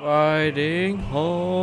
Riding home.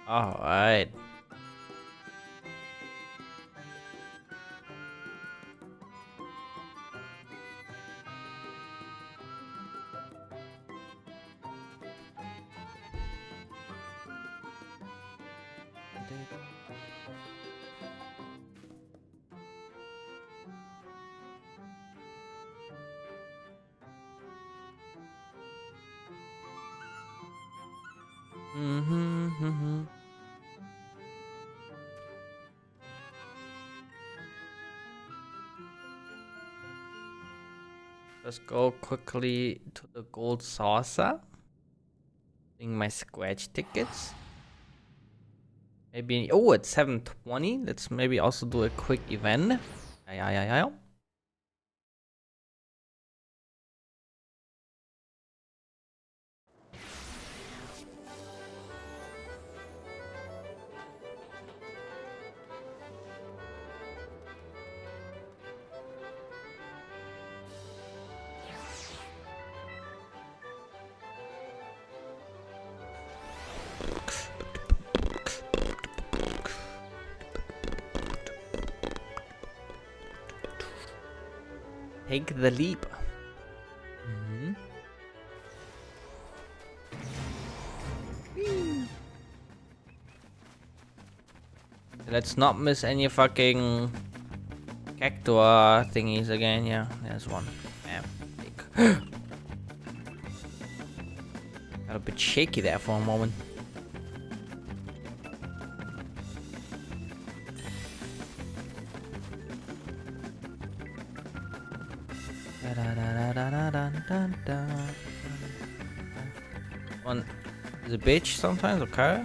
All right. Let's go quickly to the gold saucer. Getting my scratch tickets. Maybe, oh, it's 7:20. Let's maybe also do a quick event. Yeah. Take the leap. Let's not miss any fucking cactuar thingies again. Yeah, there's one. Bam. Got a bit shaky there for a moment. One is a bitch sometimes, okay?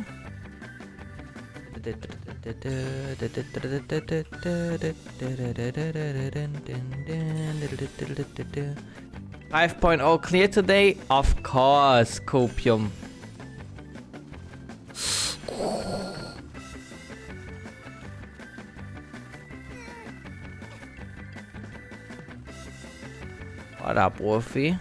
5.0 clear today? Of course, Copium. What up, Wolfie?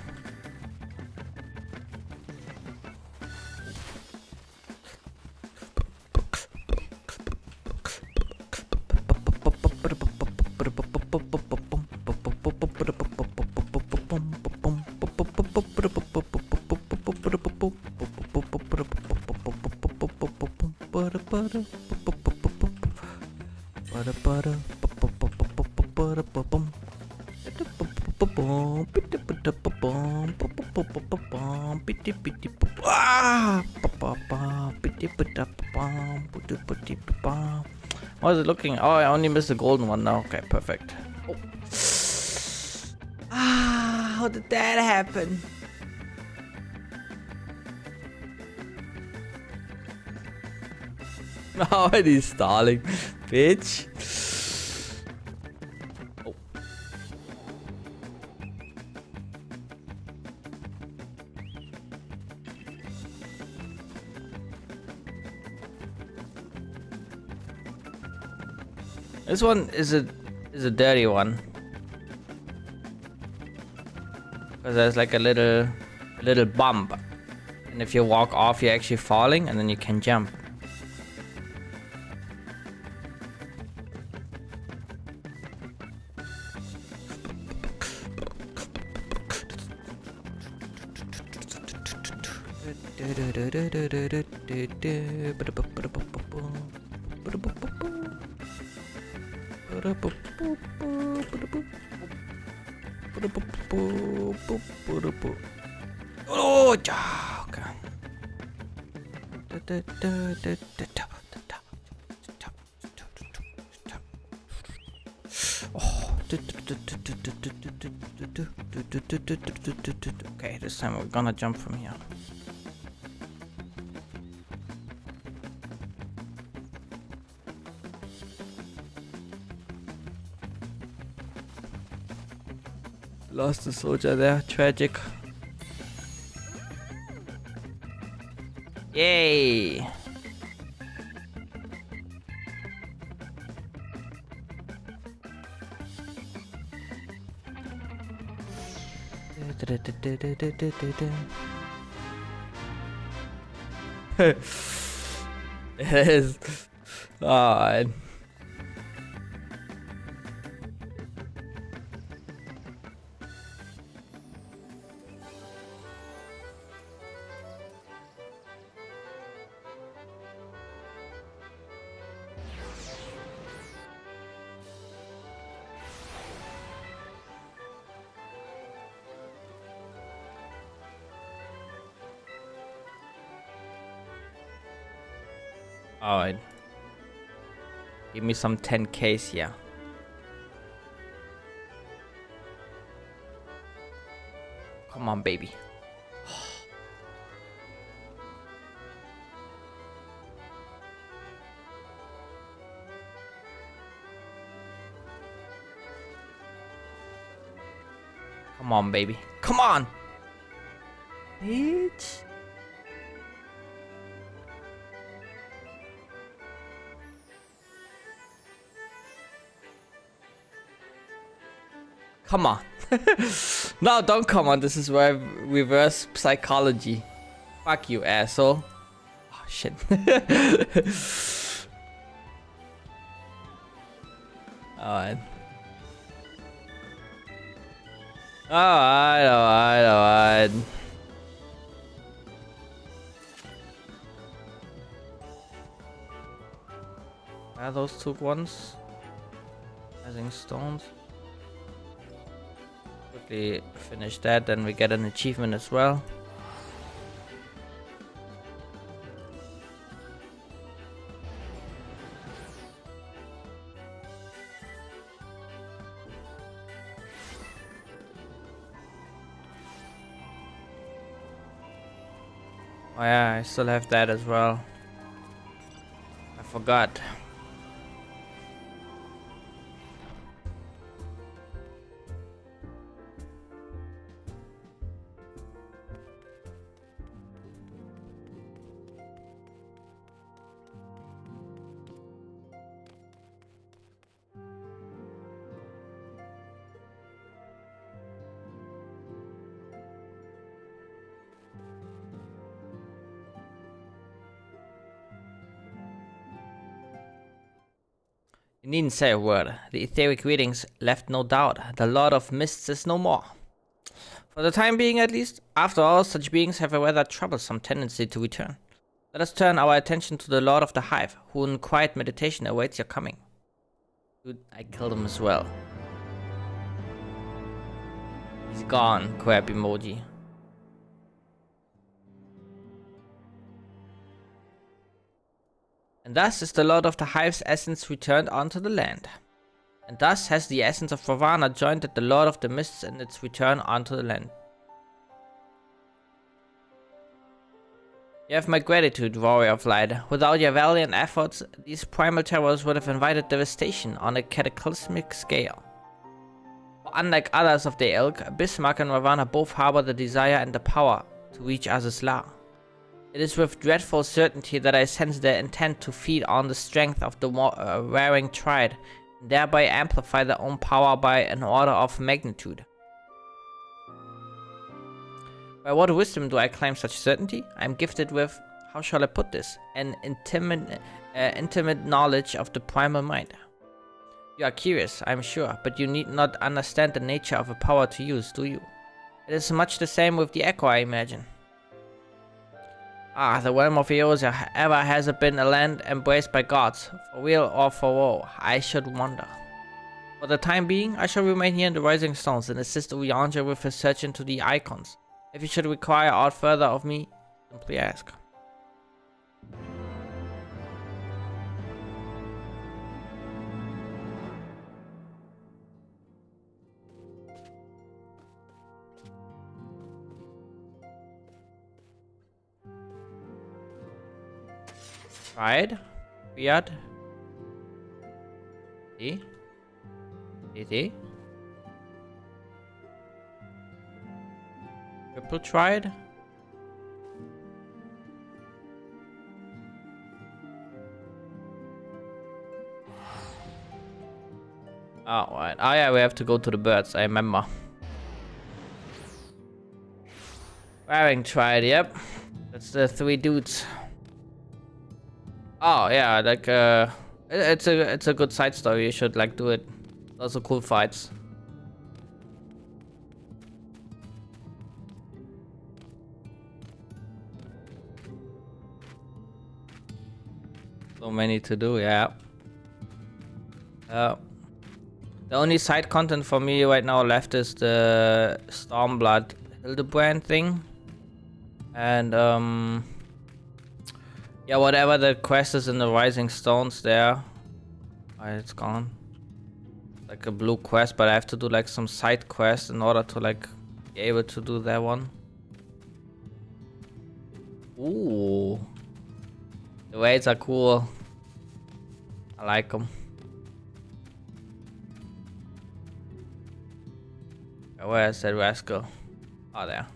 How is it looking? Oh, I only missed the golden one now. Okay, perfect. Oh. How did that happen? Already stalling, bitch. Oh. This one is a dirty one. Because there's like a little bump. And if you walk off, you're actually falling, and then you can jump. Oh, okay. Okay, this time we're gonna jump from here. Lost the soldier there, tragic. Yay! It is. Alright. Alright. Give me some 10Ks here. Come on, baby. Come on, baby. Come on! Bitch. Come on. No, don't come on. This is where reverse psychology. Fuck you, asshole. Oh, shit. Alright. Alright. Are those two ones? Rising stones. Quickly finish that, then we get an achievement as well. Oh yeah, I still have that as well. I forgot. You needn't say a word. The etheric readings left no doubt. The Lord of Mists is no more. For the time being, at least. After all, such beings have a rather troublesome tendency to return. Let us turn our attention to the Lord of the Hive, who in quiet meditation awaits your coming. Dude, I killed him as well. He's gone, crap emoji. And thus is the Lord of the Hive's essence returned onto the land. And thus has the essence of Ravana joined at the Lord of the Mists in its return onto the land. You have my gratitude, Warrior of Light. Without your valiant efforts, these primal terrors would have invited devastation on a cataclysmic scale. Unlike others of their ilk, Bismarck and Ravana both harbor the desire and the power to reach Azizla. It is with dreadful certainty that I sense their intent to feed on the strength of the warring triad, and thereby amplify their own power by an order of magnitude. By what wisdom do I claim such certainty? I am gifted with, how shall I put this, an intimate knowledge of the primal mind. You are curious, I am sure, but you need not understand the nature of a power to use, do you? It is much the same with the Echo, I imagine. Ah, the realm of Eosia ever has it been a land embraced by gods, for real or for woe, I should wonder. For the time being, I shall remain here in the Rising Stones and assist Uyanja with his search into the icons. If you should require aught further of me, simply ask. Tried. Weird. See? See? Triple tried. Oh, right. Oh yeah, we have to go to the birds, I remember. Wearing tried, yep. That's the 3 dudes. Oh yeah, like it's a good side story, you should like do it. Those are cool fights. So many to do, yeah. The only side content for me right now left is the Stormblood Hildebrand thing. And yeah, whatever the quest is in the Rising Stones there. It's gone. Like a blue quest, but I have to do like some side quest in order to like be able to do that one. Ooh. The raids are cool. I like them. Where is that rascal? Oh, there.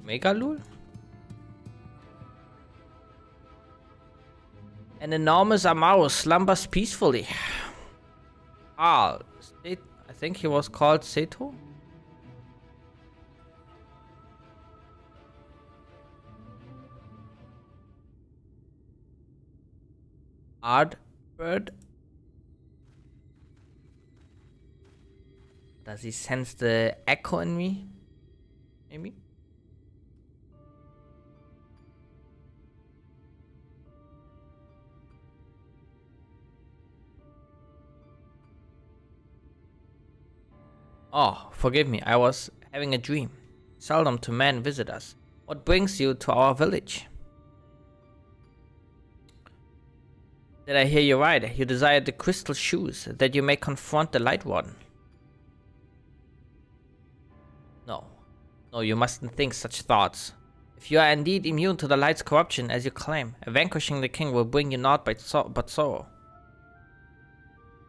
Megalul? An enormous Amaro slumbers peacefully. Ah, I think he was called Seto? Ardbird? Does he sense the echo in me? Maybe? Oh, forgive me, I was having a dream. Seldom do men visit us. What brings you to our village? Did I hear you right? You desired the crystal shoes, that you may confront the Light Warden. No, you mustn't think such thoughts. If you are indeed immune to the light's corruption, as you claim, vanquishing the king will bring you naught but sorrow.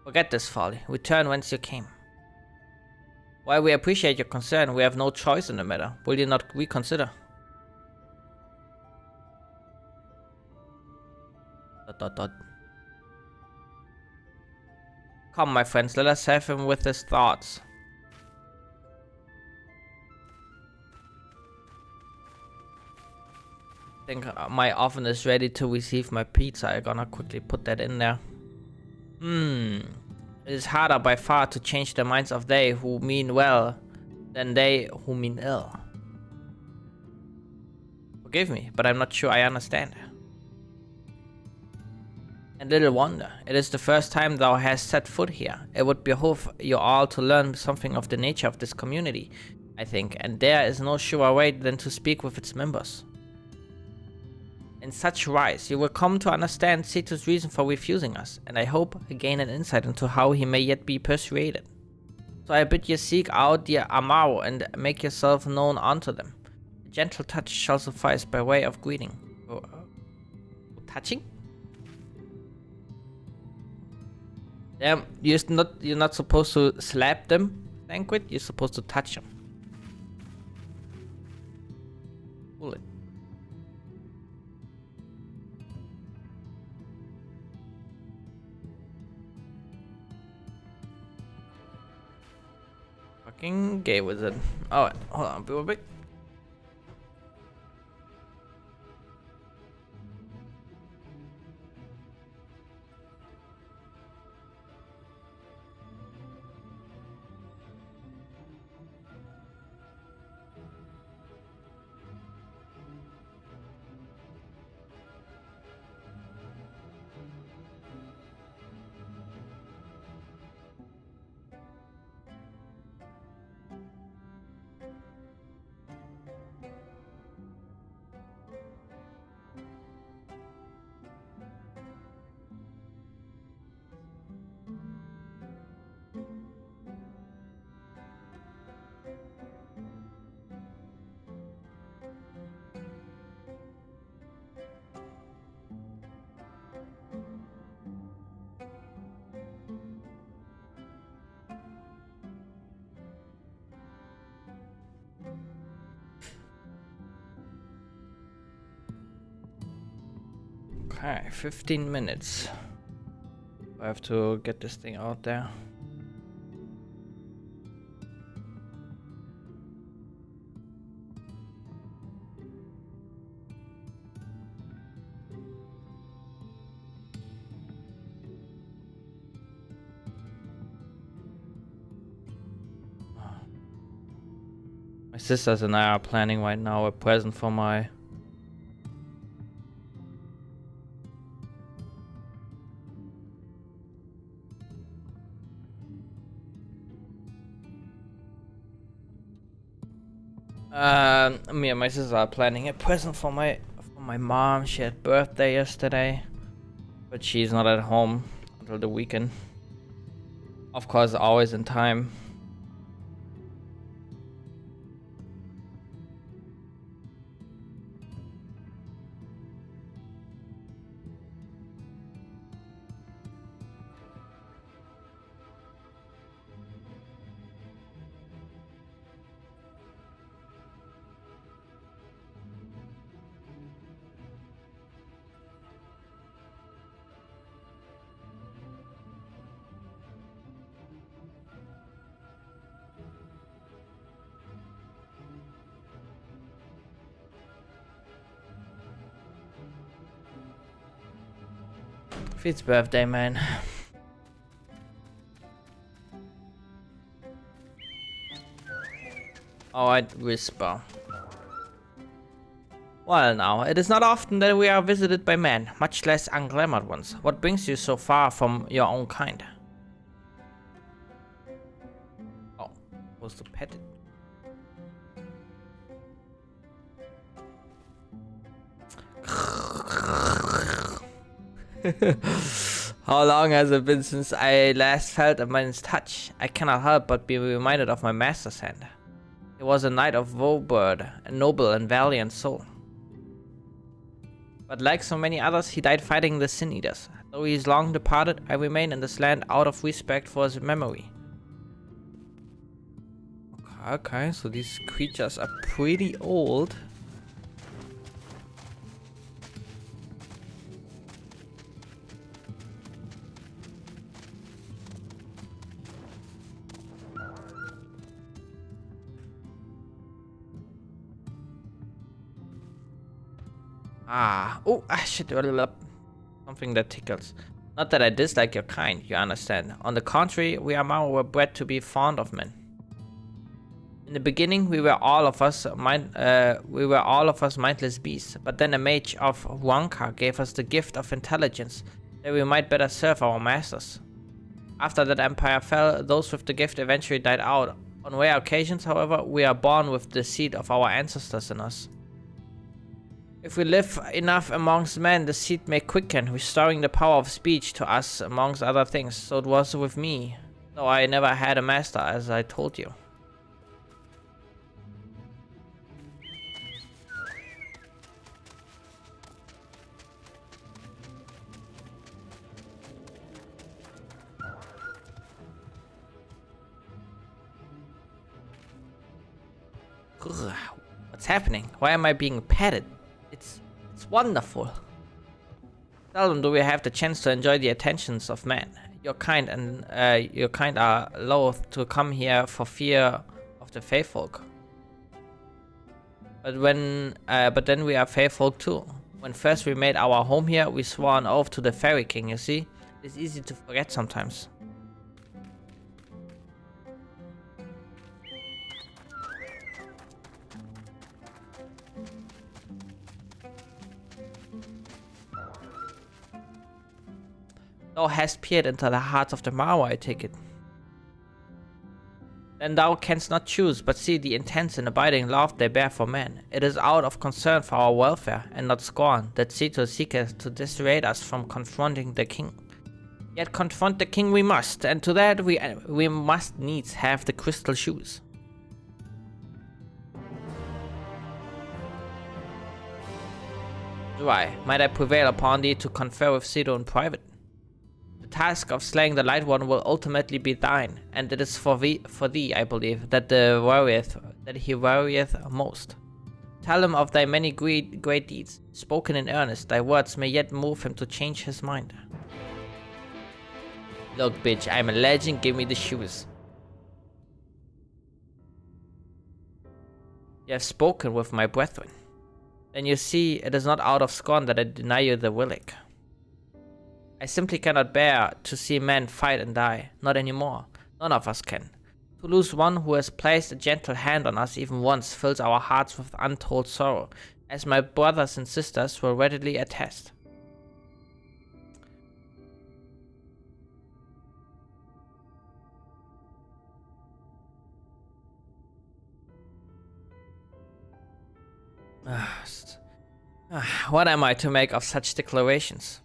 Forget this folly. Return whence you came. While we appreciate your concern, we have no choice in the matter. Will you not reconsider? ... Come, my friends, let us have him with his thoughts. I think my oven is ready to receive my pizza. I'm gonna quickly put that in there. It is harder by far to change the minds of they who mean well than they who mean ill. Forgive me, but I'm not sure I understand. And little wonder, it is the first time thou hast set foot here. It would behoove you all to learn something of the nature of this community, I think, and there is no surer way than to speak with its members. In such wise, you will come to understand Seto's reason for refusing us, and I hope gain an insight into how he may yet be persuaded. So I bid you seek out the Amaro and make yourself known unto them. A gentle touch shall suffice by way of greeting. Touching? Damn, you're not supposed to slap them, Banquet. You're supposed to touch them. Pull it. Fucking gay wizard. Oh, hold on, be right back. Okay, 15 minutes. I have to get this thing out there. My sisters and I are planning right now a present for my me and my sister are planning a present for my mom. She had birthday yesterday, but she's not at home until the weekend. Of course, always in time. It's birthday, man. Oh, I'd whisper. Well now, it is not often that we are visited by men, much less unglamored ones. What brings you so far from your own kind? Oh, supposed to pet it. How long has it been since I last felt a man's touch? I cannot help but be reminded of my master's hand. He was a knight of Woburd, a noble and valiant soul. But like so many others, he died fighting the Sin Eaters. Though he is long departed, I remain in this land out of respect for his memory. Okay, so these creatures are pretty old. Shit. Something that tickles. Not that I dislike your kind, you understand. On the contrary, we Amaro were bred to be fond of men. In the beginning, we were all of us mindless beasts, but then a mage of Huanca gave us the gift of intelligence, that we might better serve our masters. After that empire fell, those with the gift eventually died out. On rare occasions, however, we are born with the seed of our ancestors in us. If we live enough amongst men, the seed may quicken, restoring the power of speech to us, amongst other things. So it was with me. No, I never had a master, as I told you. Ugh, what's happening? Why am I being petted? It's wonderful. Seldom do we have the chance to enjoy the attentions of men. Your kind are loath to come here for fear of the Fae folk. But then we are Fae folk too. When first we made our home here, we swore an oath to the Fairy King. You see, it's easy to forget sometimes. Thou hast peered into the hearts of the Mara, I take it. Then thou canst not choose, but see the intense and abiding love they bear for men. It is out of concern for our welfare, and not scorn, that Sito seeketh to dissuade us from confronting the king. Yet confront the king we must, and to that we must needs have the crystal shoes. Why, might I prevail upon thee to confer with Sito in private? The task of slaying the Light One will ultimately be thine, and it is for thee, I believe, that he worrieth most. Tell him of thy many great deeds. Spoken in earnest, thy words may yet move him to change his mind. Look, bitch, I'm a legend, give me the shoes. You have spoken with my brethren. Then you see, it is not out of scorn that I deny you the willing. I simply cannot bear to see men fight and die. Not anymore. None of us can. To lose one who has placed a gentle hand on us even once fills our hearts with untold sorrow, as my brothers and sisters will readily attest. What am I to make of such declarations?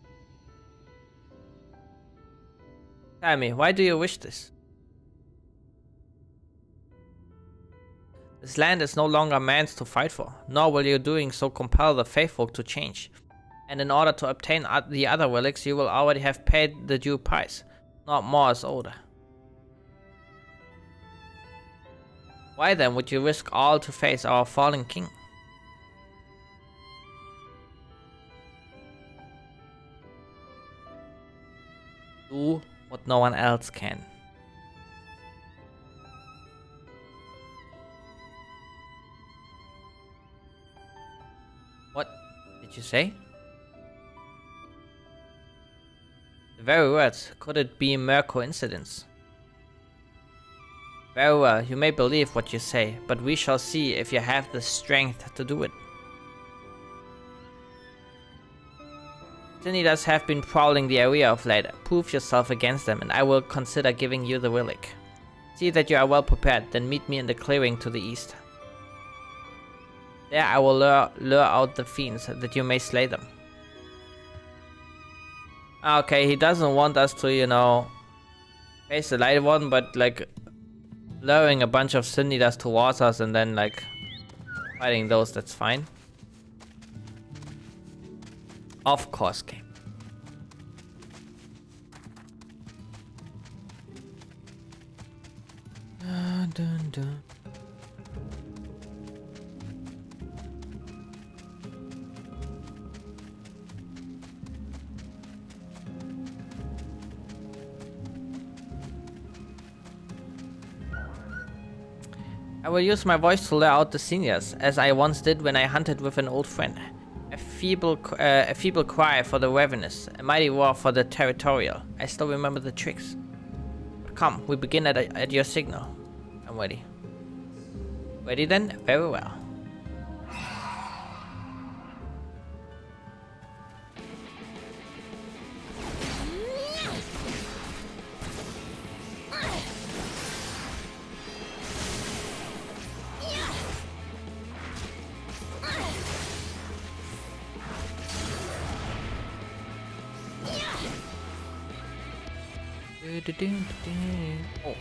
Tell me, why do you wish this? This land is no longer man's to fight for, nor will your doing so compel the faithful to change. And in order to obtain the other relics, you will already have paid the due price. Not more is owed. Why then would you risk all to face our fallen king? Do what no one else can. What did you say? The very words. Could it be mere coincidence? Very well, you may believe what you say, but we shall see if you have the strength to do it. Sinidas have been prowling the area of late. Prove yourself against them, and I will consider giving you the relic. See that you are well prepared, then meet me in the clearing to the east. There I will lure out the fiends, that you may slay them. Okay, he doesn't want us to, you know, face the Light One, but like luring a bunch of Sinidas towards us and then like fighting those, that's fine. Of course, game. Dun, dun. I will use my voice to lure out the seniors, as I once did when I hunted with an old friend. A feeble cry for the ravenous, a mighty roar for the territorial. I still remember the tricks. But come, we begin at your signal. I'm ready. Ready then? Very well. Oh.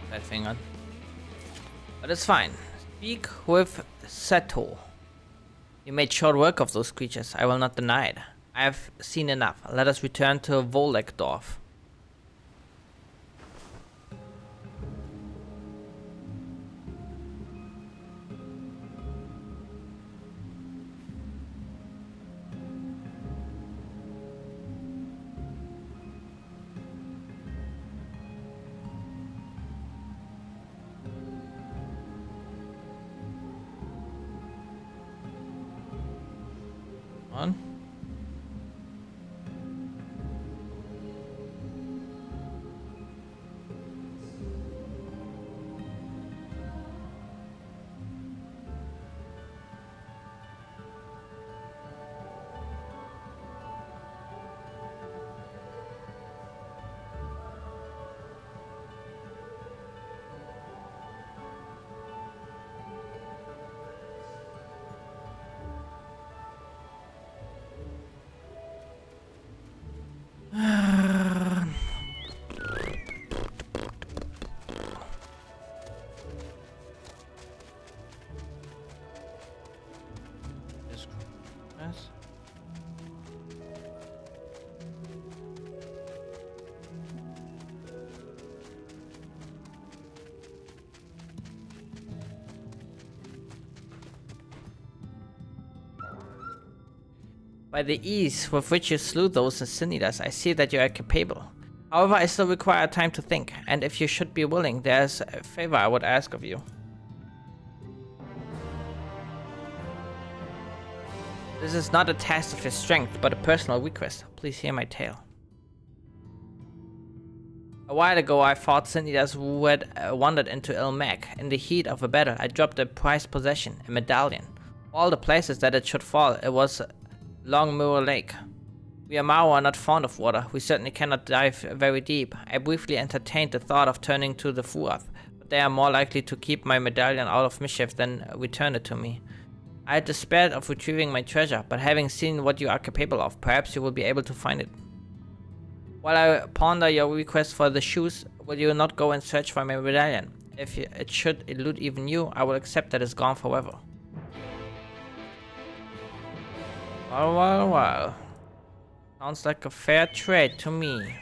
Bad thing on. But it's fine. Speak with Seto. You made short work of those creatures, I will not deny it. I have seen enough. Let us return to Volekdorf. On. Yes. By the ease with which you slew those Sinidas, I see that you are capable. However, I still require time to think, and if you should be willing, there's a favor I would ask of you. This is not a test of your strength, but a personal request. Please hear my tale. A while ago, I fought Sinidas who had wandered into Ilmek. In the heat of a battle, I dropped a prized possession, a medallion. All the places that it should fall, it was Long Mirror Lake. We Amaro are not fond of water. We certainly cannot dive very deep. I briefly entertained the thought of turning to the Fuath, but they are more likely to keep my medallion out of mischief than return it to me. I had despaired of retrieving my treasure, but having seen what you are capable of, perhaps you will be able to find it. While I ponder your request for the shoes, will you not go and search for my medallion? If it should elude even you, I will accept that it's gone forever. Well. Sounds like a fair trade to me.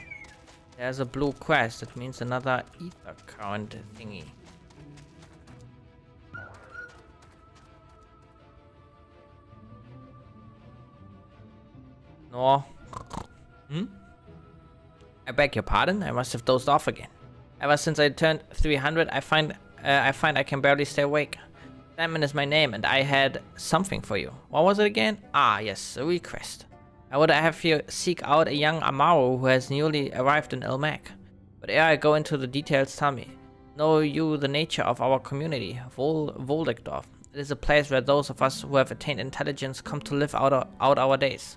There's a blue quest. That means another ether current thingy. No. I beg your pardon. I must have dozed off again. Ever since I turned 300, I find I can barely stay awake. Simon is my name, and I had something for you. What was it again? Ah, yes, a request. I would have you seek out a young Amaro who has newly arrived in Ilmek. But ere I go into the details, tell me, know you the nature of our community, Volekdorf? It is a place where those of us who have attained intelligence come to live out our days.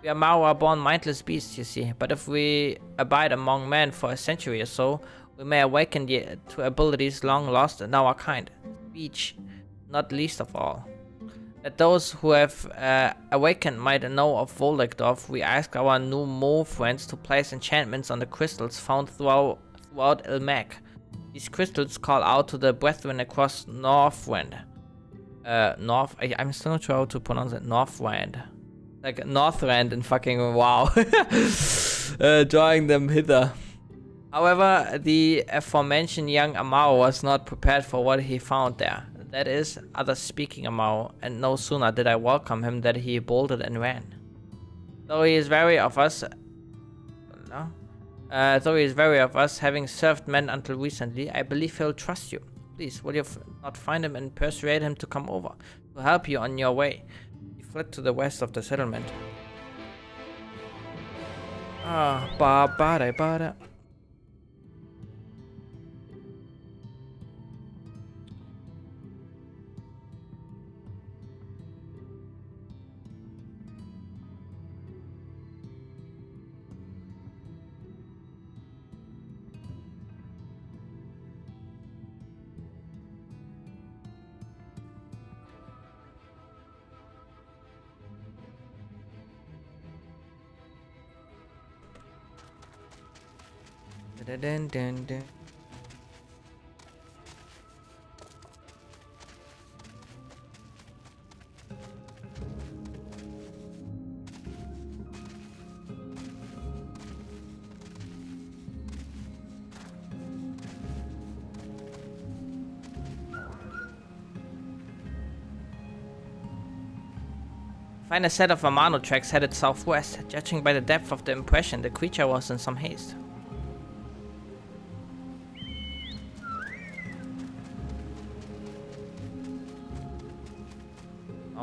We Amaro are born mindless beasts, you see, but if we abide among men for a century or so, we may awaken to abilities long lost in our kind. Speech, not least of all. That those who have awakened might know of Volekdorf, we ask our new mole friends to place enchantments on the crystals found throughout Ilmek. These crystals call out to the brethren across Northwind. I'm still not sure how to pronounce it. Northwind. Like Northrend in fucking WoW. Drawing them hither. However, the aforementioned young Amaro was not prepared for what he found there. That is, others speaking Amaro, and no sooner did I welcome him than he bolted and ran. Though he is wary of us, having served men until recently, I believe he'll trust you. Please, will you not find him and persuade him to come over, to help you on your way? He fled to the west of the settlement. Bada. Dun. Find a set of Amano tracks headed southwest. Judging by the depth of the impression, the creature was in some haste.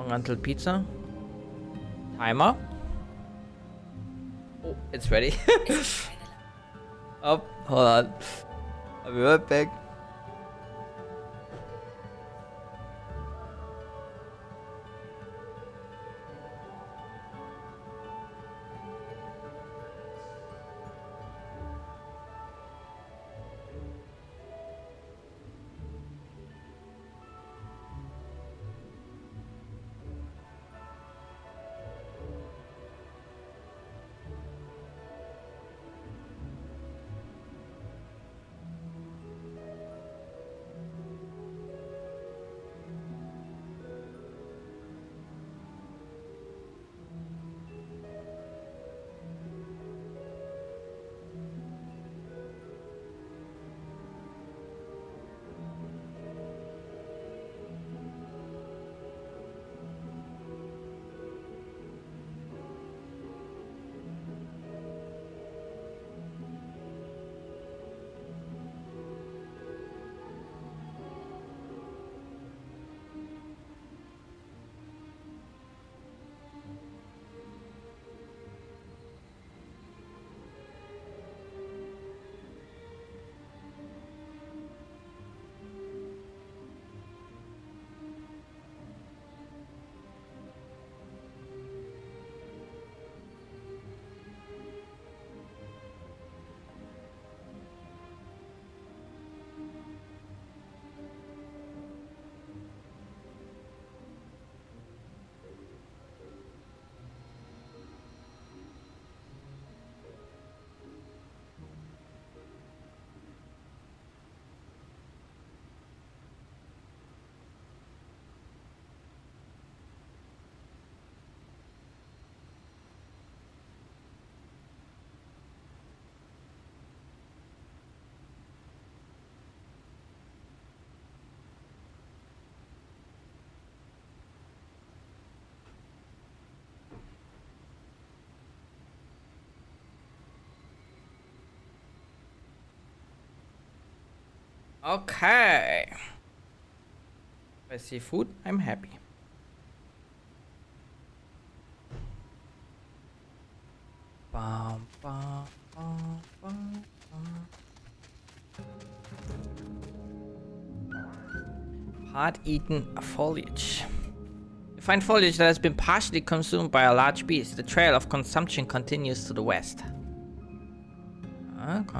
Until pizza. Timer. Oh, it's ready. Oh, hold on. I'll be right back. Okay. If I see food, I'm happy. Bum, bum, bum, bum, bum. Hard-eaten foliage. You find foliage that has been partially consumed by a large beast. The trail of consumption continues to the west. Okay.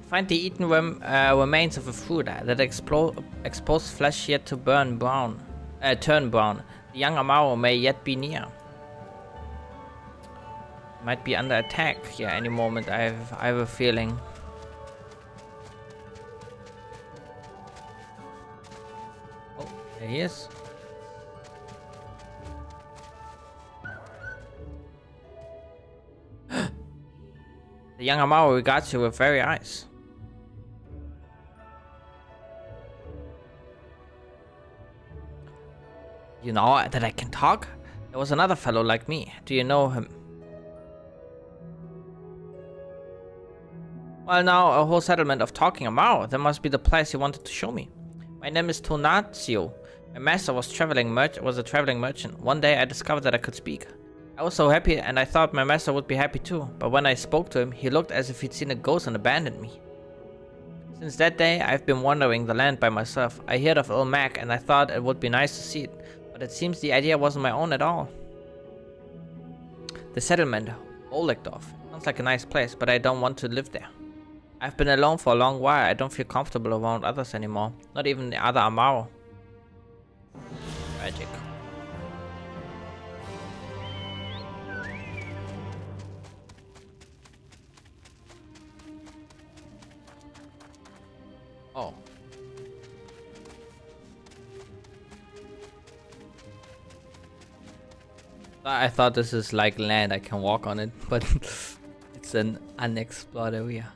Find the eaten remains of a fruit that exposed flesh yet to turn brown. The young Amaro may yet be near. Might be under attack. Yeah, any moment. I have a feeling. Oh, There he is. The young Amaro regards you with very eyes. You know that I can talk? There was another fellow like me. Do you know him? Well, now a whole settlement of talking Amaro. That must be the place you wanted to show me. My name is Tonazio. My master was a traveling merchant. One day I discovered that I could speak. I was so happy, and I thought my master would be happy too. But when I spoke to him, he looked as if he'd seen a ghost and abandoned me. Since that day, I've been wandering the land by myself. I heard of old Mac, and I thought it would be nice to see it. But it seems the idea wasn't my own at all. The settlement, Olegdorf, sounds like a nice place, but I don't want to live there. I've been alone for a long while. I don't feel comfortable around others anymore. Not even the other Amaro. Tragic. Oh. I thought this is like land, I can walk on it, but it's an unexplored area.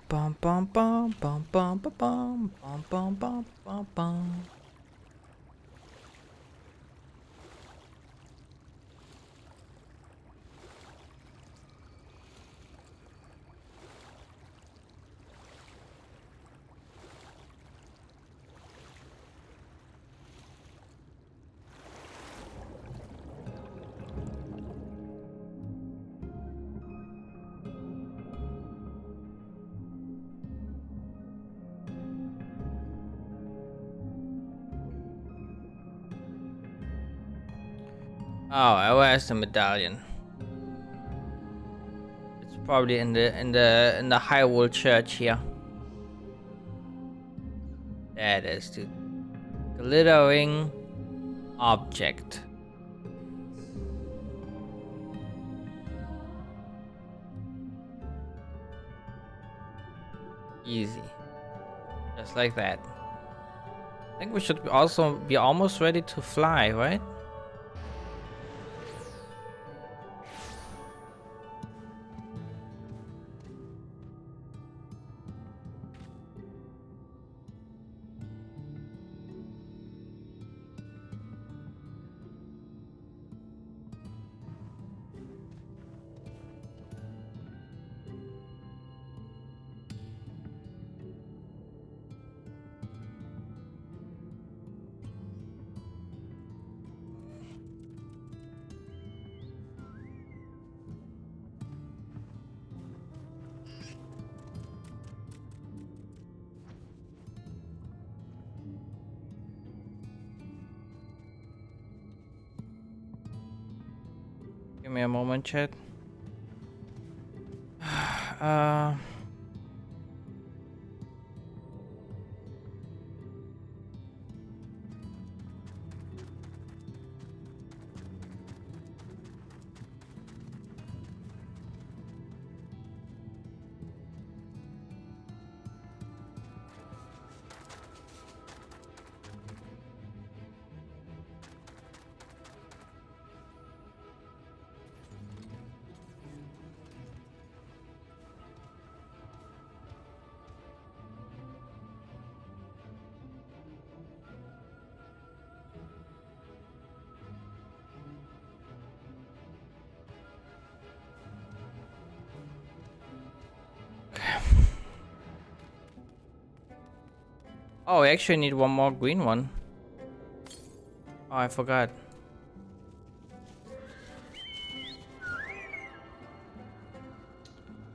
Bum bum bum bum bum bum bum bum bum bum bum. Oh, where's the medallion? It's probably in the Hyrule Church here. There it is, dude. Glittering object. Easy. Just like that. I think we should also be almost ready to fly, right? Give me a moment, chat. Oh, we actually need one more green one. Oh, I forgot.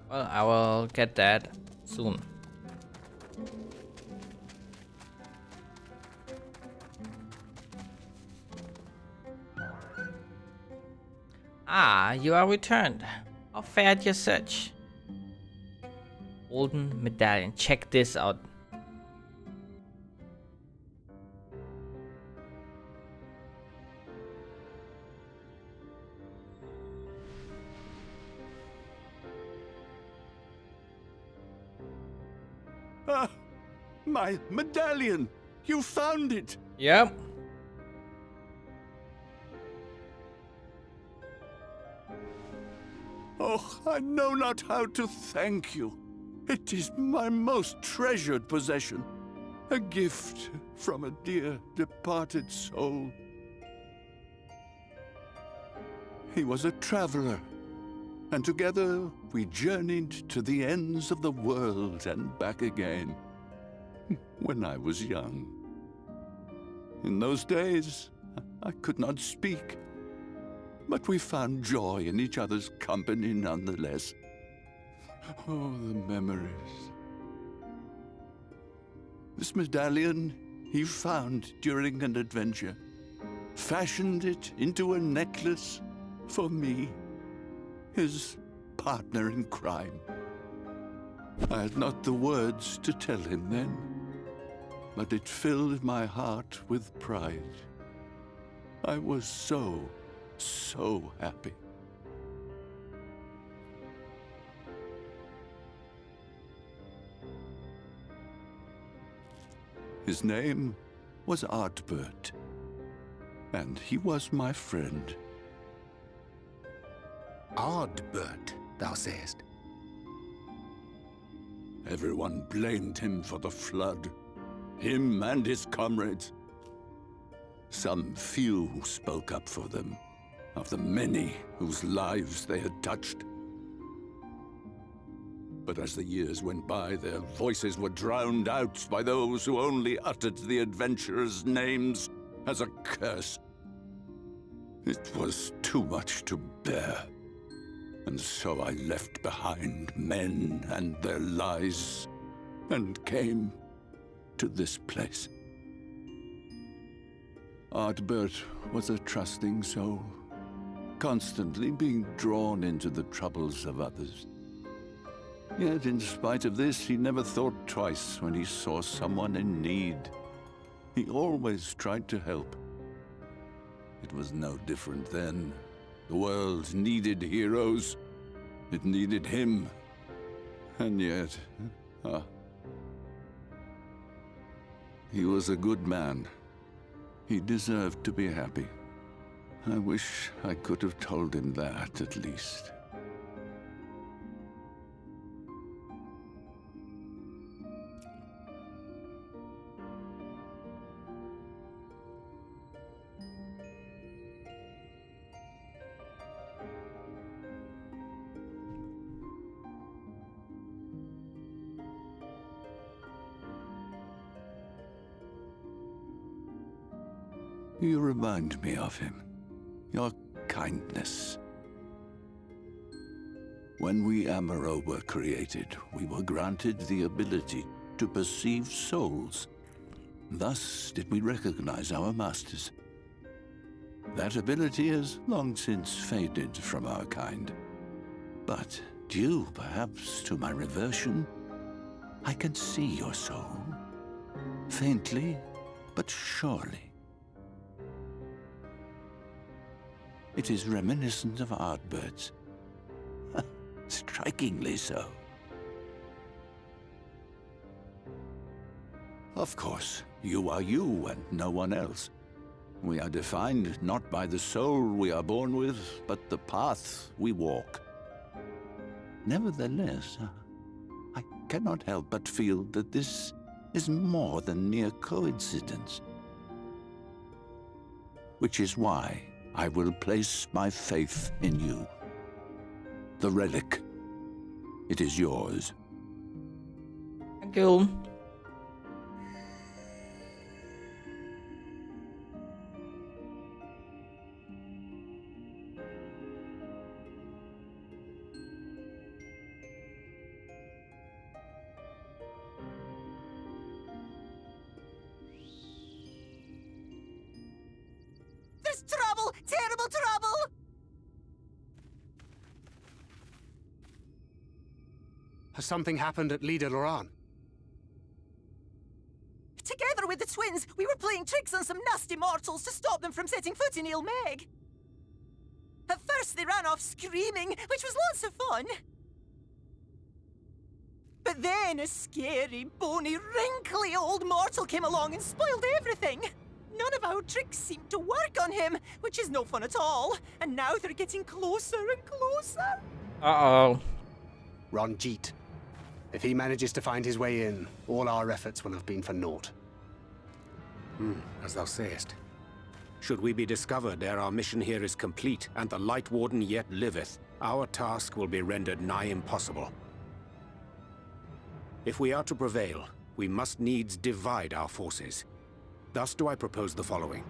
Well, I will get that soon. Ah, you are returned. How fared your search? Golden Medallion. Check this out. Ah, my medallion! You found it! Yep. Oh, I know not how to thank you. It is my most treasured possession. A gift from a dear departed soul. He was a traveler, and together we journeyed to the ends of the world and back again, when I was young. In those days, I could not speak, but we found joy in each other's company nonetheless. Oh, the memories. This medallion he found during an adventure, fashioned it into a necklace for me, his partner in crime. I had not the words to tell him then, but it filled my heart with pride. I was so happy. His name was Artbert, and he was my friend. Ardbert, thou sayest? Everyone blamed him for the flood, him and his comrades. Some few spoke up for them, of the many whose lives they had touched. But as the years went by, their voices were drowned out by those who only uttered the adventurers' names as a curse. It was too much to bear. And so I left behind men and their lies, and came to this place. Artbert was a trusting soul, constantly being drawn into the troubles of others. Yet in spite of this, he never thought twice when he saw someone in need. He always tried to help. It was no different then. The world needed heroes. It needed him. And yet, he was a good man. He deserved to be happy. I wish I could have told him that, at least. You remind me of him. Your kindness. When we Amaro were created, we were granted the ability to perceive souls. Thus did we recognize our masters. That ability has long since faded from our kind. But due, perhaps, to my reversion, I can see your soul. Faintly, but surely. It is reminiscent of Ardbert's. Strikingly so. Of course, you are you and no one else. We are defined not by the soul we are born with, but the path we walk. Nevertheless, I cannot help but feel that this is more than mere coincidence. Which is why I will place my faith in you. The relic. It is yours. Thank you. There's trouble! Terrible trouble! Has something happened at Lida Loran? Together with the twins, we were playing tricks on some nasty mortals to stop them from setting foot in Ilmeg. At first they ran off screaming, which was lots of fun. But then a scary, bony, wrinkly old mortal came along and spoiled everything. None of our tricks seemed to work on him, which is no fun at all. And now they're getting closer and closer. Uh-oh. Ranjit. If he manages to find his way in, all our efforts will have been for naught. As thou sayest. Should we be discovered ere our mission here is complete, and the Light Warden yet liveth, our task will be rendered nigh impossible. If we are to prevail, we must needs divide our forces. Thus do I propose the following.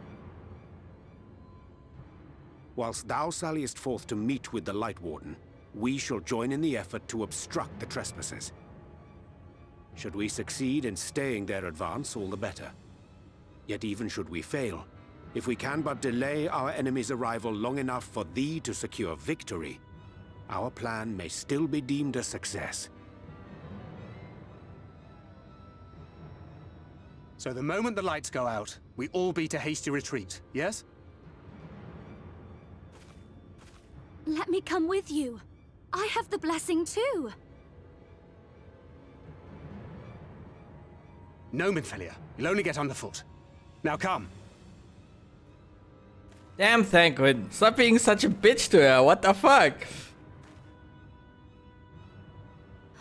Whilst thou salliest forth to meet with the Light Warden, we shall join in the effort to obstruct the trespassers. Should we succeed in staying their advance, all the better. Yet even should we fail, if we can but delay our enemy's arrival long enough for thee to secure victory, our plan may still be deemed a success. So the moment the lights go out, we all beat a hasty retreat, yes? Let me come with you. I have the blessing too. No, Minfelia. You'll only get on the foot. Now come. Damn, Thancred. Stop being such a bitch to her. What the fuck?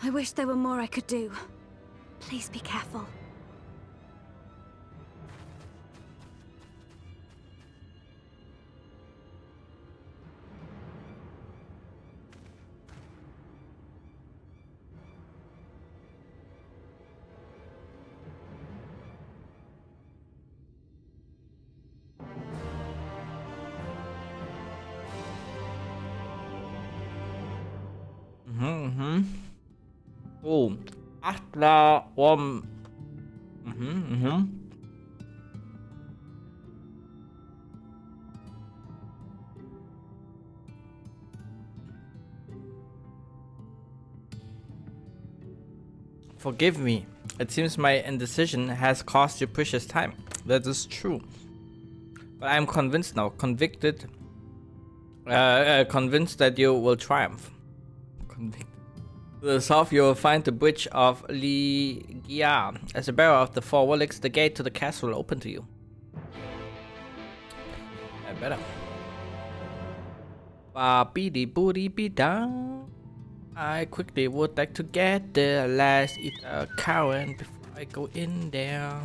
I wish there were more I could do. Please be careful. Oh, Atla Forgive me. It seems my indecision has cost you precious time. That is true. But I am convinced now, convinced that you will triumph. To the south, you will find the bridge of Ligia. As a bearer of the four relics, the gate to the castle will open to you. I better. Ba-bee-dee booty-bee-da. I quickly would like to get the last Ether current before I go in there.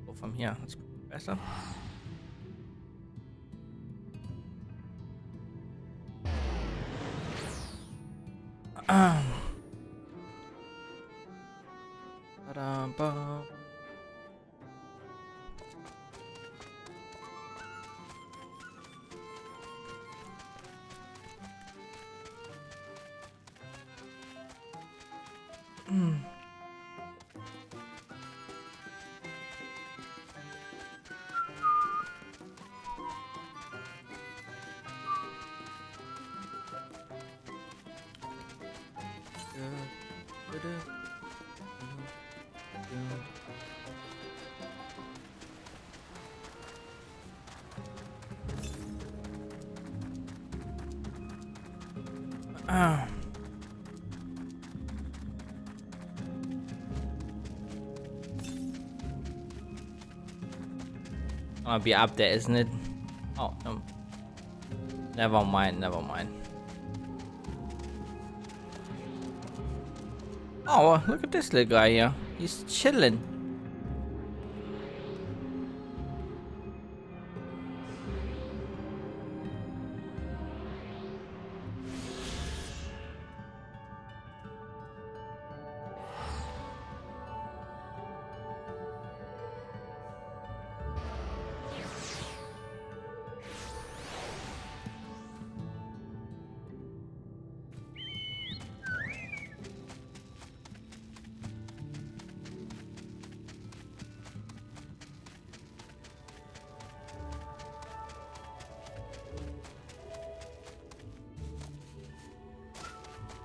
Go from here. That's better. Ba-da-ba. I'll be up there, isn't it? Oh, no. Never mind, never mind. Oh, look at this little guy here. He's chilling.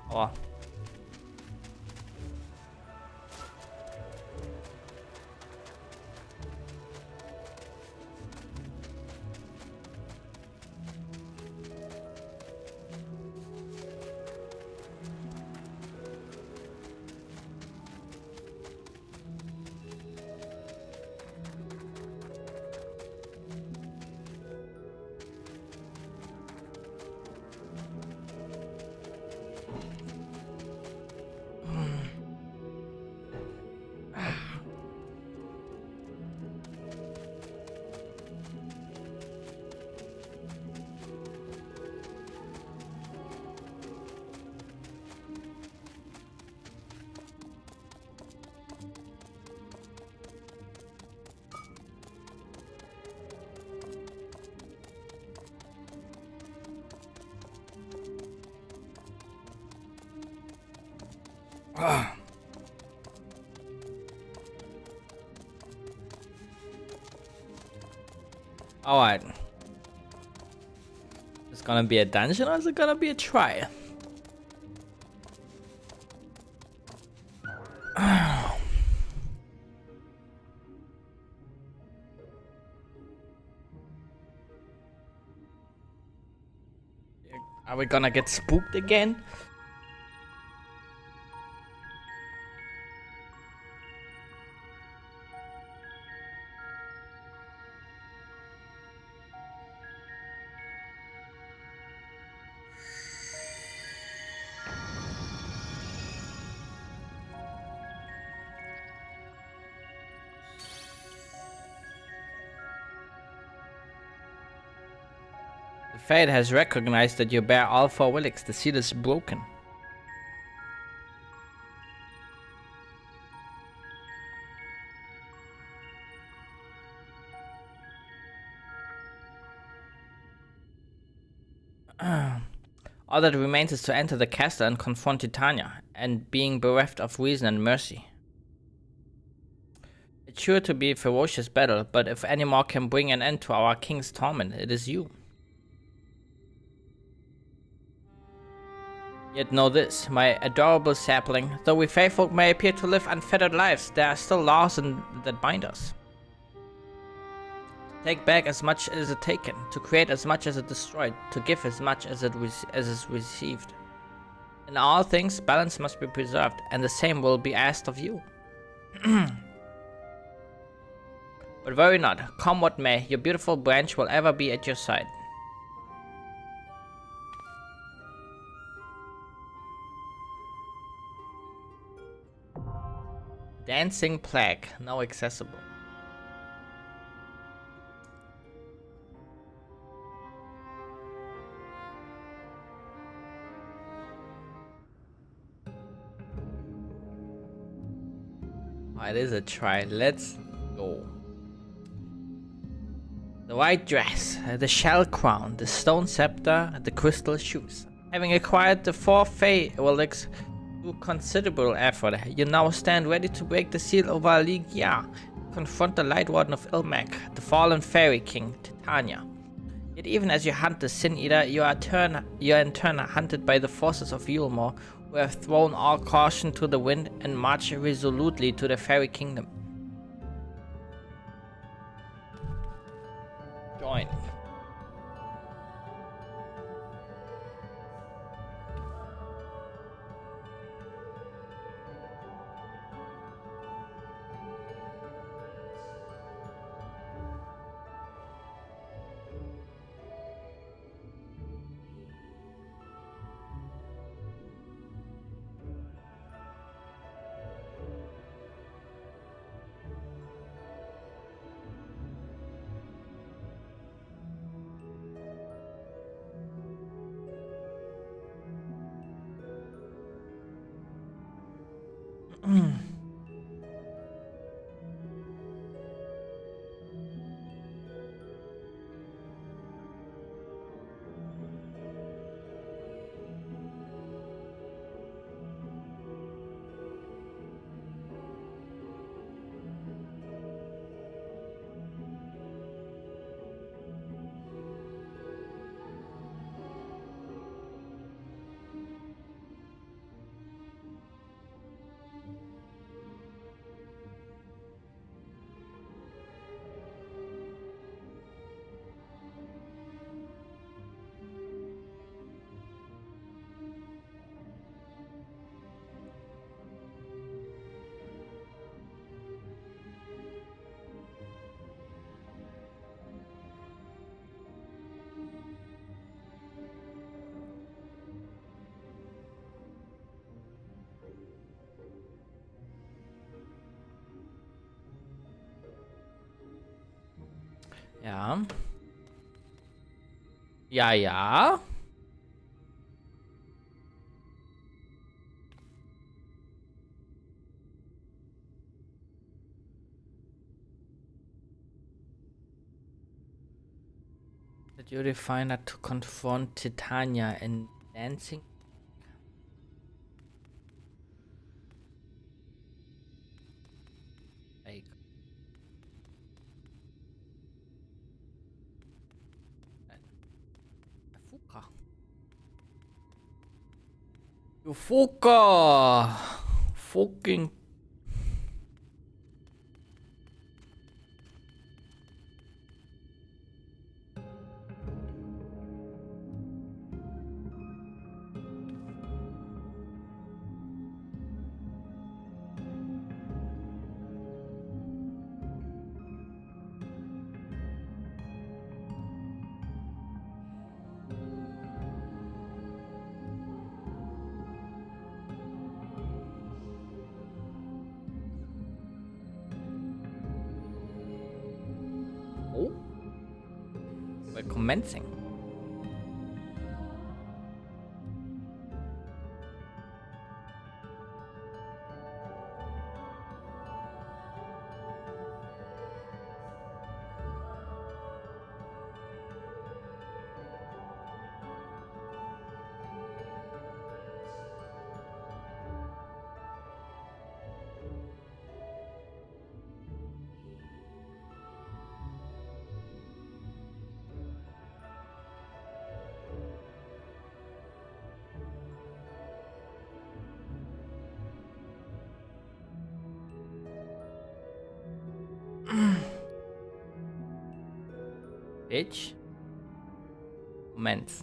Oh. Alright. It's gonna be a dungeon or is it gonna be a trial? Are we gonna get spooked again? The Fate has recognized that you bear all 4 relics. The seal is broken. All that remains is to enter the castle and confront Titania, and being bereft of reason and mercy. It's sure to be a ferocious battle, but if any more can bring an end to our king's torment, it is you. Yet know this, my adorable sapling, though we fae folk may appear to live unfettered lives, there are still laws that bind us. To take back as much as it taken, to create as much as it destroyed, to give as much as is received. In all things, balance must be preserved, and the same will be asked of you. But worry not, come what may, your beautiful branch will ever be at your side. Dancing Plague, now accessible. Oh, it is a try, let's go. The white dress, the shell crown, the stone scepter, the crystal shoes. Having acquired the 4 Fey relics through considerable effort, you now stand ready to break the seal of Aligia, confront the Light Warden of Ilmac, the fallen fairy king, Titania. Yet even as you hunt the Sin Eater, you are in turn hunted by the forces of Yulmore, who have thrown all caution to the wind and march resolutely to the fairy kingdom. Join. Ja. Ja, ja. Did you define that to confront Titania in dancing? You fucker! Fucking. Oh. We're commencing. Bitch. Commence.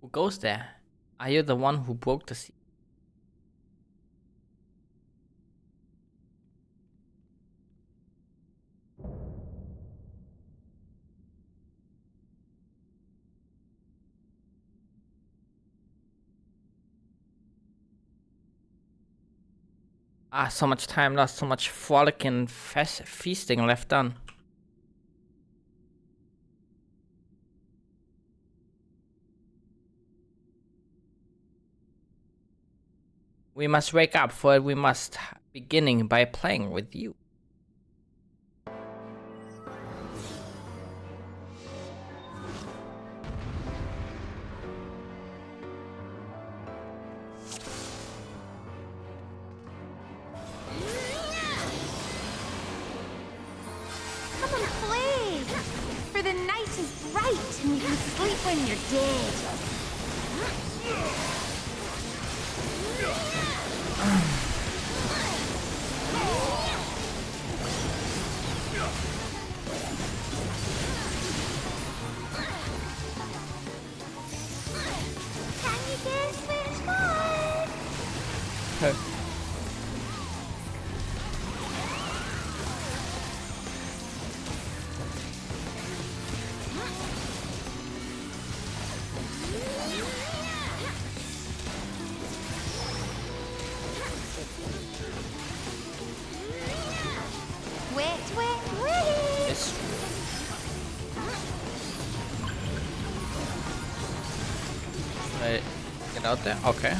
Who goes there? Are you the one who broke the seal? Ah, so much time lost, so much frolicking feasting left done. We must wake up, for we must beginning by playing with you. Come and play! For the night is bright and you can sleep when you're dead. Can you guess which one? Wait, wait, wait! Yes. Right. Get out there. Okay.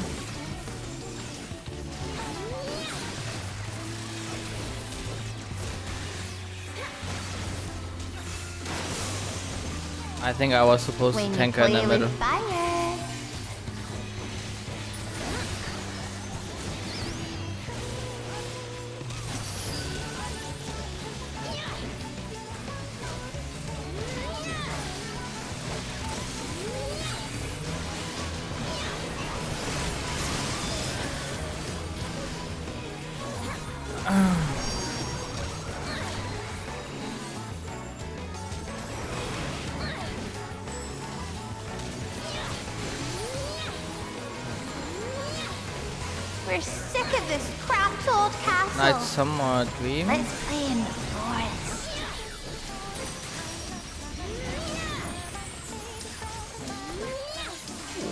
I think I was supposed When to you tank her in the play middle. with fire. We're sick of this cramped old castle. Night Summer Dream. Let's play in the forest.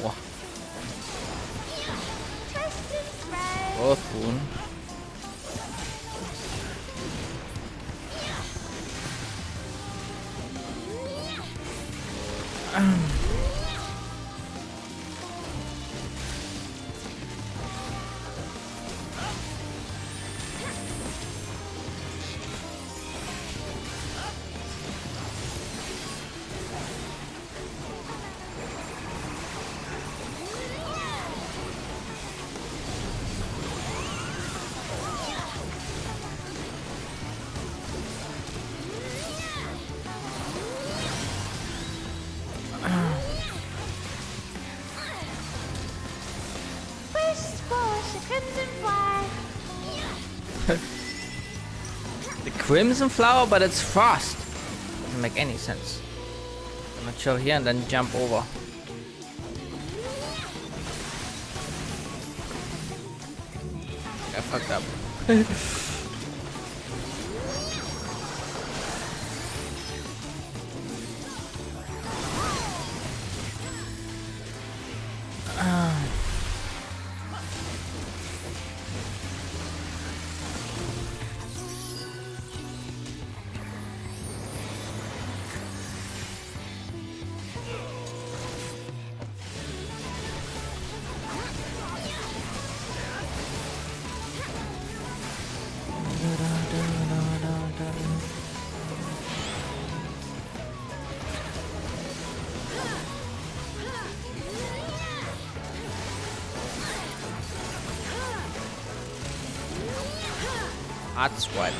Wow. Tristan's right. Both wound. crimson flower. The crimson flower, but it's frost. Doesn't make any sense. I'm gonna chill here and then jump over. I fucked up. Hot sweat.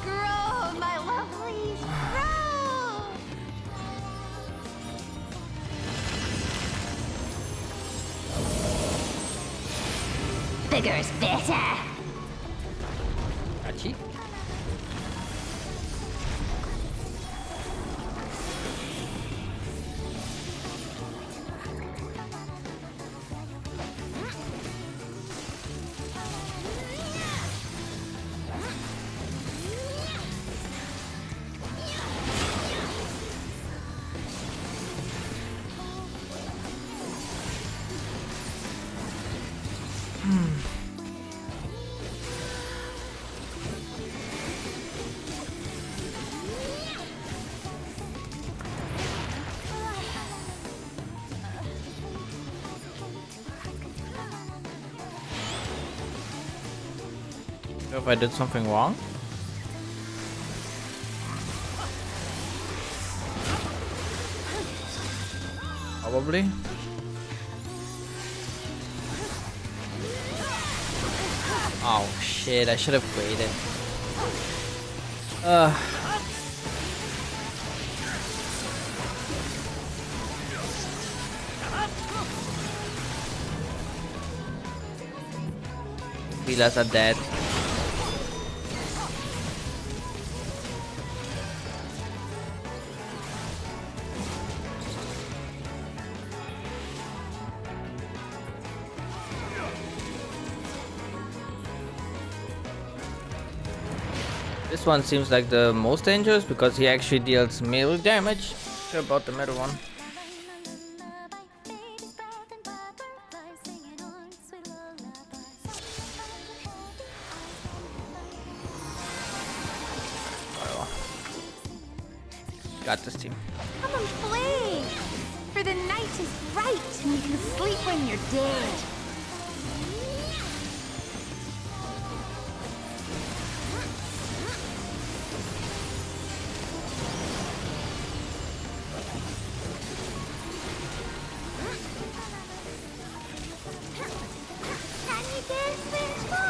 Grow, my lovelies, grow! Bigger's better. Achi. If I did something wrong? Probably. Oh shit, I should have waited. Healers are dead. This one seems like the most dangerous because he actually deals melee damage. Not sure about the middle one. Whatever. Got this team. Come and play! For the night is bright and you can sleep when you're dead. Can you dance with joy?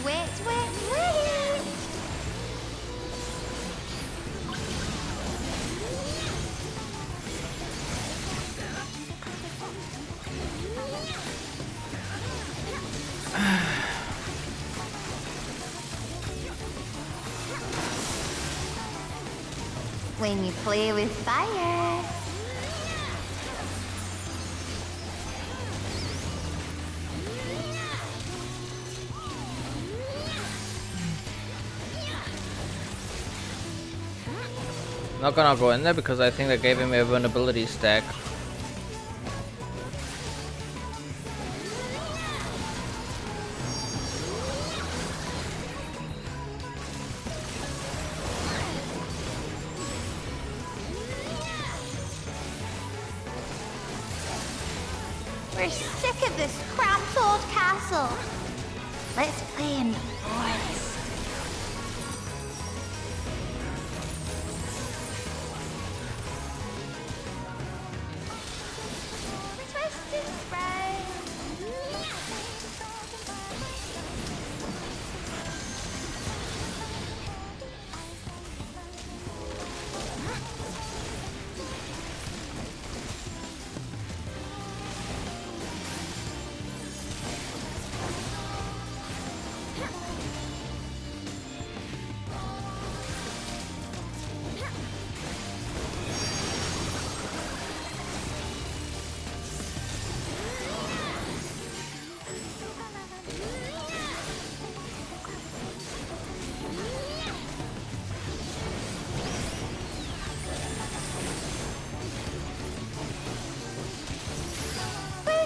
Wait, wait, wait! When you play with fire. Not gonna go in there because I think they gave him a vulnerability stack. We're sick of this cramped old castle. Let's play in the forest. Twist and spread.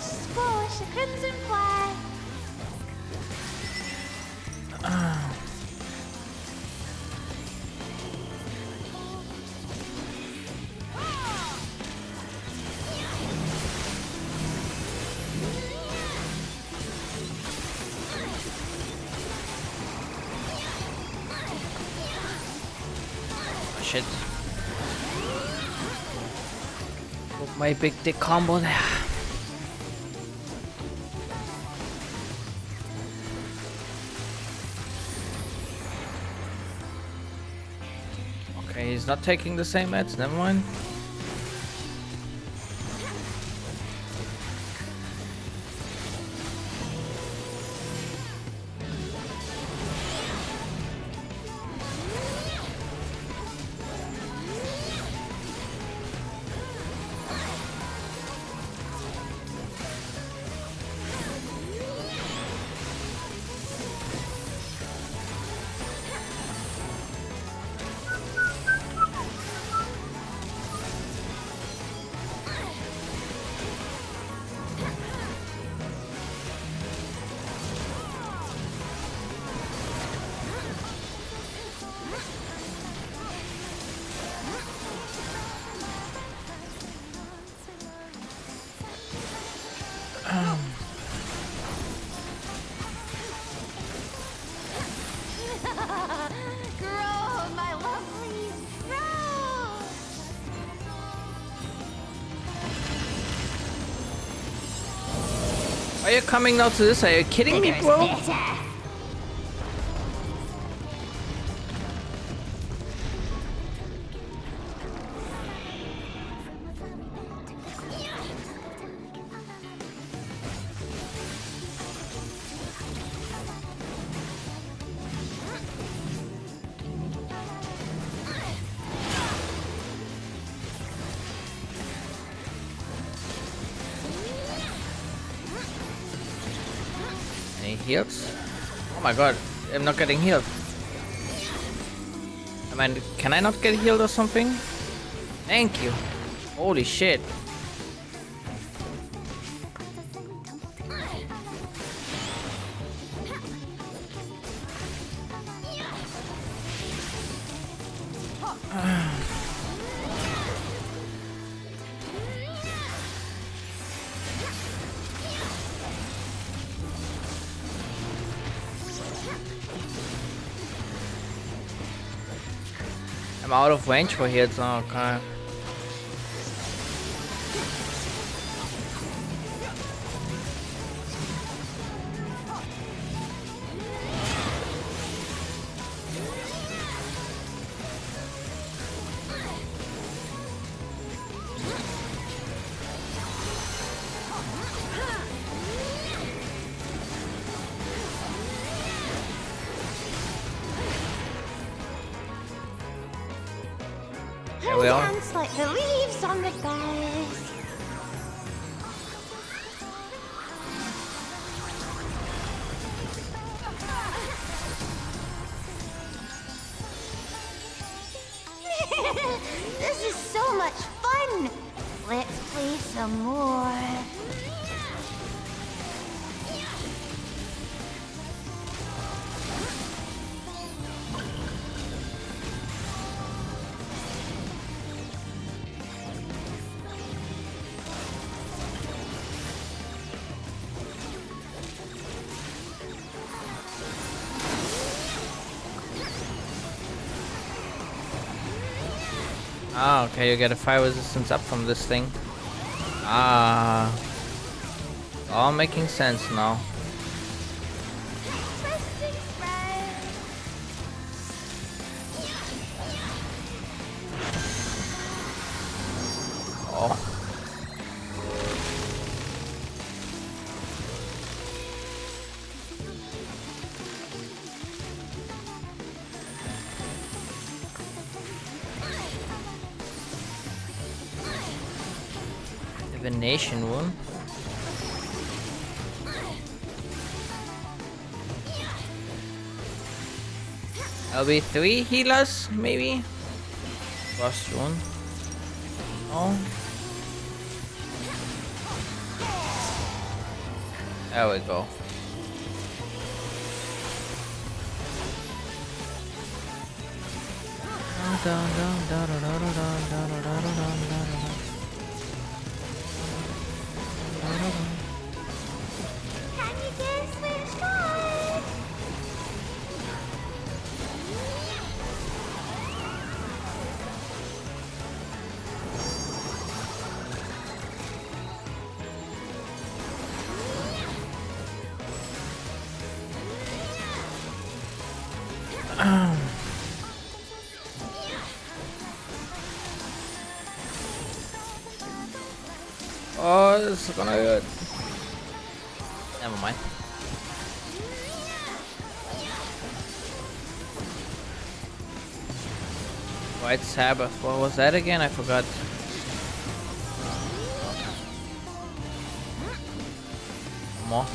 Squish, a crimson flag. Shit. Put my big dick combo there. Okay, he's not taking the same meds, never mind. Grow, my lovely, grow! Are you coming now to this? Are you kidding me, Bigger's bro? better. Any heals? Oh my god, I'm not getting healed. I mean, can I not get healed or something? Thank you. Holy shit. I'm out of range for heals. Oh, okay. There we are. Dance like the leaves on the grass. This is so much fun. Let's play some more. Ah, okay, you get a fire resistance up from this thing. Ah. All making sense now. Trusting friend. Oh. Divination wound. There'll be 3 healers, maybe? Frost wound. Oh. There we go. Can you guess which one? Oh, this is gonna hurt. Never mind. White Sabbath. What was that again? I forgot. More.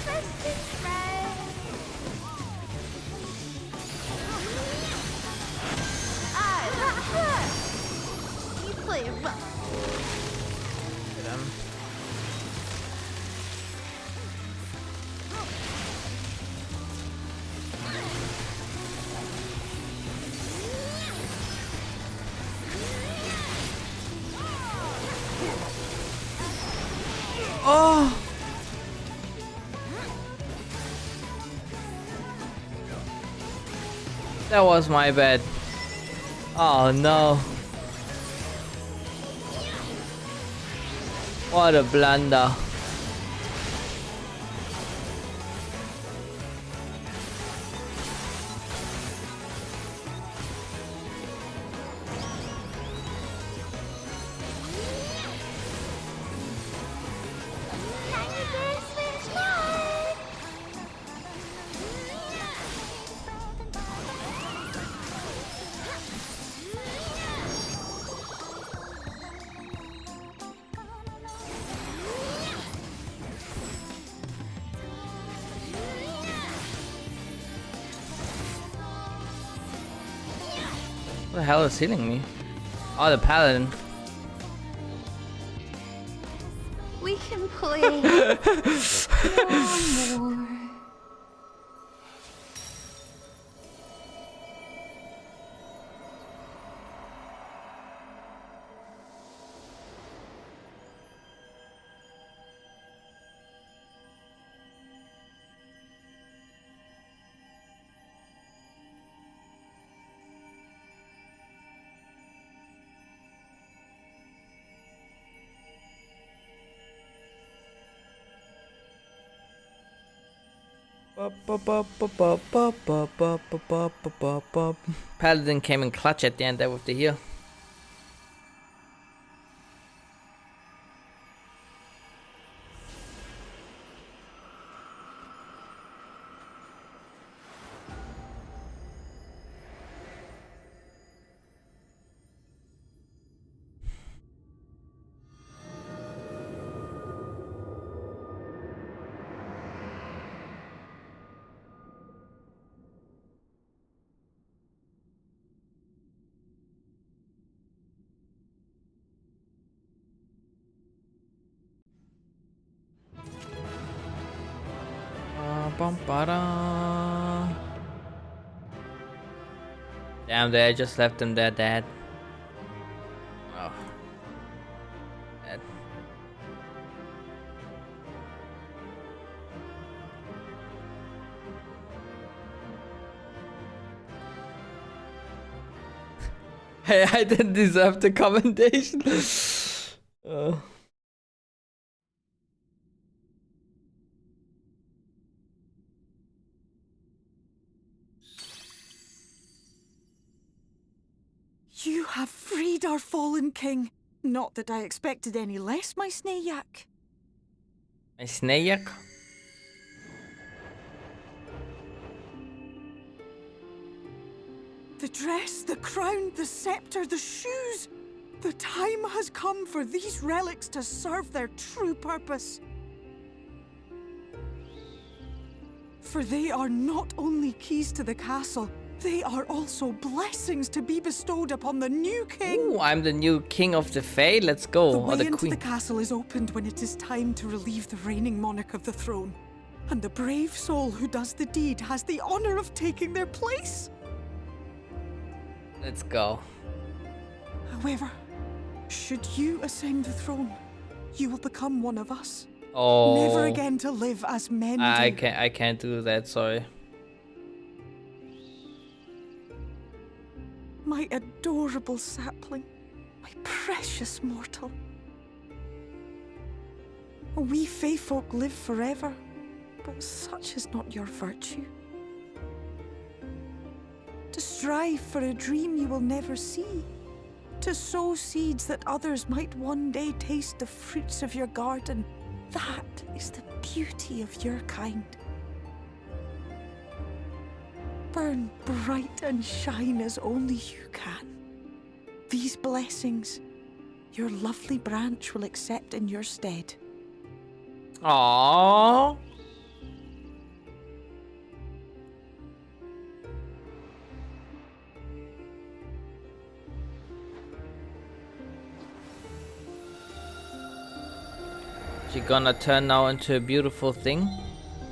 Trusting friend. I love her. You play it rough. Them. Oh! That was my bad. Oh no. What a blunder. Can you guess which one? What the hell is healing me? Oh, the paladin. We can play no more. Paladin came in clutch at the end there with the heal. Damn, they just left them there dead. Oh. Dead. Hey, I didn't deserve the commendation. You have freed our fallen king. Not that I expected any less, my Snayak. My Snayak? The dress, the crown, the scepter, the shoes. The time has come for these relics to serve their true purpose. For they are not only keys to the castle, they are also blessings to be bestowed upon the new king. Ooh, I'm the new king of the Fae. Let's go. The Or way the into queen. the castle is opened when it is time to relieve the reigning monarch of the throne. And the brave soul who does the deed has the honor of taking their place. Let's go. However, should you ascend the throne, you will become one of us. Oh. Never again to live as men I do. can't do that, sorry. My adorable sapling, my precious mortal. We Fae folk live forever, but such is not your virtue. To strive for a dream you will never see. To sow seeds that others might one day taste the fruits of your garden. That is the beauty of your kind. Burn bright and shine as only you can. These blessings, your lovely branch will accept in your stead. Aww. She gonna turn now into a beautiful thing?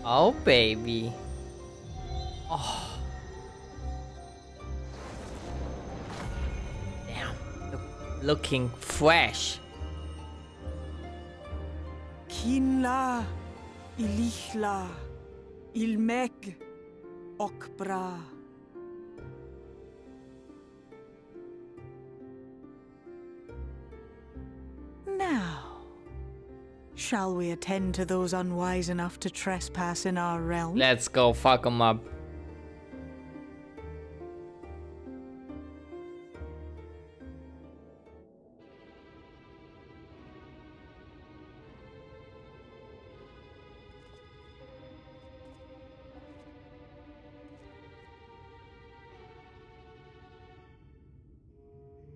Oh, baby. Oh. Damn. Looking fresh. Kinla, Ilichla, Ilmeg, Okbra. Now, shall we attend to those unwise enough to trespass in our realm? Let's go fuck them up.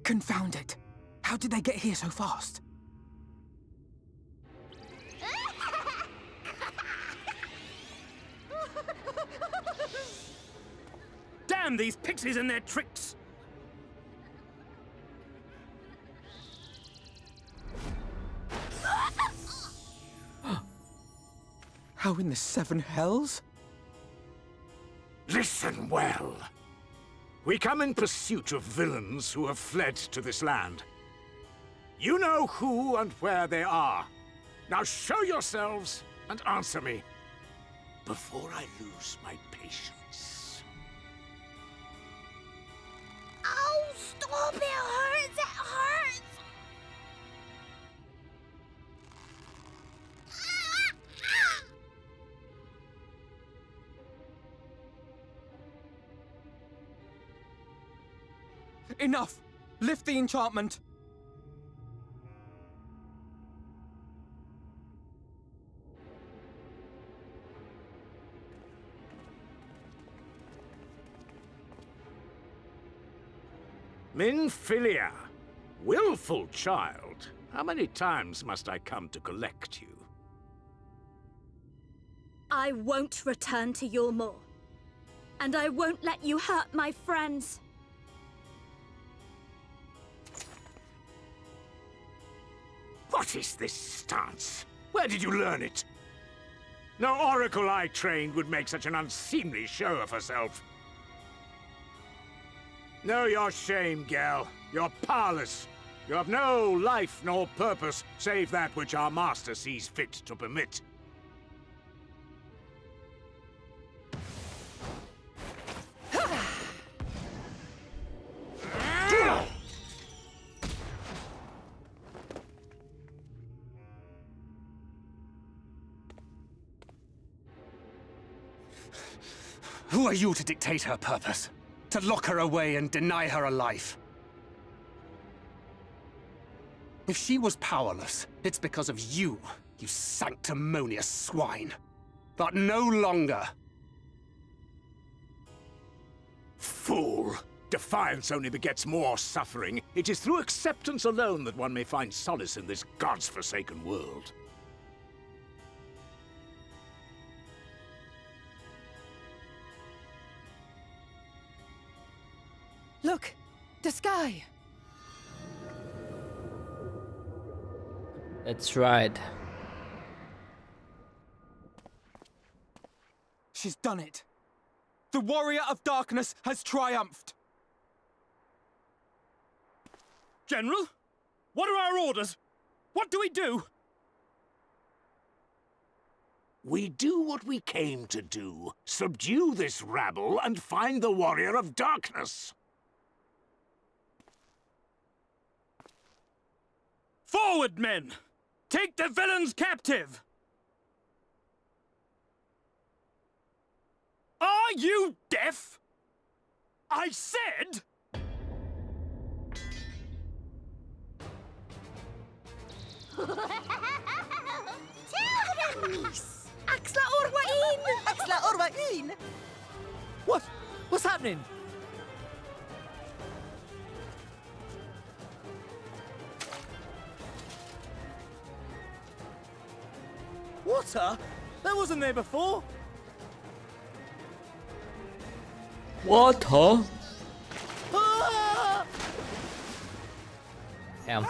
Confound it! How did they get here so fast? Damn these pixies and their tricks! How in the seven hells? Listen well. We come in pursuit of villains who have fled to this land. You know who and where they are. Now show yourselves and answer me before I lose my patience. Oh, stop! It hurts! It hurts! Enough! Lift the enchantment! Minfilia, willful child. How many times must I come to collect you? I won't return to your maw. And I won't let you hurt my friends. What is this stance? Where did you learn it? No oracle I trained would make such an unseemly show of herself. Know your shame, gal. You're powerless. You have no life nor purpose, save that which our master sees fit to permit. Who are you to dictate her purpose? To lock her away and deny her a life? If she was powerless, it's because of you, you sanctimonious swine. But no longer. Fool! Defiance only begets more suffering. It is through acceptance alone that one may find solace in this god's-forsaken world. Look! The sky! That's right. She's done it. The Warrior of Darkness has triumphed. General? What are our orders? What do we do? We do what we came to do. Subdue this rabble and find the Warrior of Darkness. Forward, men! Take the villains captive! Are you deaf? I said... Axla Orwain! Axla Orwain! What? What's happening? Water? That wasn't there before. Water? Ah! Damn.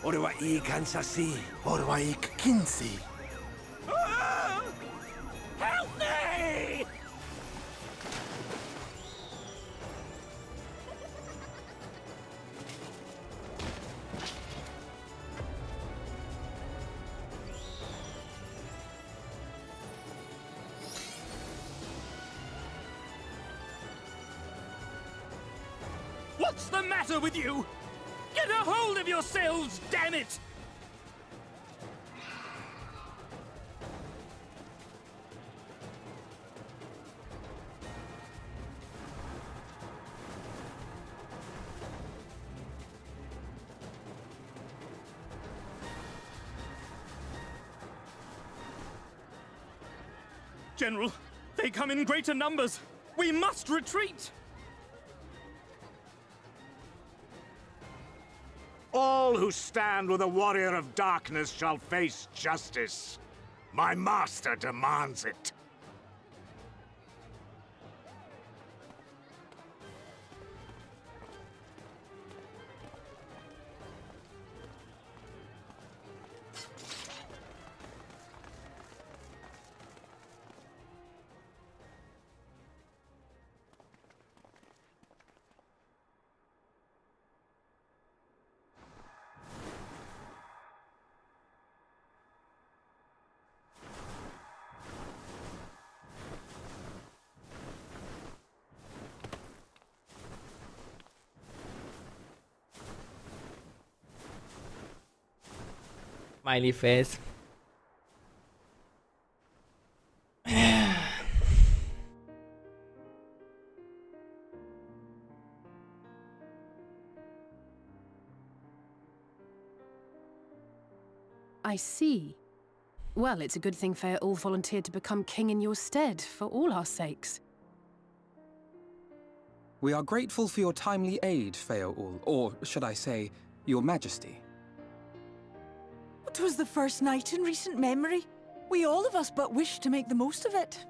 Orwa I kansasi, orwa I kinsi. Help me! What's the matter with you? Get a hold of yourselves, damn it! General, they come in greater numbers. We must retreat! All who stand with the Warrior of Darkness shall face justice. My master demands it. Smiley face. I see. Well, it's a good thing Feaul volunteered to become king in your stead, for all our sakes. We are grateful for your timely aid, Feaul, or should I say, your majesty. It was the first night in recent memory. We all of us but wish to make the most of it.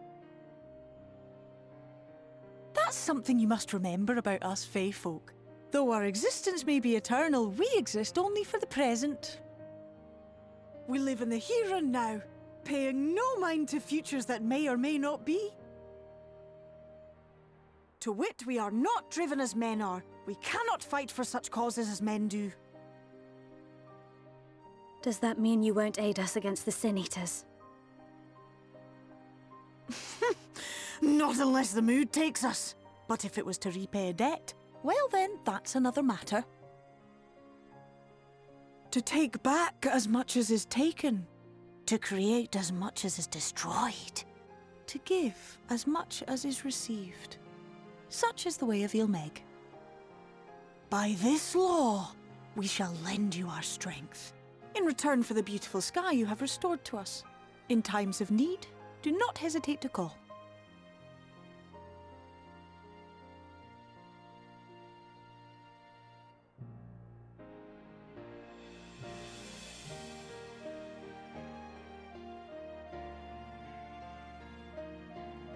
That's something you must remember about us Fae folk. Though our existence may be eternal, we exist only for the present. We live in the here and now, paying no mind to futures that may or may not be. To wit, we are not driven as men are. We cannot fight for such causes as men do. Does that mean you won't aid us against the Sin Eaters? Not unless the mood takes us. But if it was to repay a debt, well then, that's another matter. To take back as much as is taken. To create as much as is destroyed. To give as much as is received. Such is the way of Ilmeg. By this law, we shall lend you our strength. In return for the beautiful sky you have restored to us. In times of need, do not hesitate to call.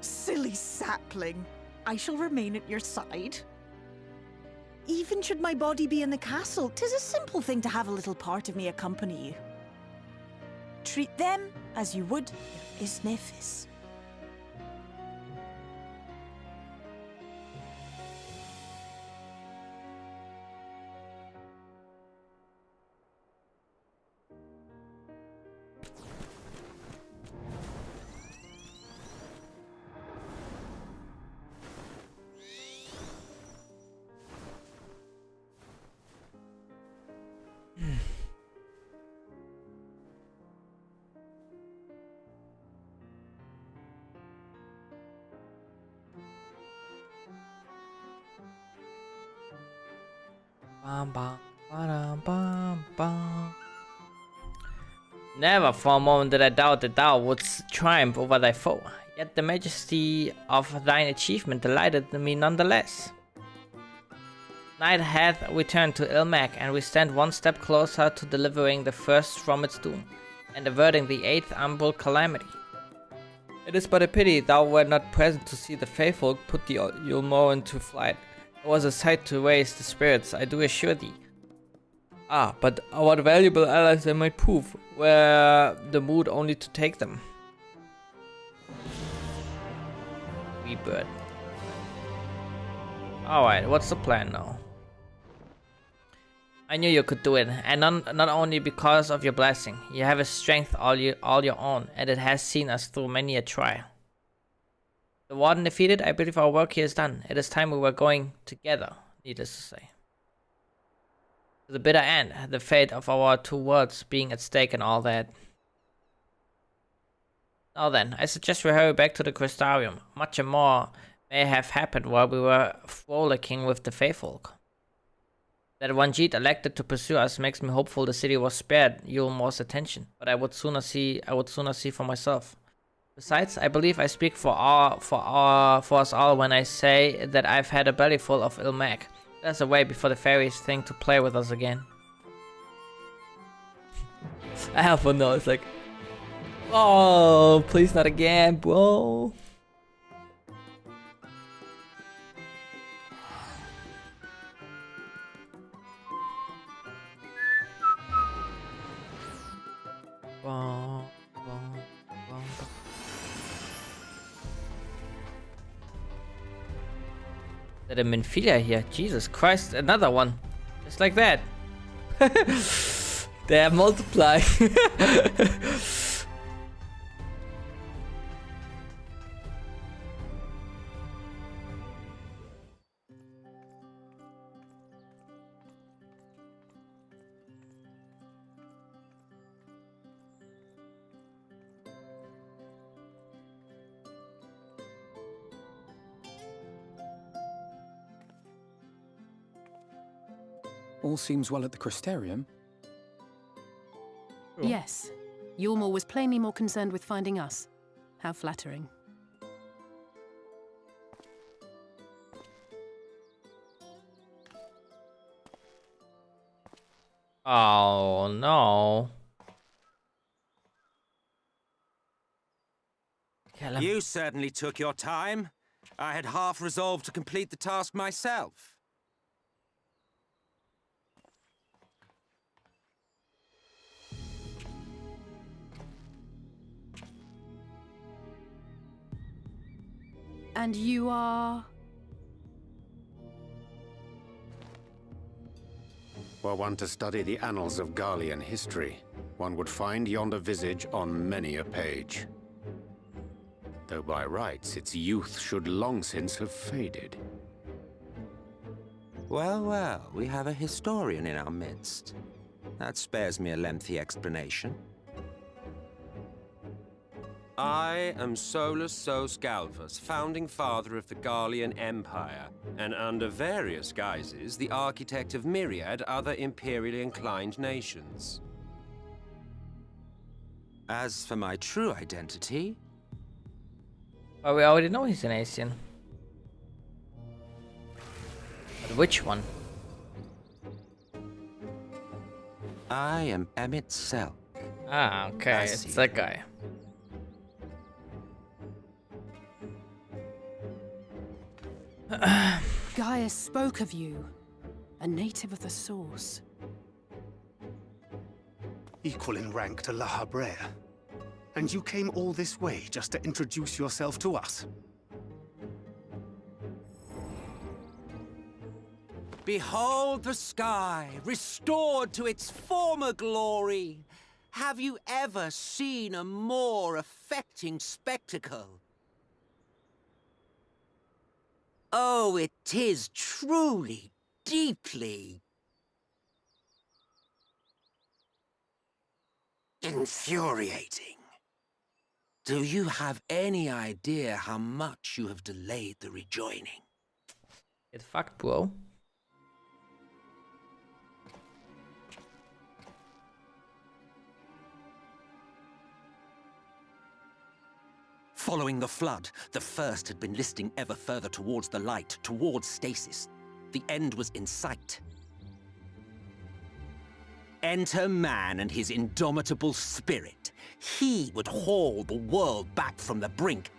Silly sapling. I shall remain at your side. Even should my body be in the castle, 'tis a simple thing to have a little part of me accompany you. Treat them as you would your Isnefis. Bum, bum, ba-dum, bum, bum. Never for a moment did I doubt that thou wouldst triumph over thy foe, yet the majesty of thine achievement delighted me nonetheless. Night hath returned to Ilmeg, and we stand one step closer to delivering the first from its doom, and averting the 8th umbral calamity. It is but a pity thou wert not present to see the faithful put the Yulmore into flight. It was a sight to raise the spirits, I do assure thee. Ah, but what valuable allies they might prove, were the mood only to take them. Wee bird. Alright, what's the plan now? I knew you could do it, and not only because of your blessing. You have a strength all your own, and it has seen us through many a trial. The warden defeated, I believe our work here is done. It is time we were going together, needless to say. To the bitter end, the fate of our two worlds being at stake and all that. Now then, I suggest we hurry back to the Crystarium. Much more may have happened while we were frolicking with the faithful. That Wanjit elected to pursue us makes me hopeful the city was spared Yulmore's attention, but I would sooner see for myself. Besides, I believe I speak for us all when I say that I've had a belly full of Ilmeg. There's a way before the fairies think to play with us again. I have fun though, it's like, oh, please not again, bro. That a Menphilia here. Jesus Christ, another one. Just like that. They have multiplied. All seems well at the Crystarium. Yes. Yulmore was plainly more concerned with finding us. How flattering. Oh no. You certainly took your time. I had half resolved to complete the task myself. And you are? Were one to study the annals of Garlean history, one would find yonder visage on many a page. Though by rights its youth should long since have faded. Well, well, we have a historian in our midst. That spares me a lengthy explanation. I am Solus Sos Galvus, founding father of the Garlean Empire, and under various guises, the architect of myriad other imperially inclined nations. As for my true identity... Well, we already know he's an Asian. But which one? I am Emmett Selk. Ah, okay, it's that guy. Gaia spoke of you, a native of the Source. Equal in rank to La Habrea. And you came all this way just to introduce yourself to us? Behold the sky, restored to its former glory. Have you ever seen a more affecting spectacle? Oh, it is truly, deeply... infuriating. Do you have any idea how much you have delayed the rejoining? Get fucked, bro. Following the flood, the First had been listing ever further towards the light, towards stasis. The end was in sight. Enter man and his indomitable spirit. He would haul the world back from the brink.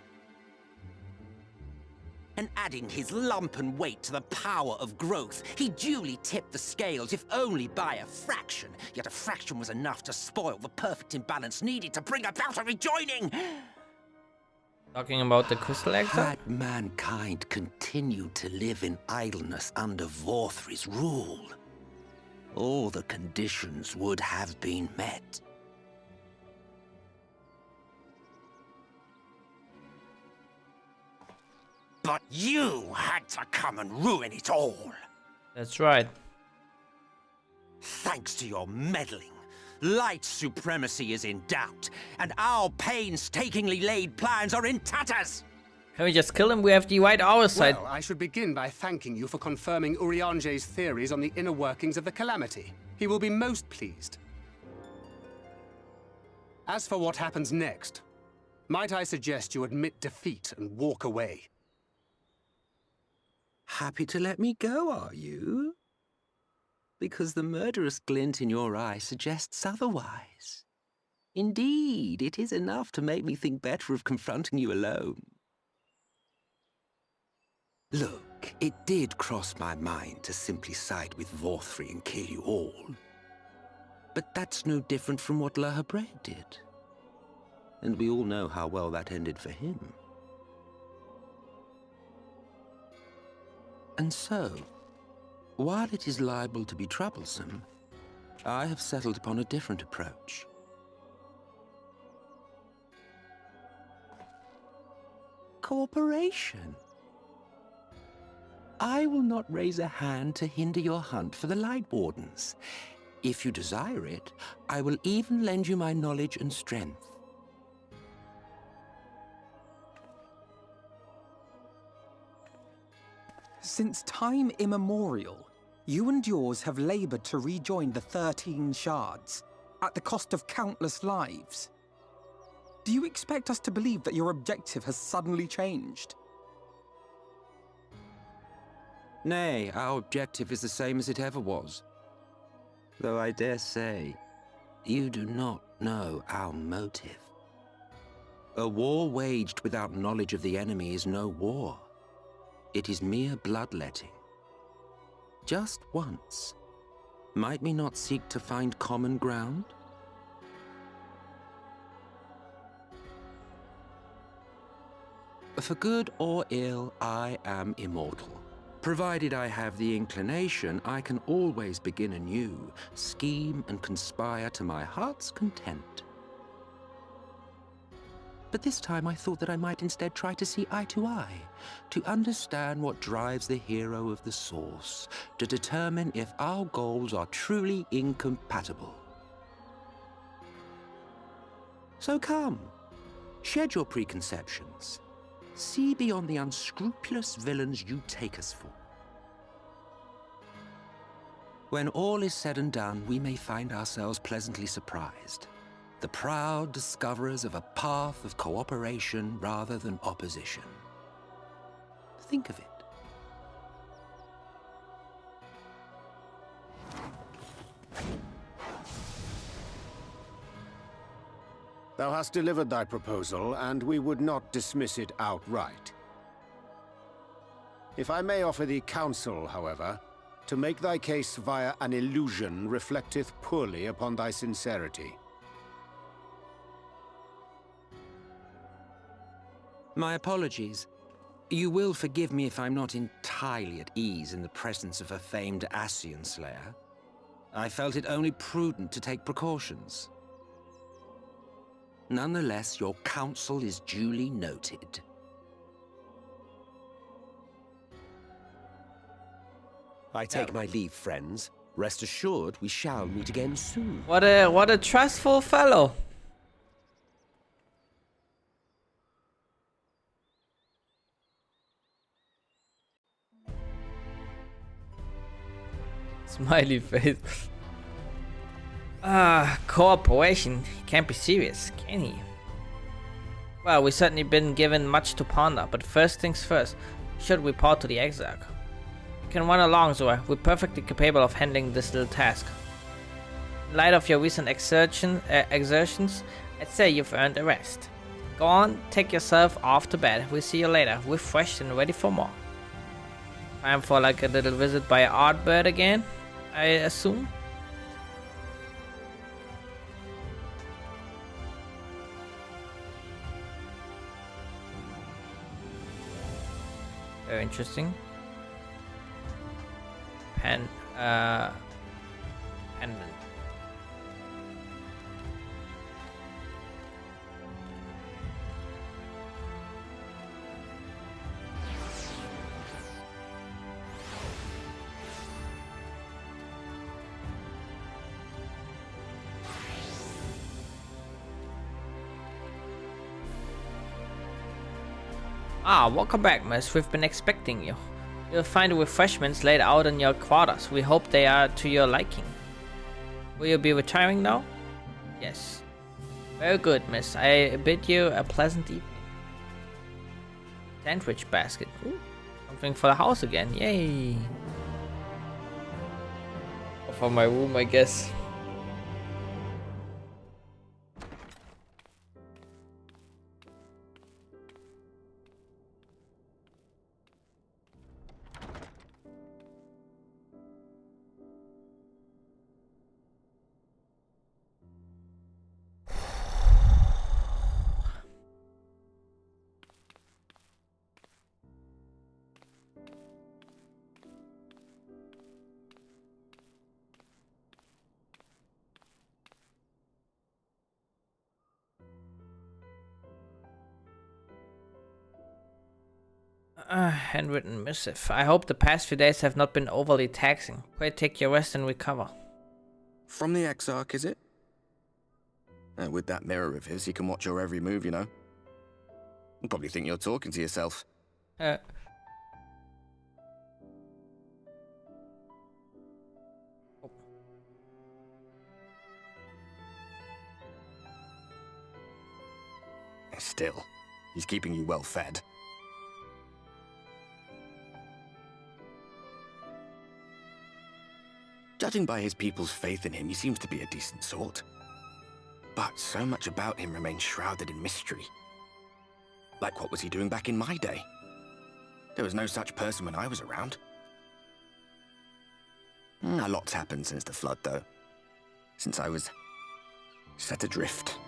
And adding his lumpen weight to the power of growth, he duly tipped the scales, if only by a fraction. Yet a fraction was enough to spoil the perfect imbalance needed to bring about a rejoining. Talking about the crystal exile? Had mankind continued to live in idleness under Vorthri's rule, all the conditions would have been met. But you had to come and ruin it all. That's right. Thanks to your meddling, light supremacy is in doubt, and our painstakingly laid plans are in tatters. Can we just kill him? We have the right our side. Well, I should begin by thanking you for confirming Urianger's theories on the inner workings of the Calamity. He will be most pleased. As for what happens next, might I suggest you admit defeat and walk away? Happy to let me go, are you? Because the murderous glint in your eye suggests otherwise. Indeed, it is enough to make me think better of confronting you alone. Look, it did cross my mind to simply side with Vorthri and kill you all. But that's no different from what La Habrea did. And we all know how well that ended for him. And so, while it is liable to be troublesome, I have settled upon a different approach. Cooperation. I will not raise a hand to hinder your hunt for the Light Wardens. If you desire it, I will even lend you my knowledge and strength. Since time immemorial, you and yours have labored to rejoin the 13 shards, at the cost of countless lives. Do you expect us to believe that your objective has suddenly changed? Nay, our objective is the same as it ever was. Though I dare say, you do not know our motive. A war waged without knowledge of the enemy is no war. It is mere bloodletting. Just once, might we not seek to find common ground? For good or ill, I am immortal. Provided I have the inclination, I can always begin anew, scheme and conspire to my heart's content. But this time I thought that I might instead try to see eye to eye, to understand what drives the hero of the source, to determine if our goals are truly incompatible. So come, shed your preconceptions. See beyond the unscrupulous villains you take us for. When all is said and done, we may find ourselves pleasantly surprised. The proud discoverers of a path of cooperation rather than opposition. Think of it. Thou hast delivered thy proposal, and we would not dismiss it outright. If I may offer thee counsel, however, to make thy case via an illusion reflecteth poorly upon thy sincerity. My apologies. You will forgive me if I'm not entirely at ease in the presence of a famed Ascian slayer. I felt it only prudent to take precautions. Nonetheless, your counsel is duly noted. I take my leave, friends. Rest assured, we shall meet again soon. What a trustful fellow. Smiley face. Cooperation. He can't be serious, can he? Well, we've certainly been given much to ponder, but first things first, we should report to the Exarch. You can run along, Zora. We're perfectly capable of handling this little task. In light of your recent exertions, I'd say you've earned a rest. Go on, take yourself off to bed. We'll see you later, refreshed and ready for more. Time for like a little visit by Artbird again, I assume. Very interesting. Pendant. Welcome back, miss. We've been expecting you. You'll find the refreshments laid out in your quarters. We hope they are to your liking. Will you be retiring now? Yes. Very good, miss. I bid you a pleasant evening. Sandwich basket. Ooh, something for the house again. Yay. Or for my room, I guess. Handwritten missive. I hope the past few days have not been overly taxing. Pray take your rest and recover. From the Exarch, is it? With that mirror of his, he can watch your every move, you know. You'll probably think you're talking to yourself. Still, he's keeping you well fed. Judging by his people's faith in him, he seems to be a decent sort. But so much about him remains shrouded in mystery. Like, what was he doing back in my day? There was no such person when I was around. A lot's happened since the flood, though. Since I was set adrift.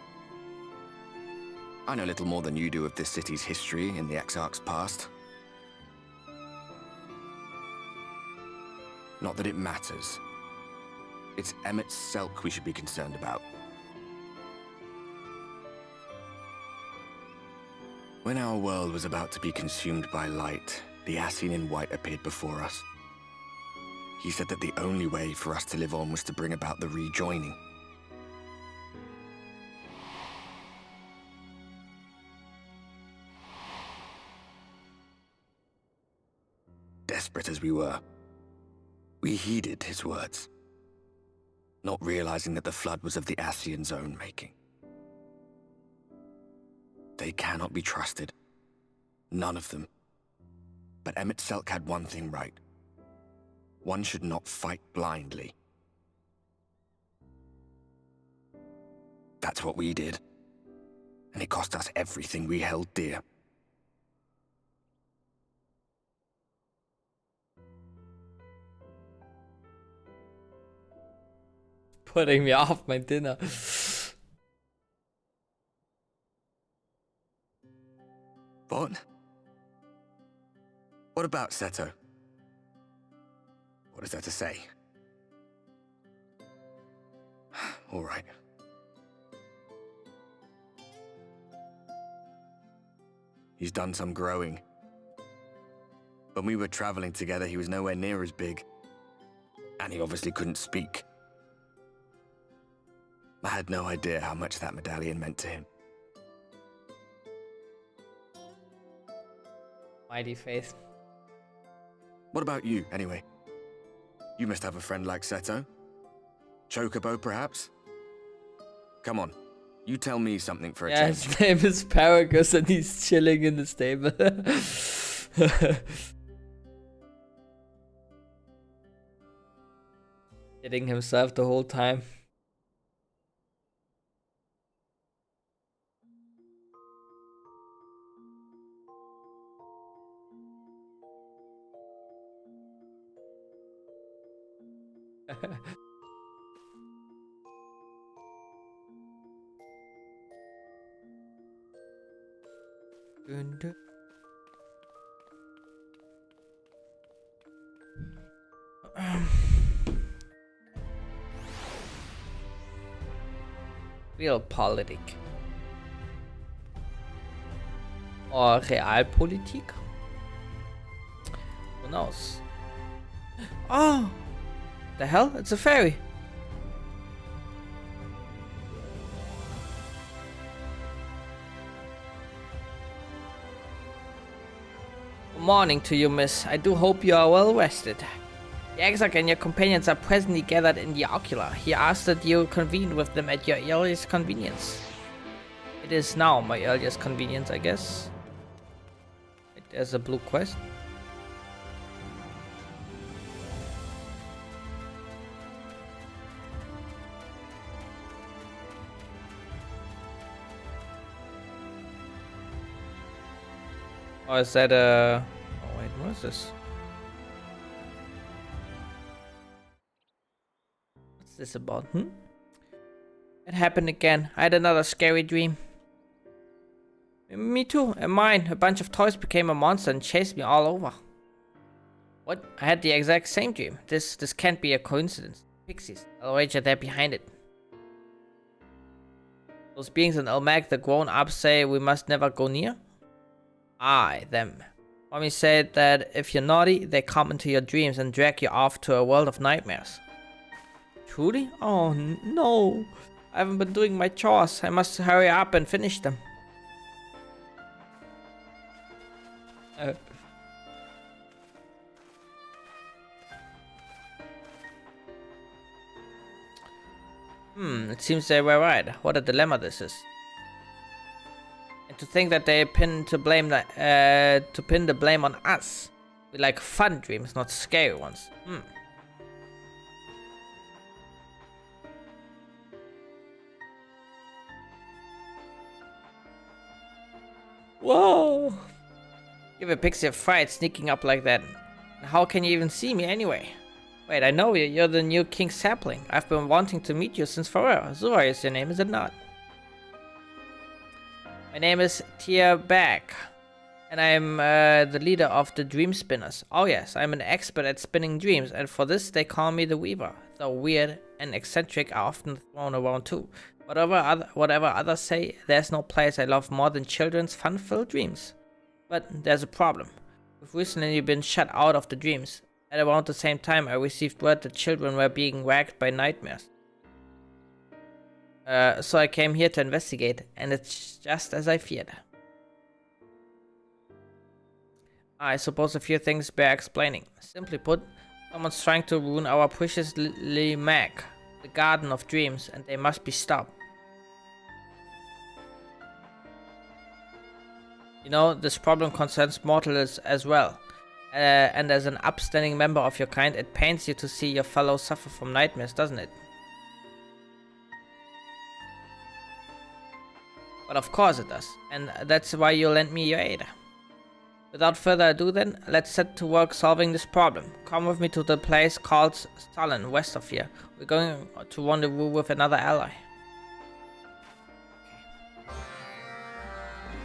I know little more than you do of this city's history in the Exarch's past. Not that it matters. It's Emmet Selk we should be concerned about. When our world was about to be consumed by light, the Ascian in white appeared before us. He said that the only way for us to live on was to bring about the rejoining. Desperate as we were, we heeded his words, not realizing that the flood was of the Ascian's own making. They cannot be trusted. None of them. But Emmet Selk had one thing right. One should not fight blindly. That's what we did. And it cost us everything we held dear. Putting me off my dinner. What? What about Seto? What is there to say? All right. He's done some growing. When we were traveling together, he was nowhere near as big. And he obviously couldn't speak. I had no idea how much that medallion meant to him. Mighty face. What about you, anyway? You must have a friend like Seto? Chocobo, perhaps? Come on, you tell me something for a change. His name is Paragus and he's chilling in the stable. Hitting himself the whole time. Realpolitik. Or Realpolitik? Who knows? Oh! The hell? It's a fairy! Good morning to you, miss. I do hope you are well rested. The Exarch and your companions are presently gathered in the Ocular. He asked that you convene with them at your earliest convenience. It is now my earliest convenience, I guess. Wait, there's a blue quest. Oh, is that a... Oh wait, what is this? What's this about, It happened again. I had another scary dream. Me too, and mine. A bunch of toys became a monster and chased me all over. What? I had the exact same dream. This can't be a coincidence. Pixies. I'll wager they're behind it. Those beings in Elmag, the grown-ups, say we must never go near? Aye, them. Mommy said that if you're naughty, they come into your dreams and drag you off to a world of nightmares. Truly? Oh no. I haven't been doing my chores. I must hurry up and finish them. It seems they were right. What a dilemma this is. And to think that they pin the blame on us. We like fun dreams, not scary ones. Whoa! Give a pixie a fright sneaking up like that. How can you even see me anyway? Wait, I know you. You're the new King Sapling. I've been wanting to meet you since forever. Zora is your name, is it not? My name is Tia Bag, and I'm the leader of the Dream Spinners. Oh yes, I'm an expert at spinning dreams, and for this they call me the Weaver. Though weird and eccentric are often thrown around too. Whatever others say, there's no place I love more than children's fun-filled dreams. But there's a problem. We've recently been shut out of the dreams. At around the same time, I received word that children were being racked by nightmares. So I came here to investigate, and it's just as I feared. I suppose a few things bear explaining. Simply put, someone's trying to ruin our precious Mag, the Garden of Dreams, and they must be stopped. You know, this problem concerns mortals as well. And as an upstanding member of your kind, it pains you to see your fellows suffer from nightmares, doesn't it? But of course it does, and that's why you lent me your aid. Without further ado then, let's set to work solving this problem. Come with me to the place called Stalin, west of here. We're going to rendezvous with another ally.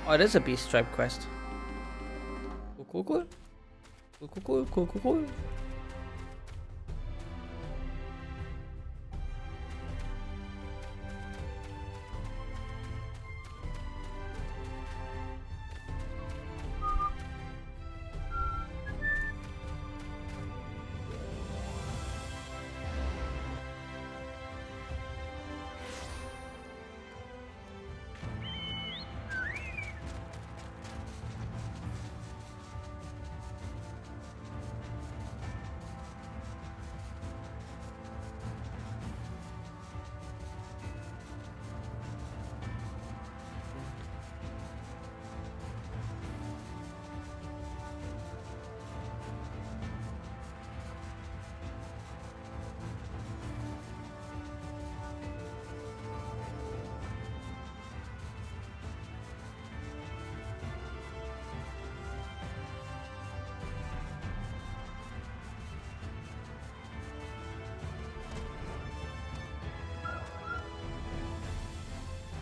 Oh, it is a beast stripe quest. Cool.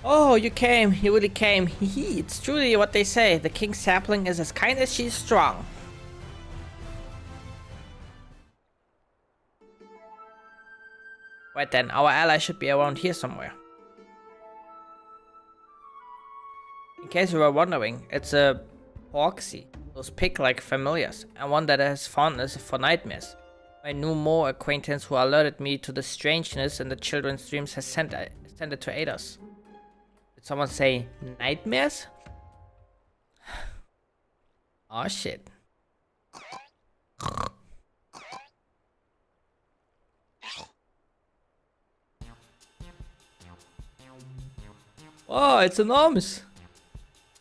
Oh, you came. You really came. Hehe, it's truly what they say. The king's sapling is as kind as she's strong. Right then, our ally should be around here somewhere. In case you were wondering, it's a Porksy, those pig-like familiars, and one that has fondness for nightmares. My new Mo acquaintance who alerted me to the strangeness in the children's dreams has sent it to aid us. Did someone say nightmares? Oh shit. Oh, it's enormous.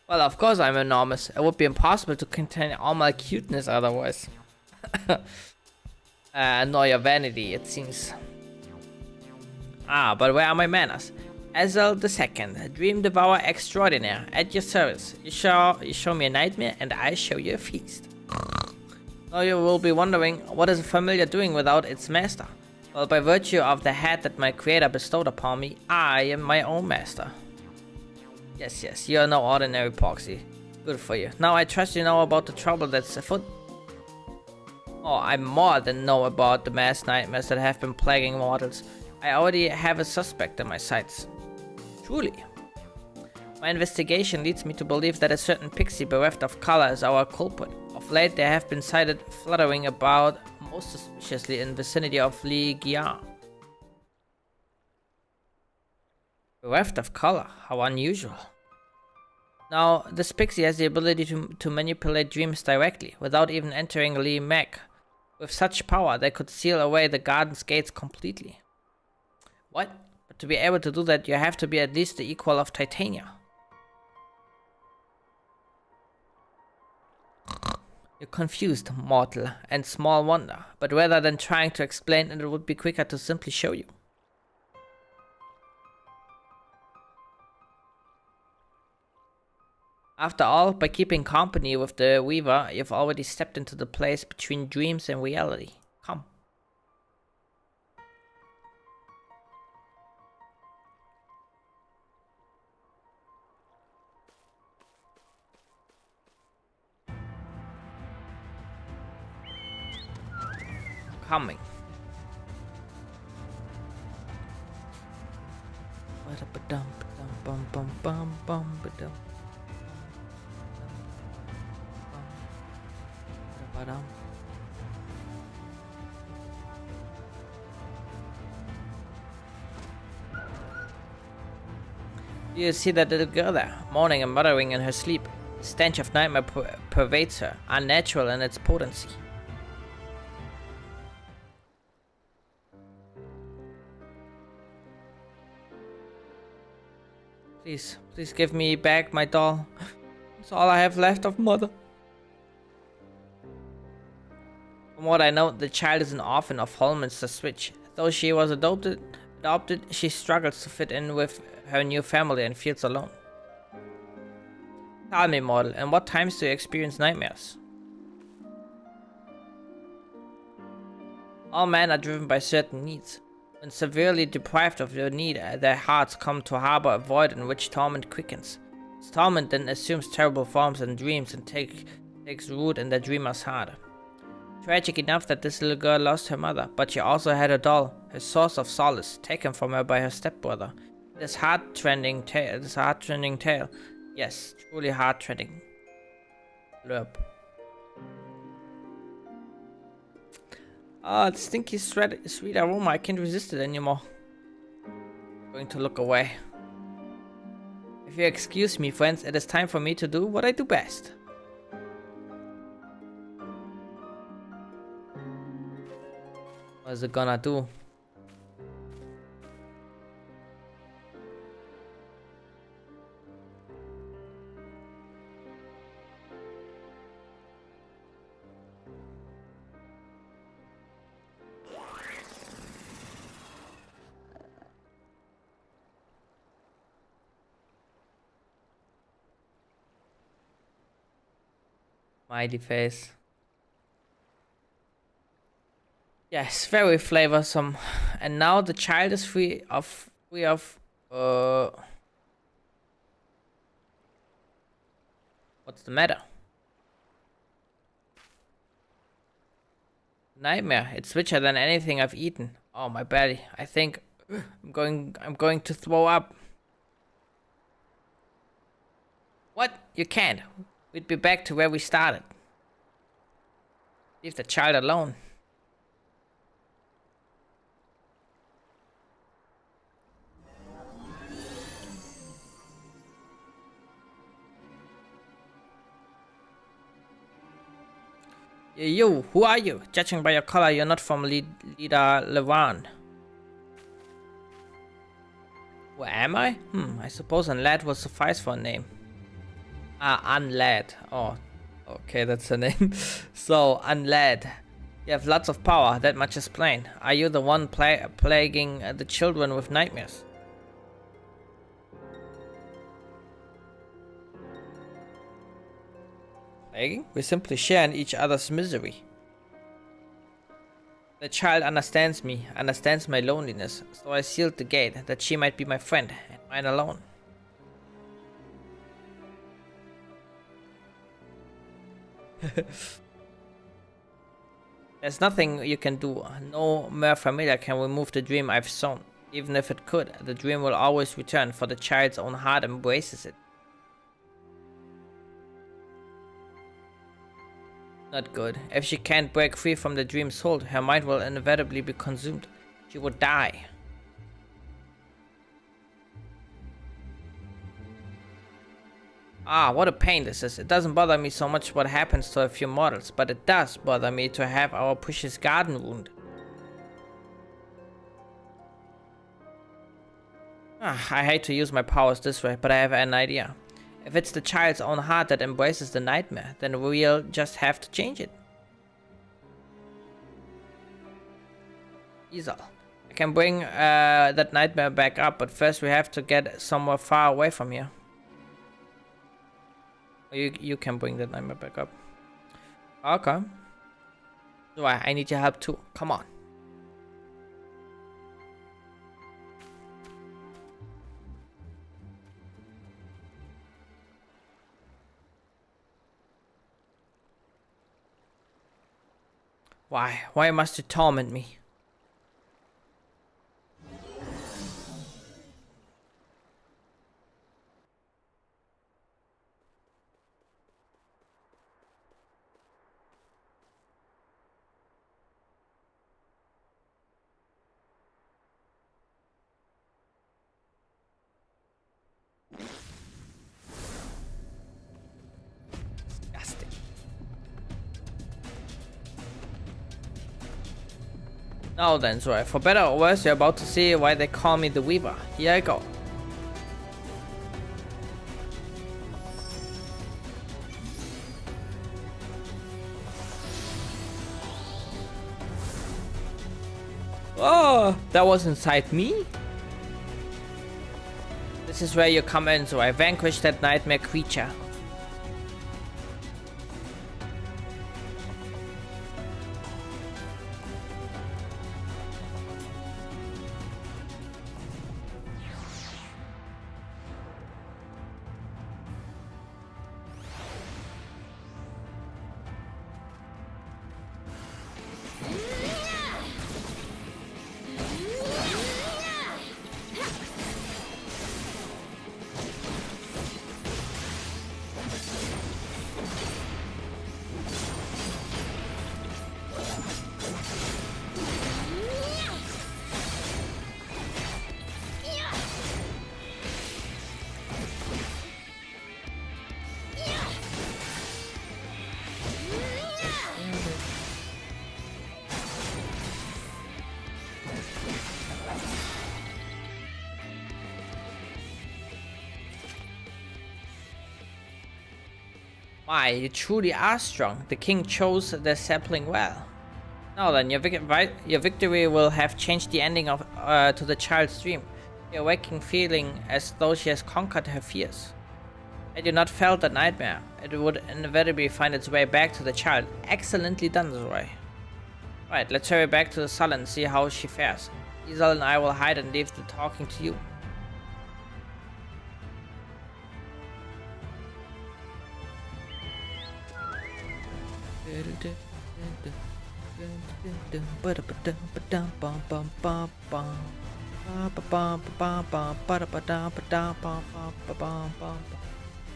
Well, of course I'm enormous. It would be impossible to contain all my cuteness otherwise. Nor your vanity, it seems. Ah, but where are my manners? Ezel II, Dream Devourer Extraordinaire, at your service. You show me a nightmare, and I show you a feast. Now you will be wondering, what is a familiar doing without its master? Well, by virtue of the hat that my creator bestowed upon me, I am my own master. Yes, you are no ordinary Porksy. Good for you. Now I trust you know about the trouble that's afoot. Oh, I more than know about the mass nightmares that have been plaguing mortals. I already have a suspect in my sights. Truly. My investigation leads me to believe that a certain pixie bereft of color is our culprit. Of late, they have been sighted fluttering about most suspiciously in the vicinity of Li Gia. Bereft of color, how unusual. Now, this pixie has the ability to manipulate dreams directly, without even entering Li Meg. With such power, they could seal away the garden's gates completely. What? But to be able to do that, you have to be at least the equal of Titania. You're confused, mortal, and small wonder, but rather than trying to explain it would be quicker to simply show you. After all, by keeping company with the Weaver, you've already stepped into the place between dreams and reality. Come. coming. You see that little girl there, moaning and muttering in her sleep. The stench of nightmare pervades her, unnatural in its potency. Please, please give me back my doll. It's all I have left of Mother. From what I know, the child is an orphan of Holminster Switch. Though she was adopted, she struggles to fit in with her new family and feels alone. Tell me, mortal, and what times do you experience nightmares? All men are driven by certain needs. When severely deprived of their need, their hearts come to harbor a void in which torment quickens. This torment then assumes terrible forms in dreams and takes root in the dreamer's heart. Tragic enough that this little girl lost her mother, but she also had a doll, her source of solace, taken from her by her stepbrother. This heart-rending tale. Yes, truly heart-rending. Blurb. Ah, the stinky sweet aroma, I can't resist it anymore. I'm going to look away. If you excuse me, friends, it is time for me to do what I do best. What is it gonna do? Mighty face. Yes, very flavorsome. And now the child is free of what's the matter? Nightmare. It's richer than anything I've eaten. Oh, my belly. I think I'm going to throw up. What? You can't. We'd be back to where we started. Leave the child alone. You, who are you? Judging by your color, you're not from Leader Levan. Who am I? I suppose Unlad will suffice for a name. Ah, Unlad. Oh, okay, that's her name. So, Unlad. You have lots of power, that much is plain. Are you the one plaguing the children with nightmares? Plaguing? We simply share in each other's misery. The child understands me, understands my loneliness, so I sealed the gate that she might be my friend, and mine alone. There's nothing you can do. No mere familiar can remove the dream I've sown. Even if it could, the dream will always return, for the child's own heart embraces it. Not good. If she can't break free from the dream's hold, her mind will inevitably be consumed. She would die. Ah, what a pain this is. It doesn't bother me so much what happens to a few mortals, but it does bother me to have our precious garden ruined. I hate to use my powers this way, but I have an idea. If it's the child's own heart that embraces the nightmare, then we'll just have to change it. Isal, I can bring that nightmare back up, but first we have to get somewhere far away from here. You can bring that nightmare back up. Okay. So I need your help too. Come on. Why? Why must you torment me? Disgusting. Now then, Zoe, for better or worse, you're about to see why they call me the Weaver. Here I go. Oh, that was inside me? This is where you come in, so I vanquished that nightmare creature. Why, you truly are strong. The king chose the sapling well. Now then, your victory will have changed the ending of to the child's dream. The waking feeling as though she has conquered her fears. Had you not felt that nightmare, it would inevitably find its way back to the child. Excellently done, Zoe. Right, let's hurry back to the Sullen and see how she fares. Isel and I will hide and leave the talking to you.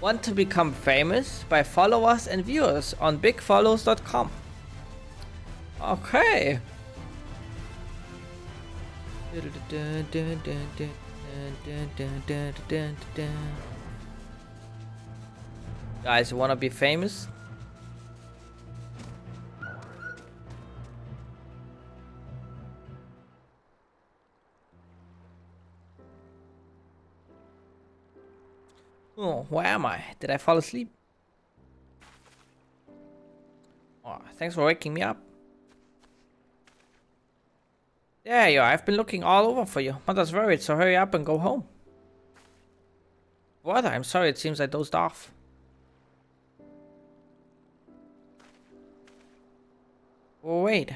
Want to become famous? By follow us and view us on bigfollows.com. Okay. Guys, you wanna be famous? Oh, where am I? Did I fall asleep? Oh, thanks for waking me up. There you are. I've been looking all over for you. Mother's worried, so hurry up and go home. Brother, I'm sorry. It seems I dozed off. Oh, wait.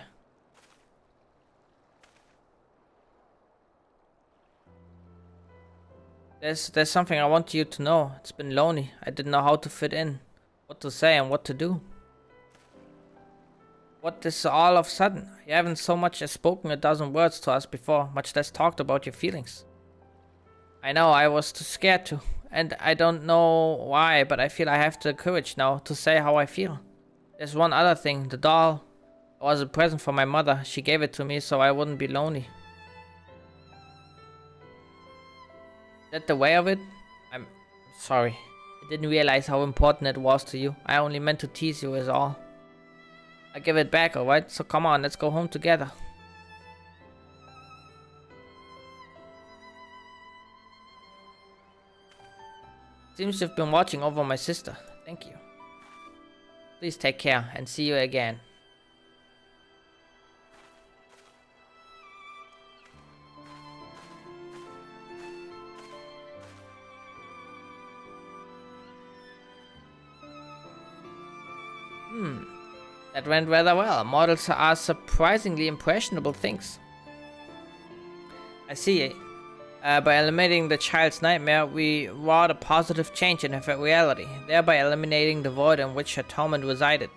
There's something I want you to know. It's been lonely. I didn't know how to fit in, what to say and what to do. What is all of a sudden? You haven't so much as spoken a dozen words to us before, much less talked about your feelings. I know, I was too scared to, and I don't know why, but I feel I have the courage now to say how I feel. There's one other thing, the doll. It was a present for my mother. She gave it to me so I wouldn't be lonely. Is that the way of it? I'm sorry. I didn't realize how important it was to you. I only meant to tease you is all. I give it back, alright? So come on, let's go home together. Seems you've been watching over my sister. Thank you. Please take care and see you again. That went rather well. Mortals are surprisingly impressionable things. I see. By eliminating the child's nightmare, we wrought a positive change in her reality, thereby eliminating the void in which her torment resided.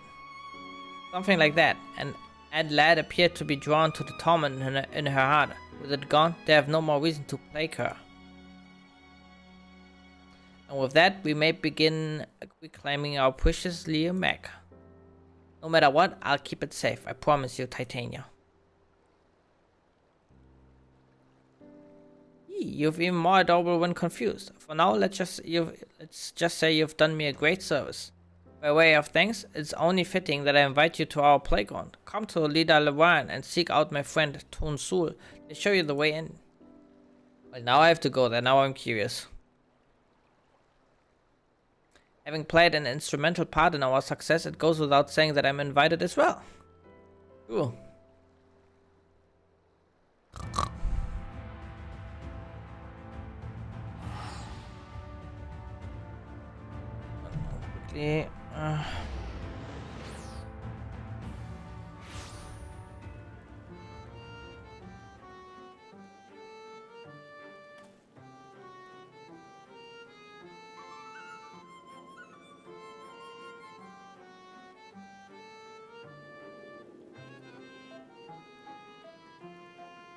Something like that. And and Lad appeared to be drawn to the torment in her heart. With it gone, they have no more reason to plague her. And with that, we may begin reclaiming our precious Leo Mac. No matter what, I'll keep it safe. I promise you, Titania. You've even more adorable when confused. For now, let's just say you've done me a great service. By way of thanks, it's only fitting that I invite you to our playground. Come to Lida Lewan and seek out my friend Toon Sul. They show you the way in. Well, now I have to go there. Now I'm curious. Having played an instrumental part in our success, it goes without saying that I'm invited as well. Cool. Quickly.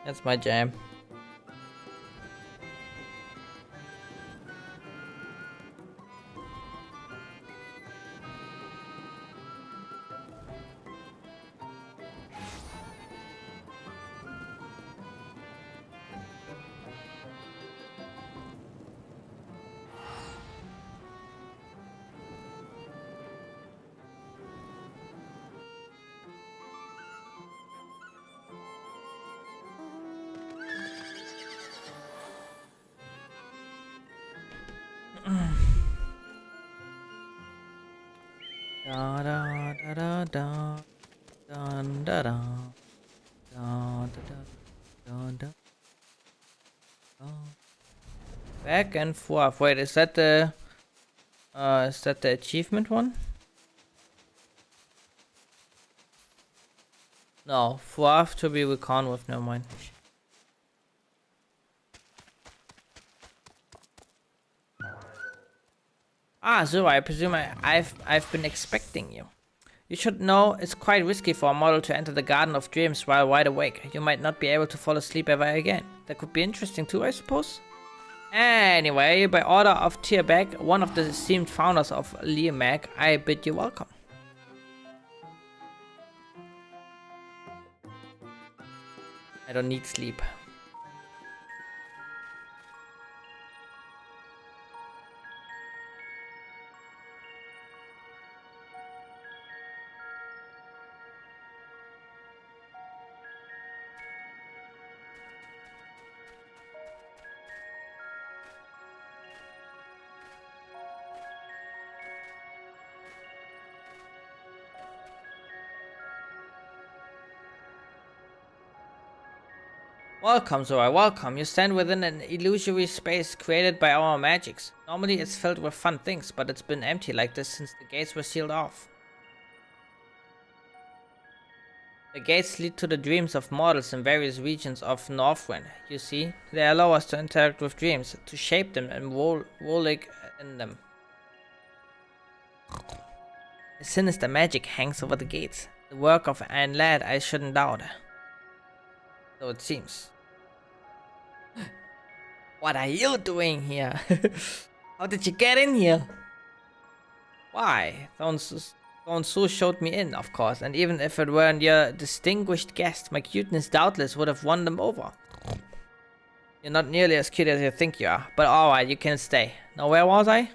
That's my jam. Da da da da da da da da da da da. Back and forth. Wait, is that the achievement one? No, forth to be reckoned with. Never mind. Ah, so I presume I've been expecting you. You should know it's quite risky for a model to enter the Garden of Dreams while wide awake. You might not be able to fall asleep ever again. That could be interesting too, I suppose. Anyway, by order of Tierbeg, one of the esteemed founders of Liamag, I bid you welcome. I don't need sleep. Welcome, Zora, welcome. You stand within an illusory space created by our magics. Normally it's filled with fun things, but it's been empty like this since the gates were sealed off. The gates lead to the dreams of mortals in various regions of Northrend. You see, they allow us to interact with dreams, to shape them and rollick in them. A sinister magic hangs over the gates. The work of an lad, I shouldn't doubt. So it seems. What are you doing here? How did you get in here? Why? Su showed me in, of course, and even if it weren't your distinguished guest, my cuteness doubtless would have won them over. You're not nearly as cute as you think you are, but alright, you can stay. Now where was I?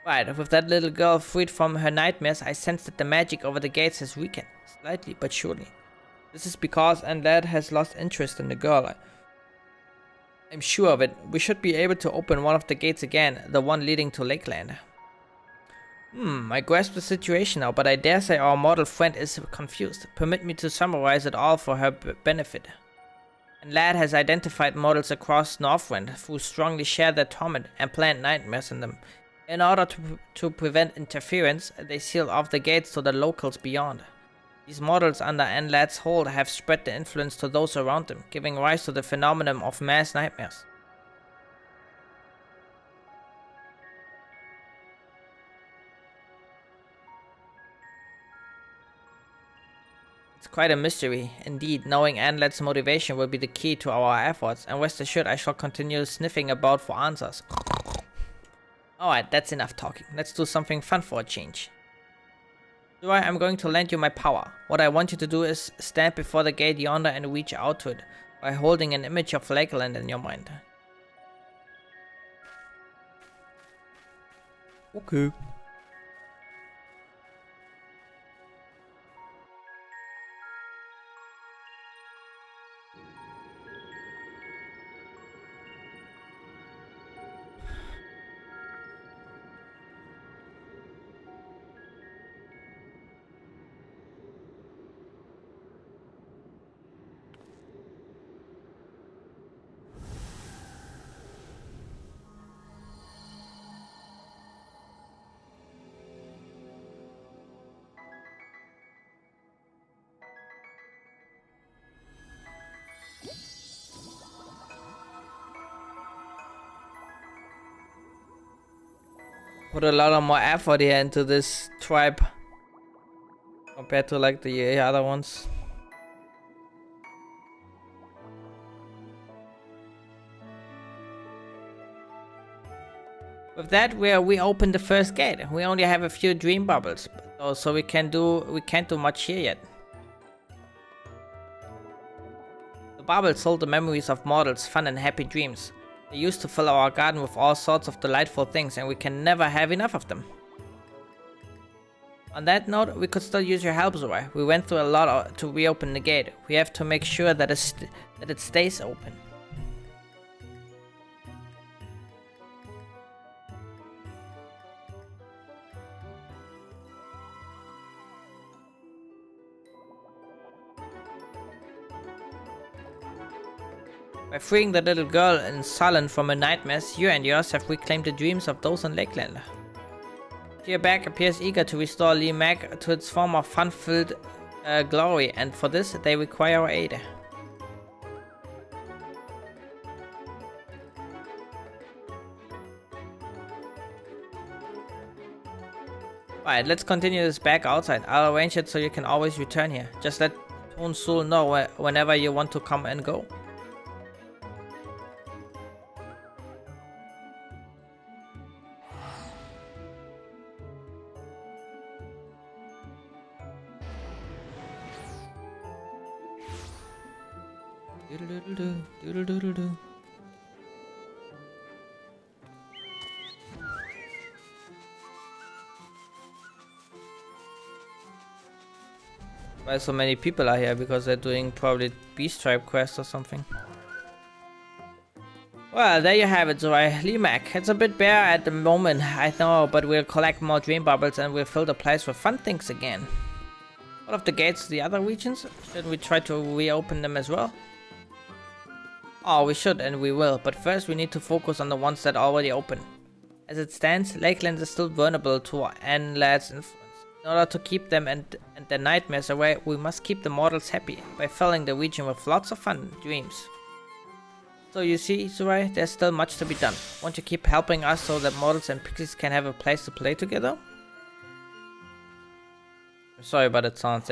Right, with that little girl freed from her nightmares, I sensed that the magic over the gates has weakened, slightly but surely. This is because Anlad has lost interest in the girl. I'm sure of it. We should be able to open one of the gates again, the one leading to Lakeland. I grasp the situation now, but I dare say our mortal friend is confused. Permit me to summarize it all for her benefit. Anlad has identified mortals across Northrend who strongly share their torment and plant nightmares in them. In order to prevent interference, they seal off the gates to the locals beyond. These mortals under Anlad's hold have spread the influence to those around them, giving rise to the phenomenon of mass nightmares. It's quite a mystery. Indeed, knowing Antlet's motivation will be the key to our efforts, and rest assured I shall continue sniffing about for answers. Alright, that's enough talking. Let's do something fun for a change. Zurai, I'm going to lend you my power. What I want you to do is stand before the gate yonder and reach out to it by holding an image of Lakeland in your mind. Okay. Put a lot of more effort here into this tribe compared to like the other ones. With that, we opened the first gate. We only have a few dream bubbles, so we can't do much here yet. The bubbles hold the memories of mortals, fun and happy dreams. They used to fill our garden with all sorts of delightful things, and we can never have enough of them. On that note, we could still use your help, Zurai. We went through a lot to reopen the gate. We have to make sure that it stays open. By freeing the little girl in Sullen from her nightmares, you and yours have reclaimed the dreams of those in Lakeland. Tearback appears eager to restore Lee Mac to its former fun-filled glory, and for this they require our aid. Alright, let's continue this back outside. I'll arrange it so you can always return here. Just let Toon Sul know whenever you want to come and go. Why so many people are here? Because they're doing probably Beast Tribe quest or something. Well, there you have it, Zurai. Limac. It's a bit bare at the moment, I know, but we'll collect more dream bubbles and we'll fill the place with fun things again. What of the gates to the other regions? Shouldn't we try to reopen them as well? Oh, we should and we will, but first we need to focus on the ones that are already open. As it stands, Lakeland is still vulnerable to Antlet's influence. In order to keep them and their nightmares away, we must keep the mortals happy by filling the region with lots of fun dreams. So you see, Zurai, there's still much to be done. Won't you keep helping us so that mortals and pixies can have a place to play together? Sorry about it, sounds.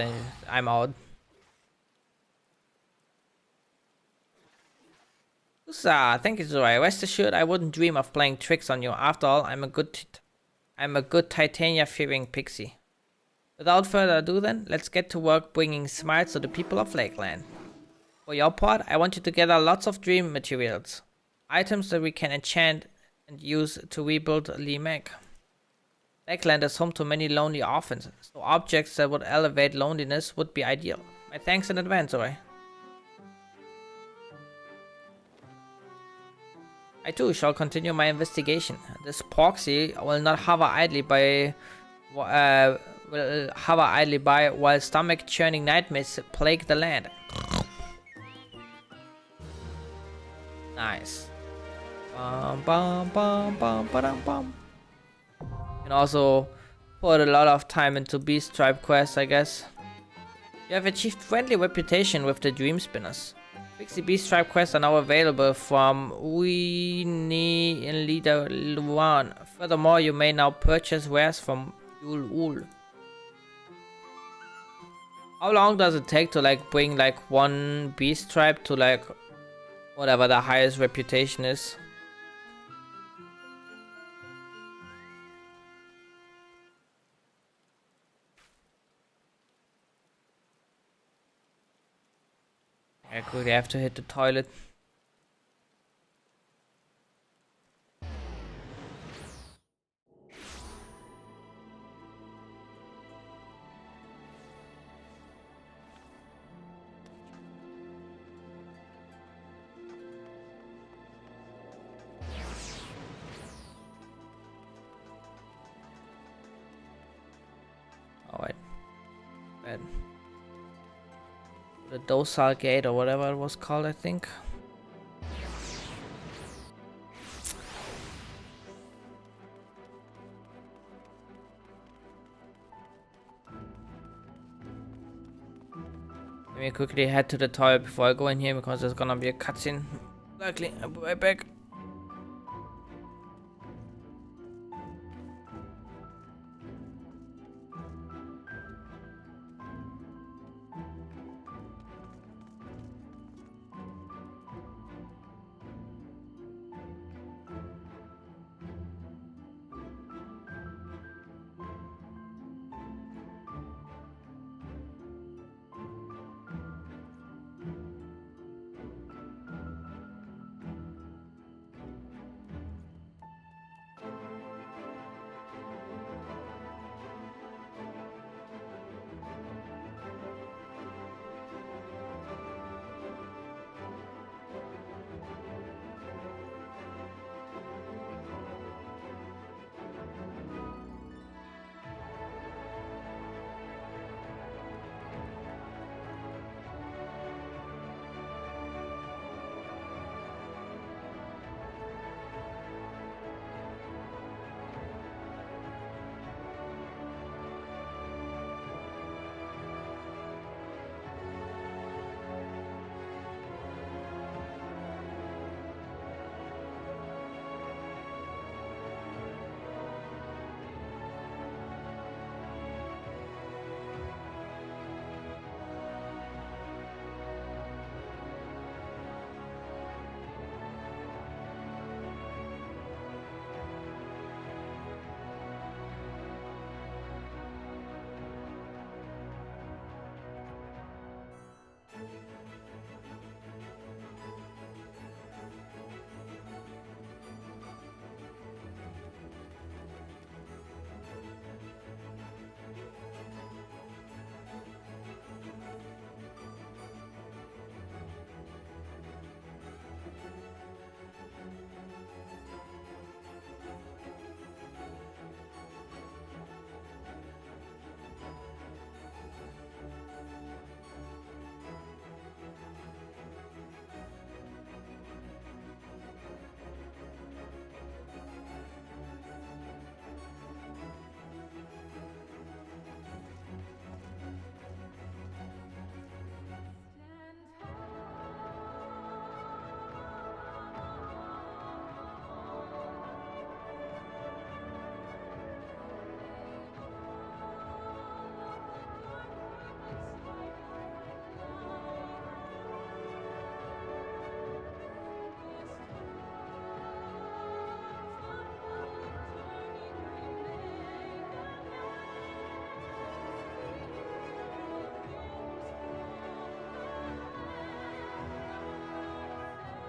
I'm out. Thank you, Zurai. Rest assured, I wouldn't dream of playing tricks on you. After all, I'm a good Titania-fearing pixie. Without further ado then, let's get to work bringing smiles to the people of Lakeland. For your part, I want you to gather lots of dream materials. Items that we can enchant and use to rebuild Lee Mac. Lakeland is home to many lonely orphans, so objects that would elevate loneliness would be ideal. My thanks in advance, Zurai. I too shall continue my investigation. This proxy will not hover idly by while stomach-churning nightmares plague the land. Nice. Bum, bum, bum, bum, ba-dum, bum. You can also put a lot of time into Beast Tribe quests, I guess. You have achieved friendly reputation with the Dream Spinners. Pixie Beast Tribe quests are now available from Weenie in Leader Luan. Furthermore, you may now purchase wares from Yul Ul. How long does it take to like bring like one beast tribe to like whatever the highest reputation is? I quickly have to hit the toilet. Alright. Bad. The docile gate or whatever it was called, I think. Let me quickly head to the toilet before I go in here because there's gonna be a cutscene. Luckily, I'll be right back.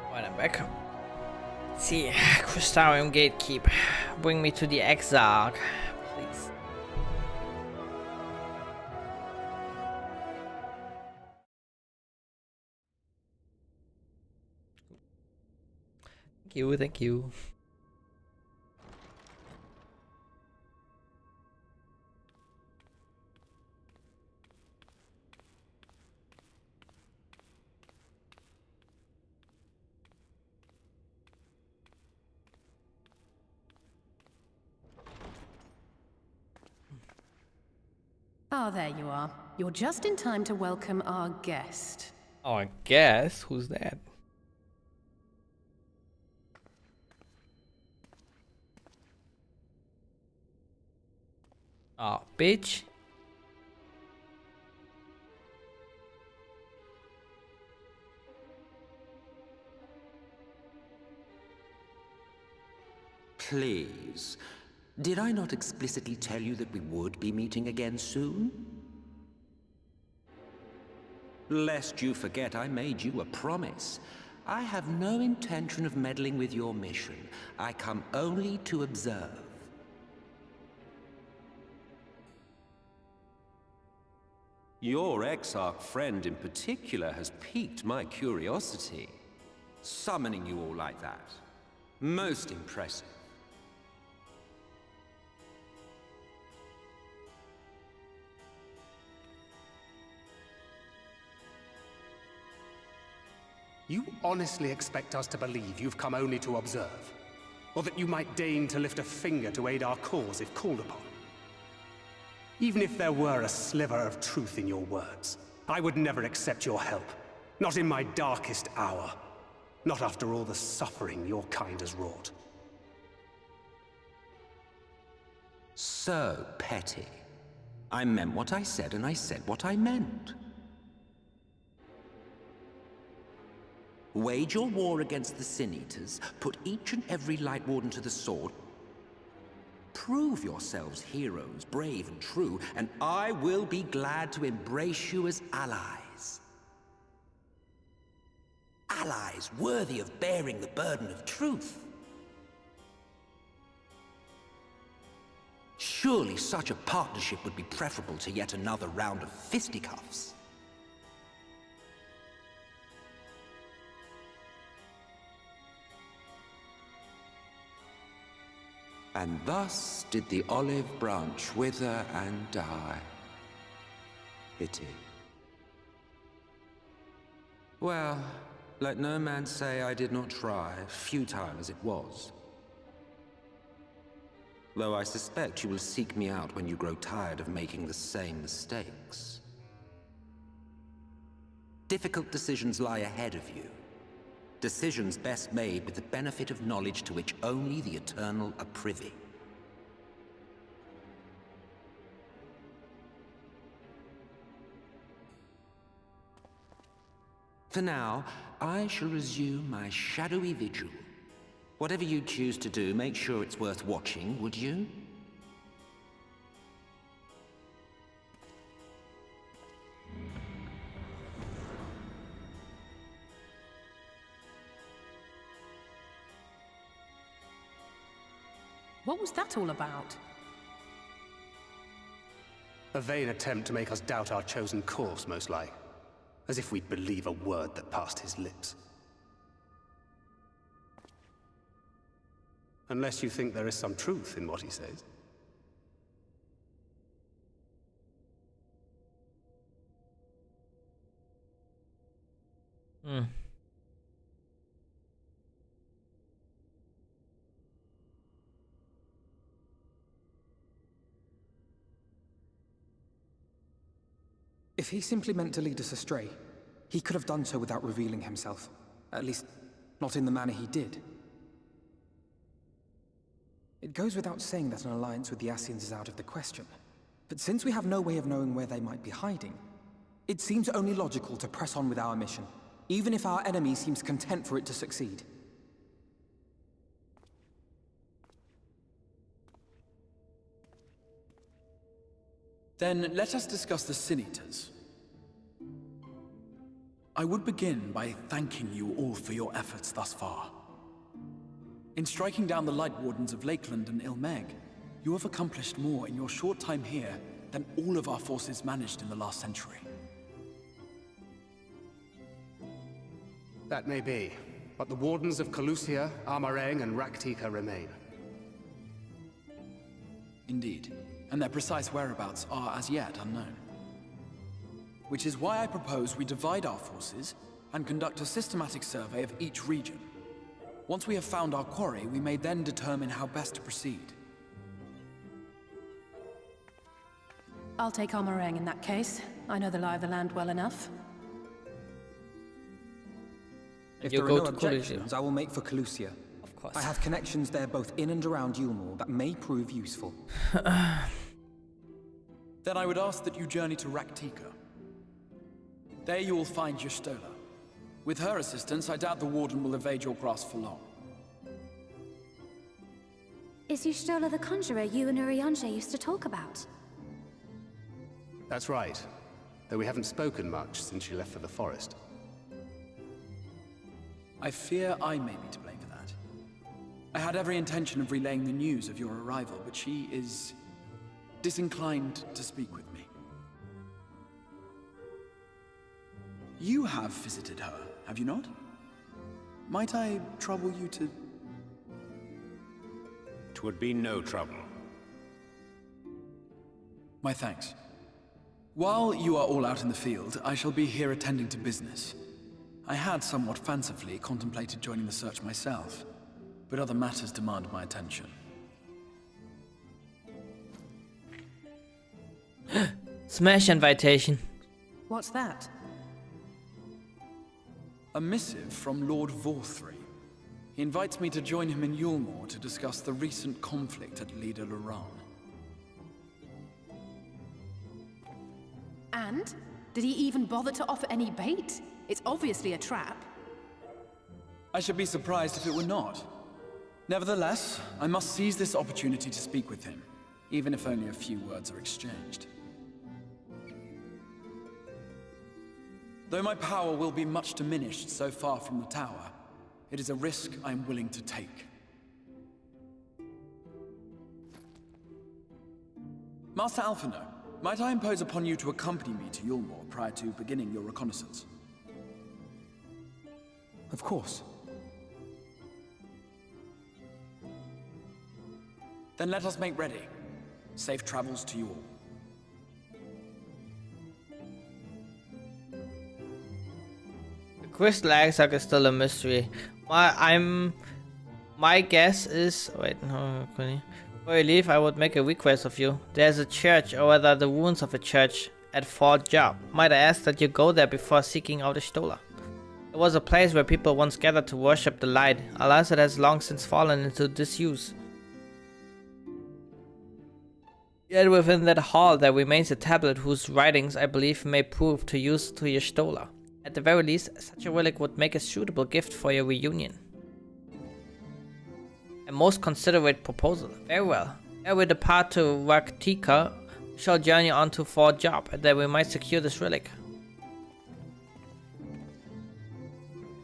Right, I'm back. Let's see, Crystarium Gatekeep. Bring me to the Exarch, please. Thank you, thank you. Ah, there you are. You're just in time to welcome our guest. Oh, I guess. Who's that? Oh, bitch. Please. Did I not explicitly tell you that we would be meeting again soon? Lest you forget, I made you a promise. I have no intention of meddling with your mission. I come only to observe. Your Exarch friend in particular has piqued my curiosity. Summoning you all like that. Most impressive. You honestly expect us to believe you've come only to observe? Or that you might deign to lift a finger to aid our cause if called upon? Even if there were a sliver of truth in your words, I would never accept your help. Not in my darkest hour. Not after all the suffering your kind has wrought. So petty. I meant what I said, and I said what I meant. Wage your war against the Sin Eaters, put each and every Light Warden to the sword, prove yourselves heroes, brave and true, and I will be glad to embrace you as allies. Allies worthy of bearing the burden of truth. Surely such a partnership would be preferable to yet another round of fisticuffs. And thus did the olive branch wither and die. Pity. Well, let no man say I did not try, futile as it was. Though I suspect you will seek me out when you grow tired of making the same mistakes. Difficult decisions lie ahead of you. Decisions best made with the benefit of knowledge to which only the Eternal are privy. For now, I shall resume my shadowy vigil. Whatever you choose to do, make sure it's worth watching, would you? What was that all about? A vain attempt to make us doubt our chosen course, most like. As if we'd believe a word that passed his lips. Unless you think there is some truth in what he says. If he simply meant to lead us astray, he could have done so without revealing himself. At least, not in the manner he did. It goes without saying that an alliance with the Ascians is out of the question. But since we have no way of knowing where they might be hiding, it seems only logical to press on with our mission, even if our enemy seems content for it to succeed. Then let us discuss the Sin Eaters. I would begin by thanking you all for your efforts thus far. In striking down the Light Wardens of Lakeland and Ilmeg, you have accomplished more in your short time here than all of our forces managed in the last century. That may be, but the Wardens of Calusia, Armareng, and Raktika remain. Indeed, and their precise whereabouts are as yet unknown. Which is why I propose we divide our forces and conduct a systematic survey of each region. Once we have found our quarry, we may then determine how best to proceed. I'll take Armareng in that case. I know the lie of the land well enough. If there are no objections, I will make for Calusia. Of course. I have connections there both in and around Yulmore that may prove useful. Then I would ask that you journey to Raktika. There you will find Y'shtola. With her assistance, I doubt the Warden will evade your grasp for long. Is Y'shtola the conjurer you and Urianger used to talk about? That's right. Though we haven't spoken much since she left for the forest. I fear I may be to blame for that. I had every intention of relaying the news of your arrival, but she is disinclined to speak with me. You have visited her, have you not? Might I trouble you to... 'Twould be no trouble. My thanks. While you are all out in the field, I shall be here attending to business. I had somewhat fancifully contemplated joining the search myself, but other matters demand my attention. Smash invitation. What's that? A missive from Lord Vorthry. He invites me to join him in Yulmore to discuss the recent conflict at Lida Luran. And? Did he even bother to offer any bait? It's obviously a trap. I should be surprised if it were not. Nevertheless, I must seize this opportunity to speak with him, even if only a few words are exchanged. Though my power will be much diminished so far from the tower, it is a risk I am willing to take. Master Alphino, might I impose upon you to accompany me to Yulmore prior to beginning your reconnaissance? Of course. Then let us make ready. Safe travels to you all. The crystal axe is still a mystery. My guess is... Wait, no, okay. Before you leave, I would make a request of you. There's a church, or rather the ruins of a church, at Fort Job. Might I ask that you go there before seeking out Y'shtola? It was a place where people once gathered to worship the light. Alas, it has long since fallen into disuse. Yet within that hall there remains a tablet whose writings I believe may prove to use to Y'shtola. At the very least, such a relic would make a suitable gift for your reunion. A most considerate proposal. Very well. Ere we depart to Raktika, we shall journey on to Fort Job, and there we might secure this relic.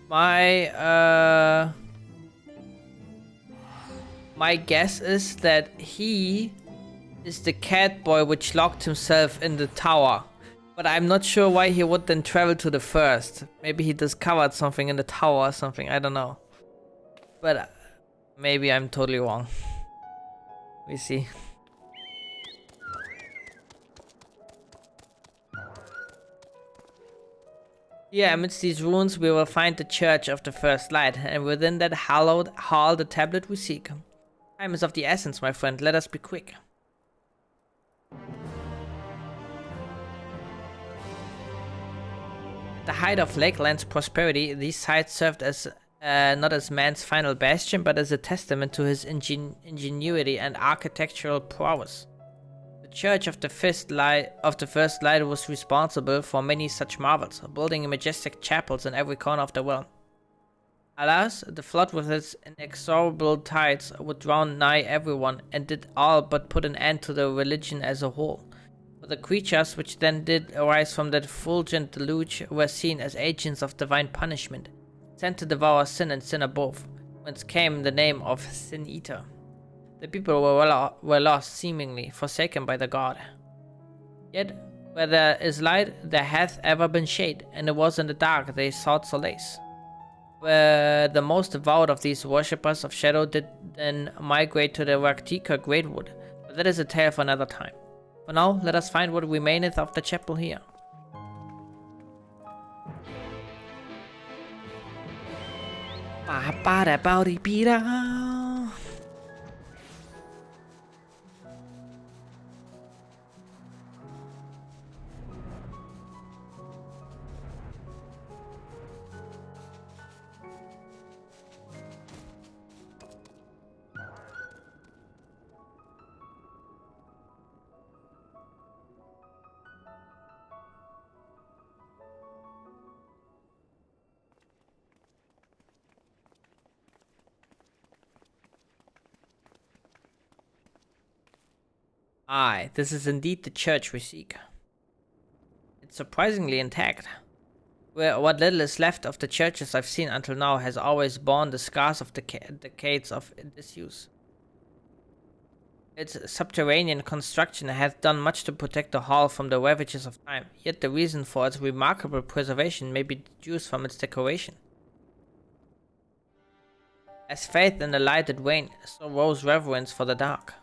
My guess is that he is the cat boy which locked himself in the tower. But I'm not sure why he would then travel to the first. Maybe he discovered something in the tower or something, I don't know. But maybe I'm totally wrong. We see. Here amidst these ruins we will find the Church of the First Light, and within that hallowed hall the tablet we seek. Time is of the essence, my friend, let us be quick. At the height of Lakeland's prosperity, these sites served as not as man's final bastion, but as a testament to his ingenuity and architectural prowess. The Church of the First Light was responsible for many such marvels, building majestic chapels in every corner of the realm. Alas, the flood with its inexorable tides would drown nigh everyone, and did all but put an end to the religion as a whole. For the creatures which then did arise from that fulgent deluge were seen as agents of divine punishment, sent to devour sin and sinner both, whence came the name of Sin Eater. The people were lost, seemingly forsaken by the god. Yet, where there is light, there hath ever been shade, and it was in the dark they sought solace. Where the most devout of these worshippers of shadow did then migrate to the Raktika Greatwood, but that is a tale for another time. For now, let us find what remaineth of the chapel here. Aye, this is indeed the church we seek. It's surprisingly intact. What little is left of the churches I've seen until now has always borne the scars of decades of disuse. Its subterranean construction has done much to protect the hall from the ravages of time, yet the reason for its remarkable preservation may be deduced from its decoration. As faith in the light did wane, so rose reverence for the dark,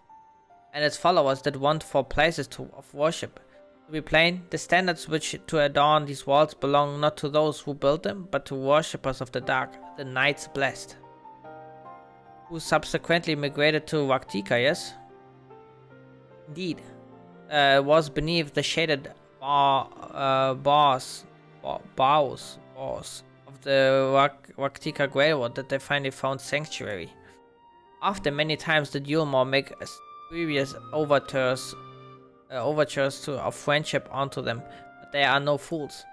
and its followers did want for places of worship. To be plain, the standards which to adorn these walls belong not to those who built them, but to worshippers of the dark, the Knights Blessed, who subsequently migrated to Raktika, yes? Indeed, was beneath the shaded boughs of the Raktika Railroad that they finally found sanctuary. After many times did Yulmore make previous overtures of friendship onto them, but they are no fools.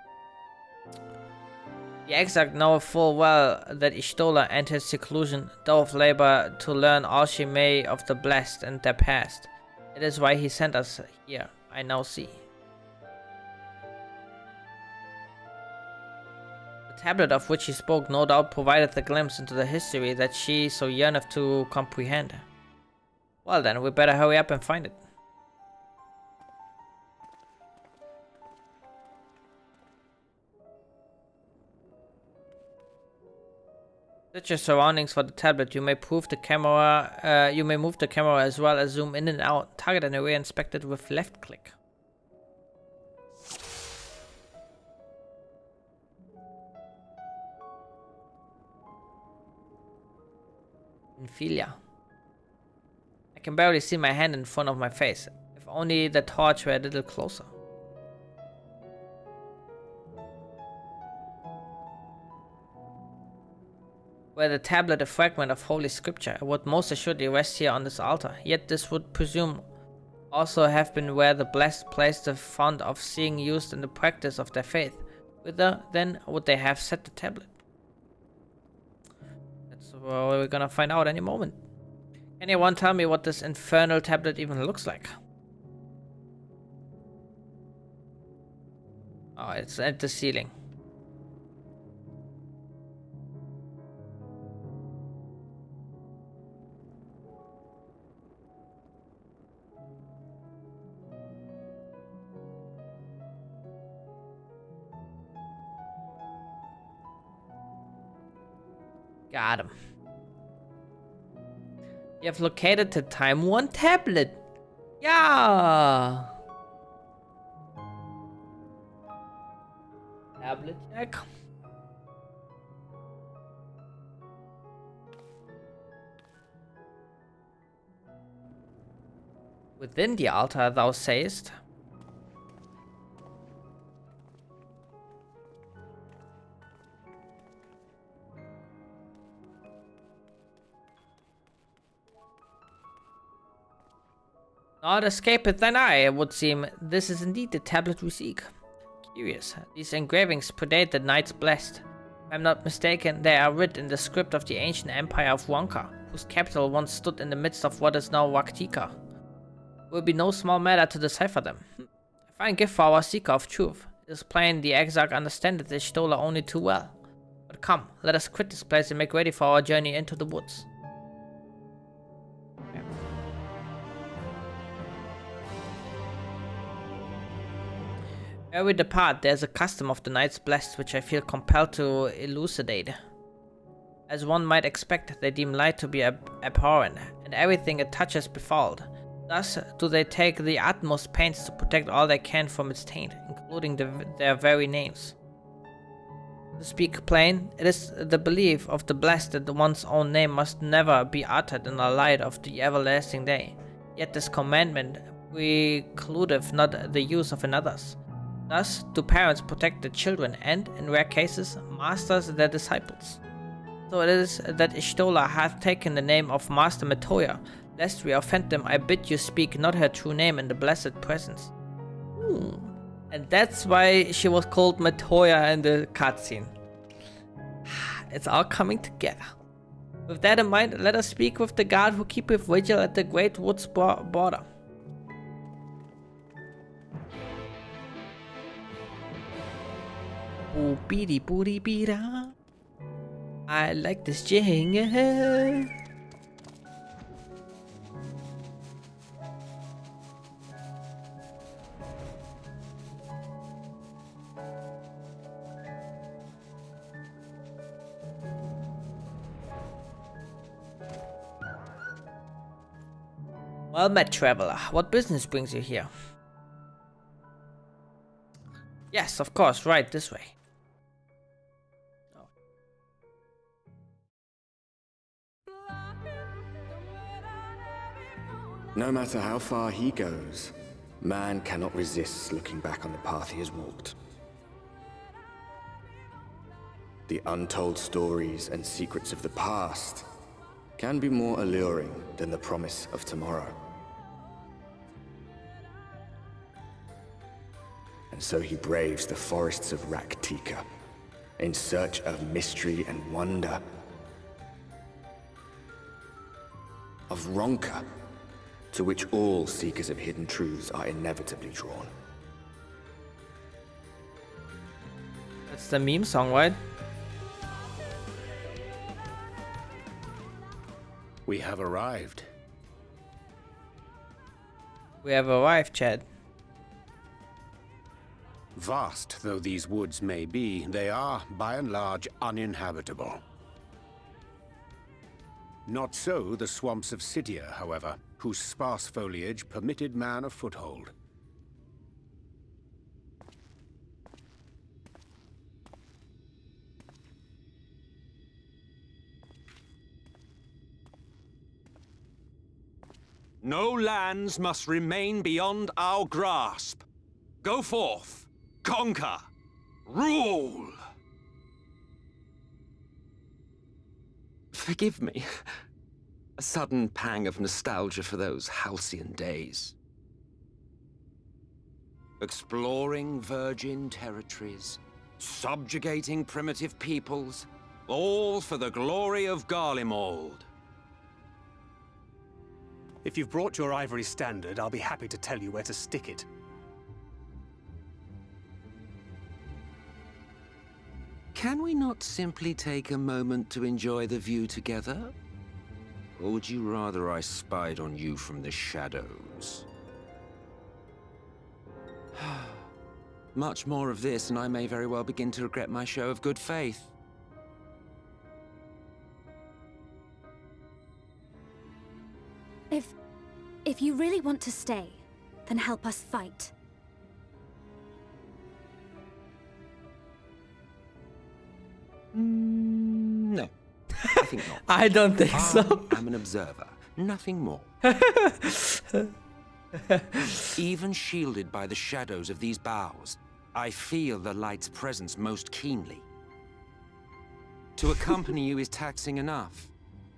The Exarch know full well that Y'shtola and his seclusion doth labor to learn all she may of the blessed and their past. It is why he sent us here, I now see. The tablet of which he spoke no doubt provided a glimpse into the history that she so yearneth to comprehend. Well then, we better hurry up and find it. Search your surroundings for the tablet. You may move the camera as well as zoom in and out. Target and area inspected with left click. Infilia. I can barely see my hand in front of my face. If only the torch were a little closer. Were the tablet a fragment of holy scripture, it would most assuredly rest here on this altar. Yet this would presume also have been where the blessed placed the font of seeing used in the practice of their faith. Whither then would they have set the tablet? That's what we're gonna find out any moment. Can anyone tell me what this infernal tablet even looks like? Oh, it's at the ceiling. Got him. You have located the Time Worn tablet. Yeah. Tablet check. Within the altar, thou sayest. Not escapeth thine eye, it would seem. This is indeed the tablet we seek. Curious. These engravings predate the Knights Blessed. If I'm not mistaken, they are writ in the script of the ancient empire of Wonka, whose capital once stood in the midst of what is now Raktika. It will be no small matter to decipher them. A fine gift for our seeker of truth. It is plain the Exarch understandeth Y'shtola only too well. But come, let us quit this place and make ready for our journey into the woods. Ere we depart, there is a custom of the Knights Blessed which I feel compelled to elucidate. As one might expect, they deem light to be abhorrent, and everything it touches befouled. Thus do they take the utmost pains to protect all they can from its taint, including their very names. To speak plain, it is the belief of the blessed that one's own name must never be uttered in the light of the everlasting day. Yet this commandment precludeth not the use of another's. Thus do parents protect their children and, in rare cases, masters their disciples. So it is that Y'shtola hath taken the name of Master Metoya. Lest we offend them, I bid you speak not her true name in the blessed presence. And that's why she was called Metoya in the cutscene. It's all coming together. With that in mind, let us speak with the guard who keepeth vigil at the great woods border. Ooh, beady booty beater. I like this jingle. Well met, traveler. What business brings you here? Yes, of course, right this way. No matter how far he goes, man cannot resist looking back on the path he has walked. The untold stories and secrets of the past can be more alluring than the promise of tomorrow. And so he braves the forests of Raktika in search of mystery and wonder. Of Ronka, to which all seekers of hidden truths are inevitably drawn. That's the meme song, right? We have arrived. We have arrived, Chad. Vast though these woods may be, they are, by and large, uninhabitable. Not so the swamps of Cydia, however, whose sparse foliage permitted man a foothold. No lands must remain beyond our grasp. Go forth, conquer, rule! Forgive me. A sudden pang of nostalgia for those halcyon days. Exploring virgin territories, subjugating primitive peoples, all for the glory of Garlemald. If you've brought your ivory standard, I'll be happy to tell you where to stick it. Can we not simply take a moment to enjoy the view together? Or would you rather I spied on you from the shadows? Much more of this, and I may very well begin to regret my show of good faith. If you really want to stay, then help us fight. No, I think not. I don't think so. I'm an observer, nothing more. Even shielded by the shadows of these boughs, I feel the light's presence most keenly. To accompany you is taxing enough.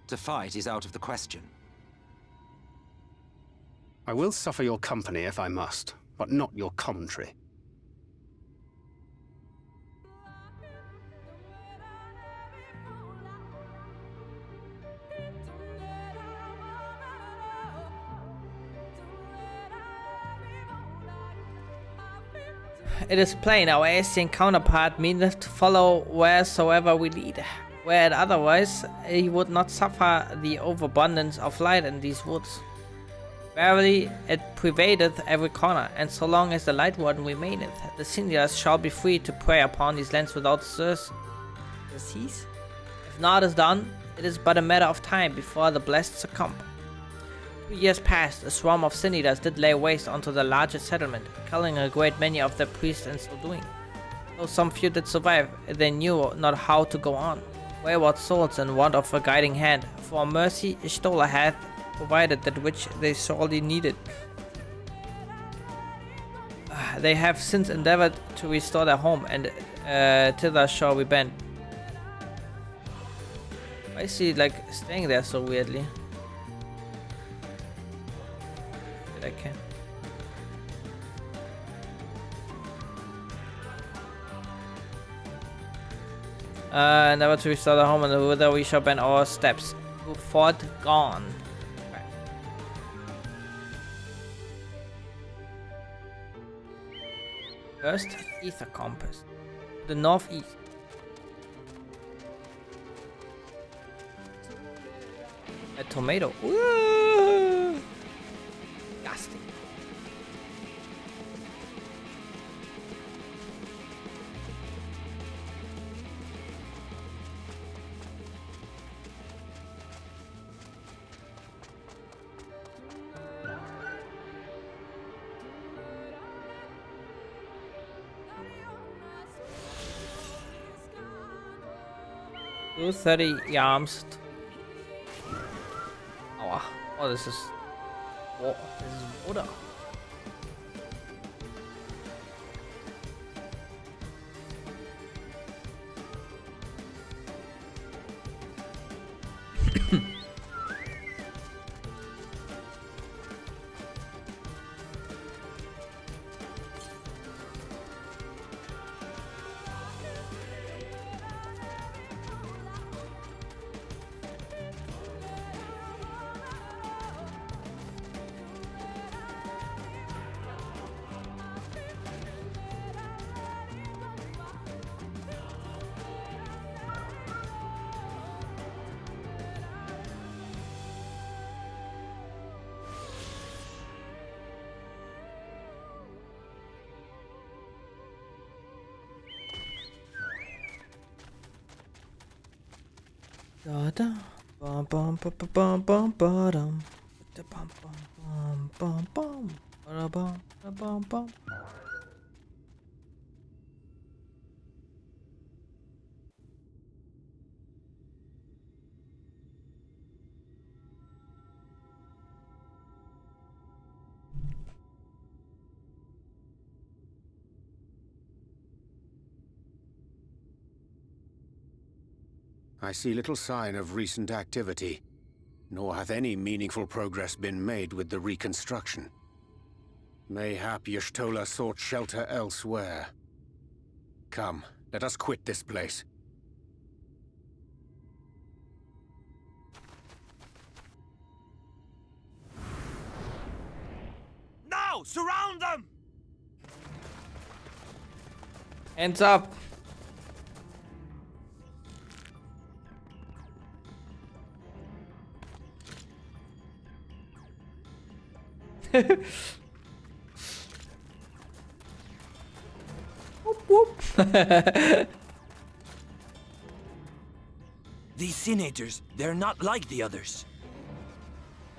To fight is out of the question. I will suffer your company if I must, but not your commentary. It is plain our Asian counterpart meaneth to follow wheresoever we lead, where otherwise he would not suffer the overabundance of light in these woods. Verily, it pervadeth every corner, and so long as the Light Warden remaineth, the Syndias shall be free to prey upon these lands without cease. If naught is done, it is but a matter of time before the blessed succumb. 2 years past, a swarm of Syndias did lay waste unto the largest settlement, killing a great many of their priests in so doing. Though some few did survive, they knew not how to go on. Wayward souls in want of a guiding hand, for mercy Ishtola hath provided that which they sorely needed. They have since endeavored to restore their home, and thither shall we bend. Why is he like staying there so weirdly? I can. Never to restore the home, and whither we shall bend our steps. To Fort Gone. Okay. First, ether compass. the northeast. A tomato. Ooh. Disgusting. Two 30 yams. Oh, this is water. Da da bum bum bum bum bum bum da bum bum bum bum bum bum bum. I see little sign of recent activity, nor hath any meaningful progress been made with the reconstruction. Mayhap Y'shtola sought shelter elsewhere. Come, let us quit this place. Now! Surround them! Hands up! Whoop, whoop. These senators, they're not like the others.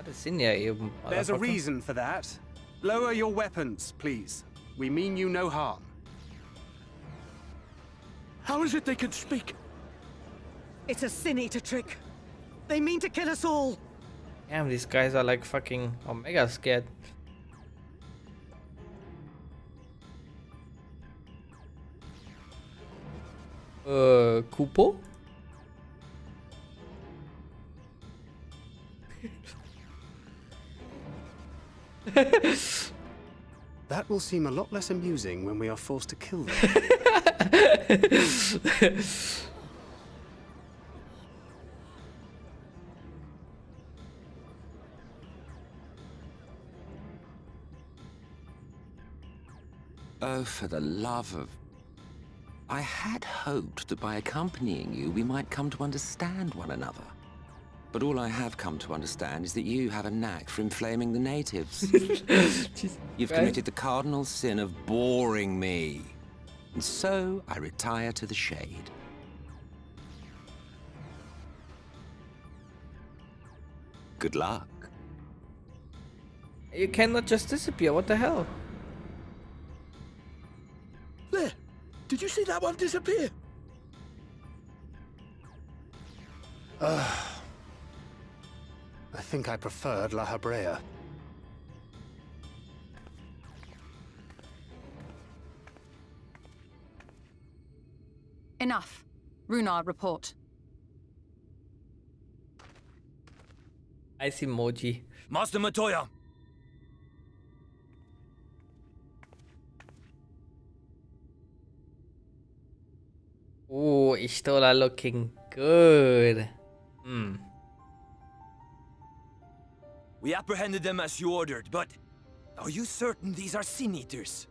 There's a reason for that. Lower your weapons, please. We mean you no harm. How is it they can speak? It's a sin-eater trick. They mean to kill us all. Damn, these guys are like fucking omega scared. Kupo? That will seem a lot less amusing when we are forced to kill them. Oh, for the love of... I had hoped that by accompanying you, we might come to understand one another. But all I have come to understand is that you have a knack for inflaming the natives. You've committed the cardinal sin of boring me. And so I retire to the shade. Good luck. You cannot just disappear, what the hell? There! Did you see that one disappear? I think I preferred La Habrea. Enough. Runar, report. I see Moji. Master Matoya! Oh, Y'shtola looking good. We apprehended them as you ordered, but are you certain these are sin-eaters?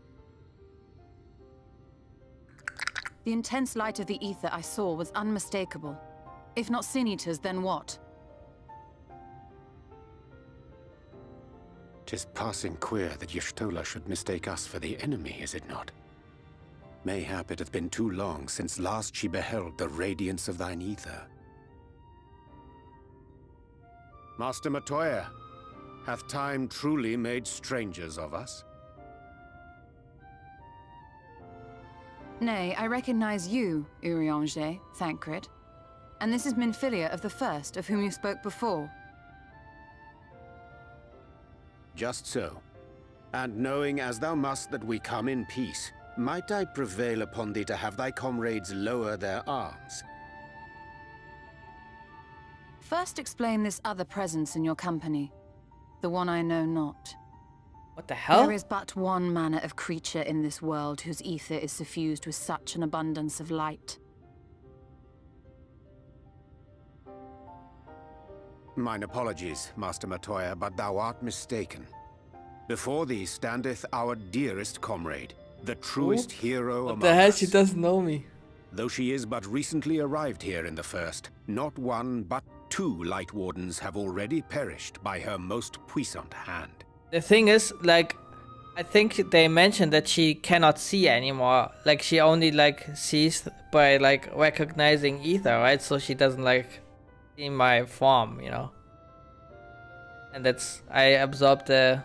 The intense light of the ether I saw was unmistakable. If not Sin Eaters, then what? 'Tis passing queer that Y'shtola should mistake us for the enemy, is it not? Mayhap it hath been too long since last she beheld the radiance of thine ether. Master Matoya, hath time truly made strangers of us? Nay, I recognize you, Urianger, Thancred. And this is Minfilia of the First, of whom you spoke before. Just so. And knowing as thou must that we come in peace, might I prevail upon thee to have thy comrades lower their arms? First explain this other presence in your company. The one I know not. What the hell? There is but one manner of creature in this world whose ether is suffused with such an abundance of light. Mine apologies, Master Matoya, but thou art mistaken. Before thee standeth our dearest comrade, the truest hero among us. What the hell? She doesn't know me. Though she is but recently arrived here in the First, not one but 2 Light Wardens have already perished by her most puissant hand. The thing is, like, I think they mentioned that she cannot see anymore. Like, she only, like, sees by, like, recognizing ether, right? So she doesn't, like, see my form, you know? And that's, I absorbed the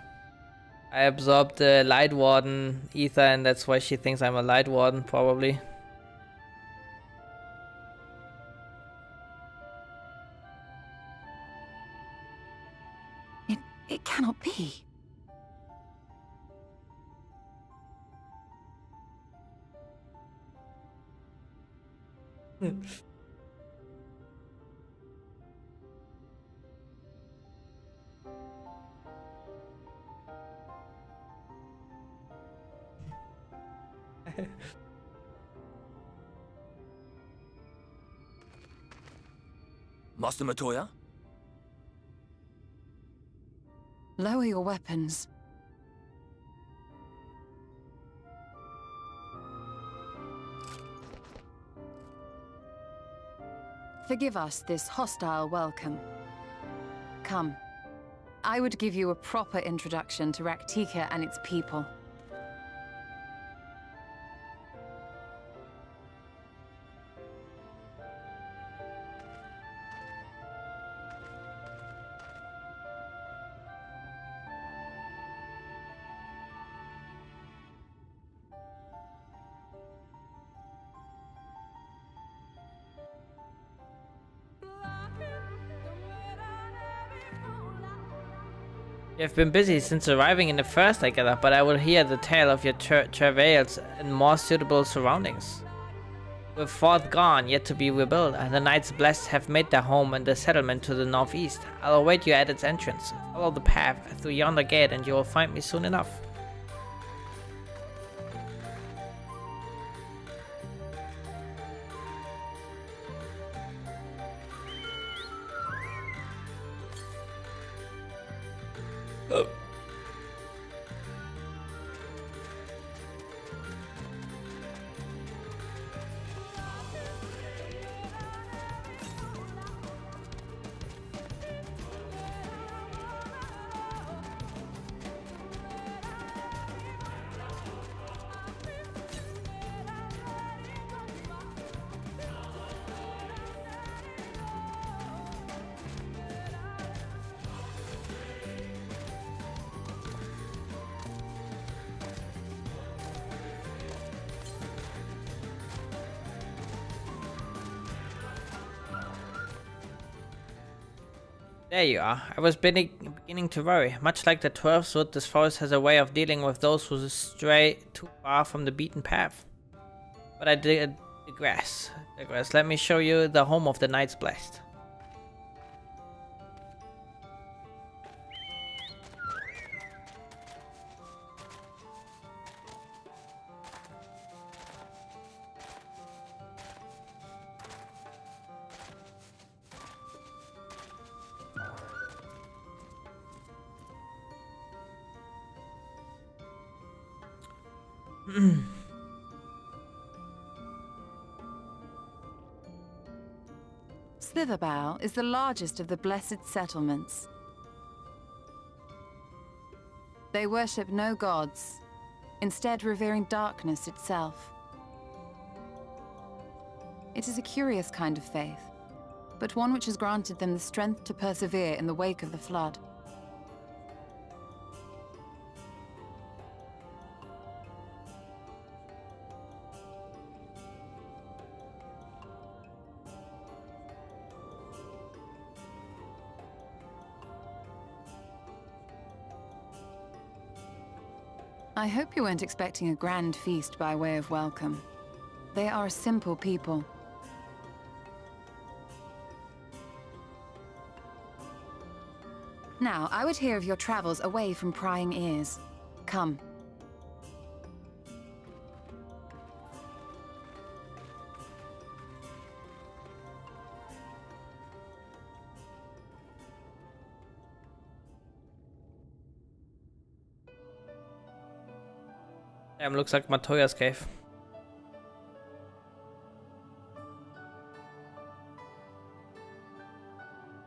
Light Warden ether, and that's why she thinks I'm a Light Warden, probably. It cannot be. Master Matoya? Lower your weapons. Forgive us this hostile welcome. Come. I would give you a proper introduction to Raktika and its people. You've been busy since arriving in the First, I gather, but I will hear the tale of your travails in more suitable surroundings. With Fourth gone, yet to be rebuilt, and the Knights Blessed have made their home in the settlement to the northeast. I'll await you at its entrance. Follow the path through yonder gate and you will find me soon enough. There you are. I was beginning to worry. Much like the 12th wood, this forest has a way of dealing with those who stray too far from the beaten path. But I digress. Let me show you the home of the Knights Blessed. Slitherbow is the largest of the blessed settlements. They worship no gods, instead revering darkness itself. It is a curious kind of faith, but one which has granted them the strength to persevere in the wake of the flood. I hope you weren't expecting a grand feast by way of welcome. They are a simple people. Now, I would hear of your travels away from prying ears. Come. Damn, looks like Matoya's cave.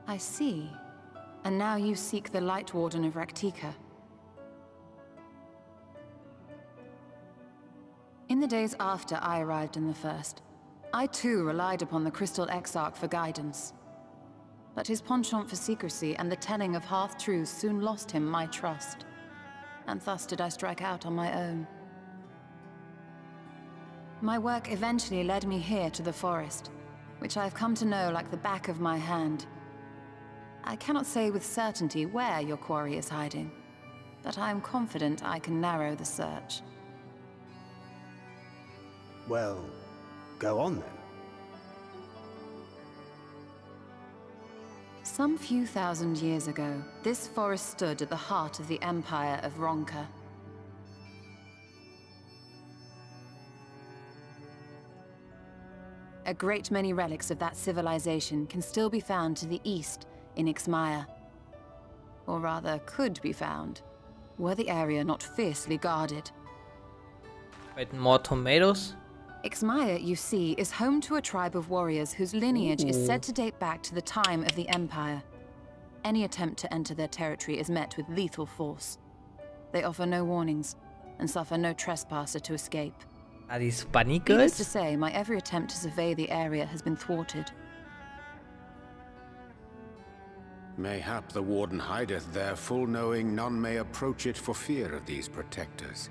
I see. And now you seek the Light Warden of Raktika. In the days after I arrived in the First, I too relied upon the Crystal Exarch for guidance. But his penchant for secrecy and the telling of half-truths soon lost him my trust. And thus did I strike out on my own. My work eventually led me here to the forest, which I have come to know like the back of my hand. I cannot say with certainty where your quarry is hiding, but I am confident I can narrow the search. Well, go on then. Some few thousand years ago, this forest stood at the heart of the Empire of Ronka. A great many relics of that civilization can still be found to the east in Ixmaya. Or rather, could be found, were the area not fiercely guarded. Wait, more tomatoes? Ixmaya, you see, is home to a tribe of warriors whose lineage is said to date back to the time of the Empire. Any attempt to enter their territory is met with lethal force. They offer no warnings, and suffer no trespasser to escape. Are these bunny Needless goods? to say, my every attempt to survey the area has been thwarted. Mayhap the Warden hideth there, full knowing none may approach it for fear of these protectors.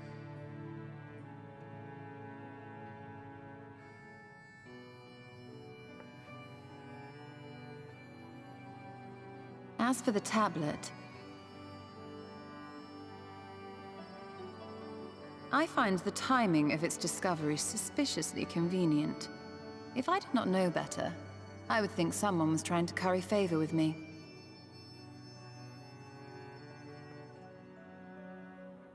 As for the tablet, I find the timing of its discovery suspiciously convenient. If I did not know better, I would think someone was trying to curry favor with me.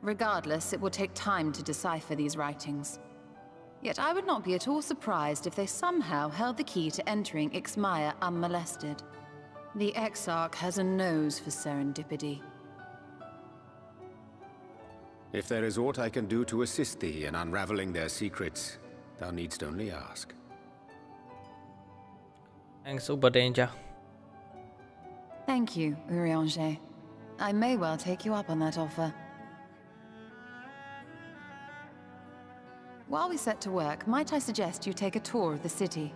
Regardless, it will take time to decipher these writings. Yet I would not be at all surprised if they somehow held the key to entering Ixmaya unmolested. The Exarch has a nose for serendipity. If there is aught I can do to assist thee in unraveling their secrets, thou needst only ask. Thanks, Uber Danger. Thank you, Urianger. I may well take you up on that offer. While we set to work, might I suggest you take a tour of the city?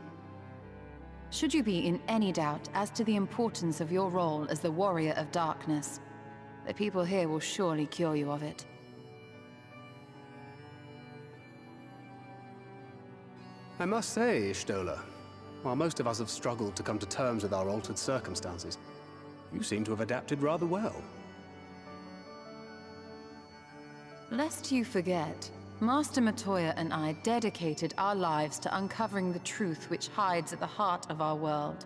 Should you be in any doubt as to the importance of your role as the Warrior of Darkness, the people here will surely cure you of it. I must say, Ishtola, while most of us have struggled to come to terms with our altered circumstances, you seem to have adapted rather well. Lest you forget, Master Matoya and I dedicated our lives to uncovering the truth which hides at the heart of our world.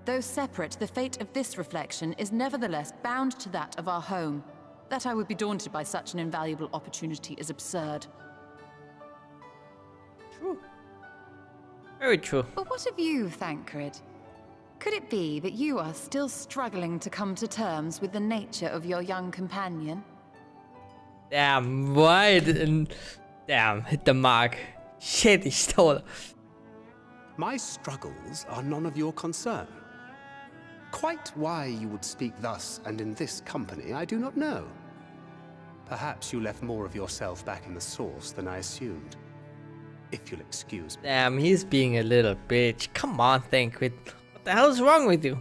Though separate, the fate of this reflection is nevertheless bound to that of our home. That I would be daunted by such an invaluable opportunity is absurd. True. Very true. But what of you, Thancred? Could it be that you are still struggling to come to terms with the nature of your young companion? Damn, why didn't... Damn, hit the mark. Shit, ich stole. my struggles are none of your concern. Quite why you would speak thus and in this company, I do not know. Perhaps you left more of yourself back in the source than I assumed. If you'll excuse me. Damn, he's being a little bitch. Come on, Thancred. What the hell is wrong with you?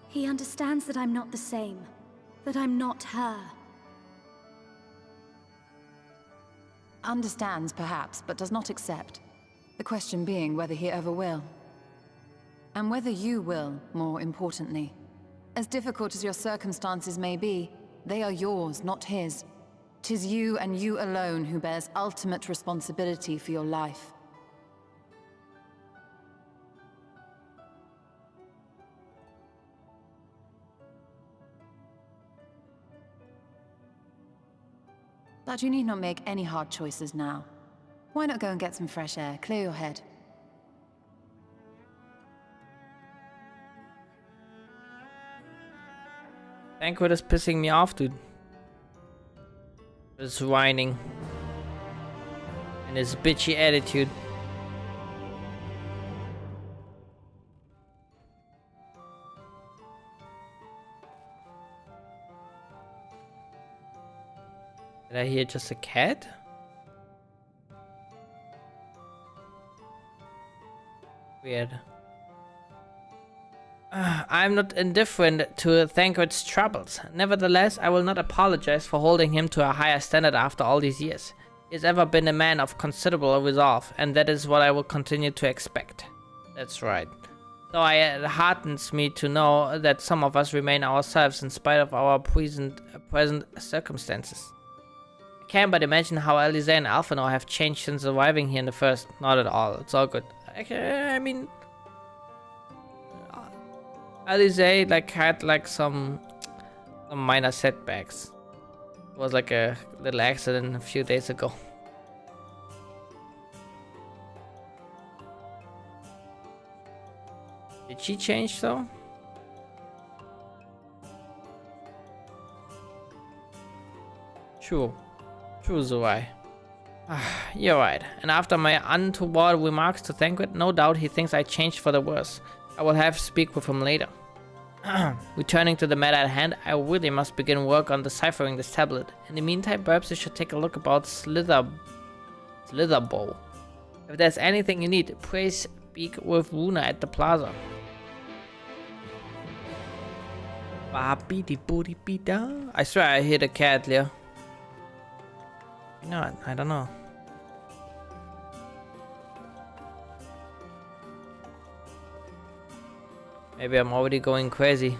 He understands that I'm not the same. That I'm not her. Understands, perhaps, but does not accept. The question being whether he ever will. And whether you will, more importantly. As difficult as your circumstances may be, they are yours, not his. 'Tis you and you alone who bears ultimate responsibility for your life. But you need not make any hard choices now. Why not go and get some fresh air, clear your head? Thancred is pissing me off, dude. His whining. And his bitchy attitude. Did I hear just a cat? Weird. I'm not indifferent to Thancred's troubles. Nevertheless, I will not apologize for holding him to a higher standard after all these years. He has ever been a man of considerable resolve, and that is what I will continue to expect. That's right. Though it heartens me to know that some of us remain ourselves in spite of our present circumstances. I can't but imagine how Alisaie and Alphinaud have changed since arriving here in the first. Not at all. It's all good. I mean, Alisaie had some minor setbacks. It was like a little accident a few days ago. Did she change though? True, Zuai. You're right. And after my untoward remarks to Thancred, no doubt he thinks I changed for the worse. I will have to speak with him later. Returning to the matter at hand, I really must begin work on deciphering this tablet. In the meantime, perhaps I should take a look about Slitherbow. If there's anything you need, please speak with Runa at the plaza. I swear I hit a cat, Leo. You know what? I don't know. Maybe I'm already going crazy.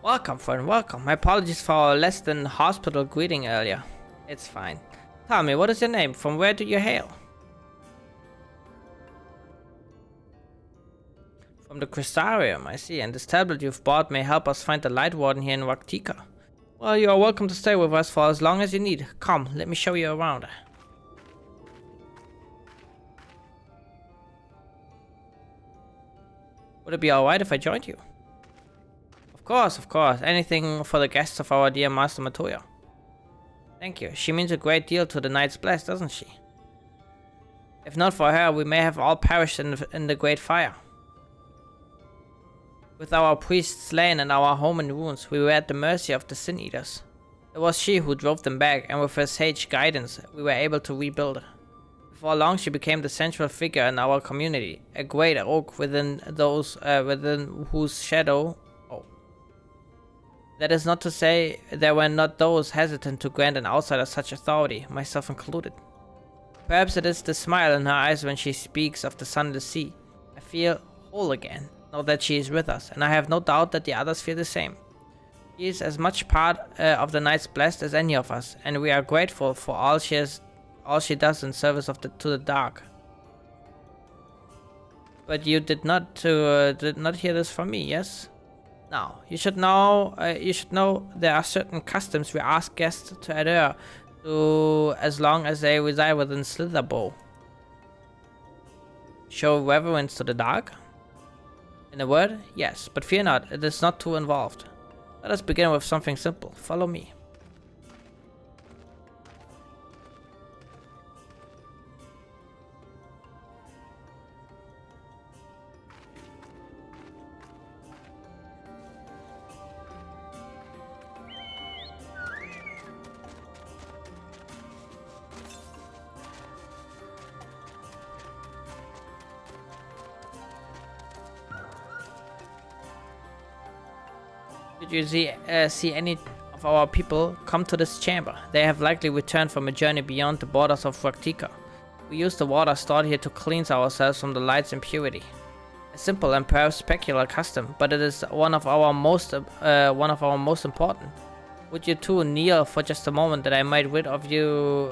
Welcome, friend, welcome. My apologies for our less than hospital greeting earlier. It's fine. Tell me, what is your name? From where do you hail? From the Crystarium, I see. And this tablet you've bought may help us find the Light Warden here in Raktika. Well, you are welcome to stay with us for as long as you need. Come, let me show you around. Would it be alright if I joined you? Of course. Anything for the guests of our dear Master Matoya. Thank you. She means a great deal to the Knights Blessed, doesn't she? If not for her, we may have all perished in the great fire. With our priests slain and our home in ruins, we were at the mercy of the Sin Eaters. It was she who drove them back, and with her sage guidance, we were able to rebuild. Before long, she became the central figure in our community, a great oak within whose shadow. That is not to say there were not those hesitant to grant an outsider such authority, myself included. Perhaps it is the smile in her eyes when she speaks of the sunless sea. I feel whole again, know that she is with us, and I have no doubt that the others feel the same. She is as much part of the Knights Blessed as any of us, and we are grateful for all she does in service to the dark. But you did not hear this from me, yes? Now, you should know there are certain customs we ask guests to adhere to as long as they reside within Slitherbow. Show reverence to the dark? In a word, yes, but fear not, it is not too involved. Let us begin with something simple. Follow me. Did you see any of our people come to this chamber? They have likely returned from a journey beyond the borders of Raktika. We use the water stored here to cleanse ourselves from the light's impurity. A simple and perhaps peculiar custom, but it is one of our most important. Would you two kneel for just a moment that I might rid you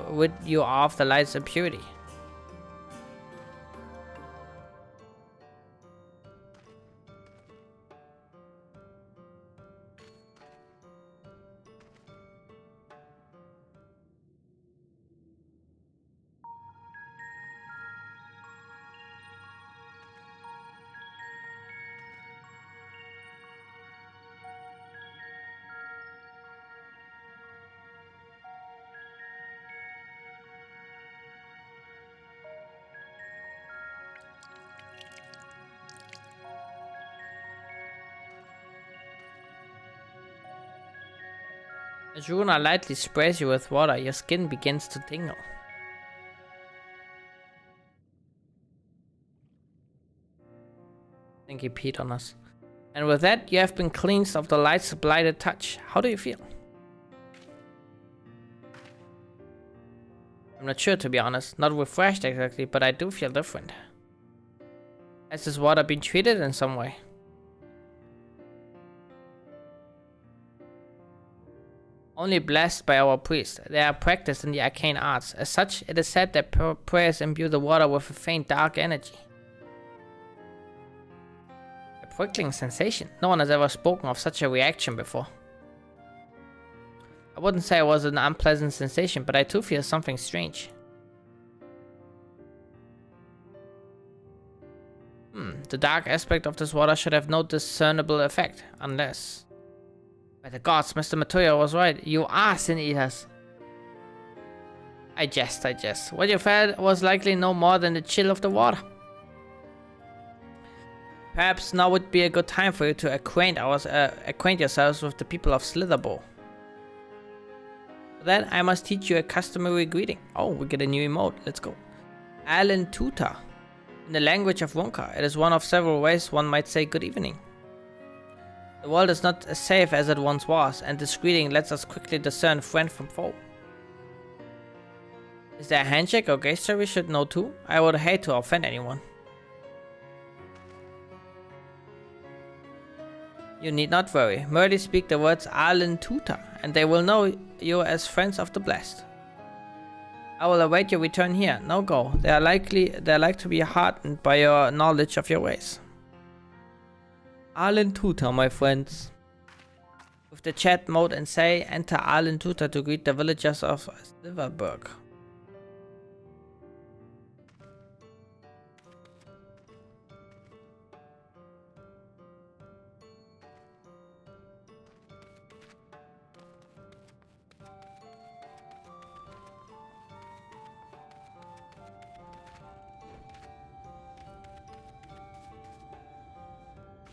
of the light's impurity? As Runa lightly sprays you with water, your skin begins to tingle. Thank you, Pete, on us. And with that, you have been cleansed of the light's blighted touch. How do you feel? I'm not sure, to be honest. Not refreshed exactly, but I do feel different. Has this water been treated in some way? Only blessed by our priests. They are practiced in the arcane arts. As such, it is said that prayers imbue the water with a faint dark energy. A prickling sensation. No one has ever spoken of such a reaction before. I wouldn't say it was an unpleasant sensation, but I too feel something strange. The dark aspect of this water should have no discernible effect, unless... By the gods, Mr. Matoya was right. You are sin eaters. I jest. What you felt was likely no more than the chill of the water. Perhaps now would be a good time for you to acquaint yourselves with the people of Slitherbow. For that, I must teach you a customary greeting. Oh, we get a new emote. Let's go. Alan Tuta. In the language of Wonka, it is one of several ways one might say good evening. The world is not as safe as it once was, and this greeting lets us quickly discern friend from foe. Is there a handshake or gesture we should know too? I would hate to offend anyone. You need not worry. Merely speak the words Arlen Tuta, and they will know you as friends of the blessed. I will await your return here. Now go. They are like to be heartened by your knowledge of your ways. Arlen Tuta, my friends. With the chat mode and say, enter Arlen Tuta to greet the villagers of Silverberg.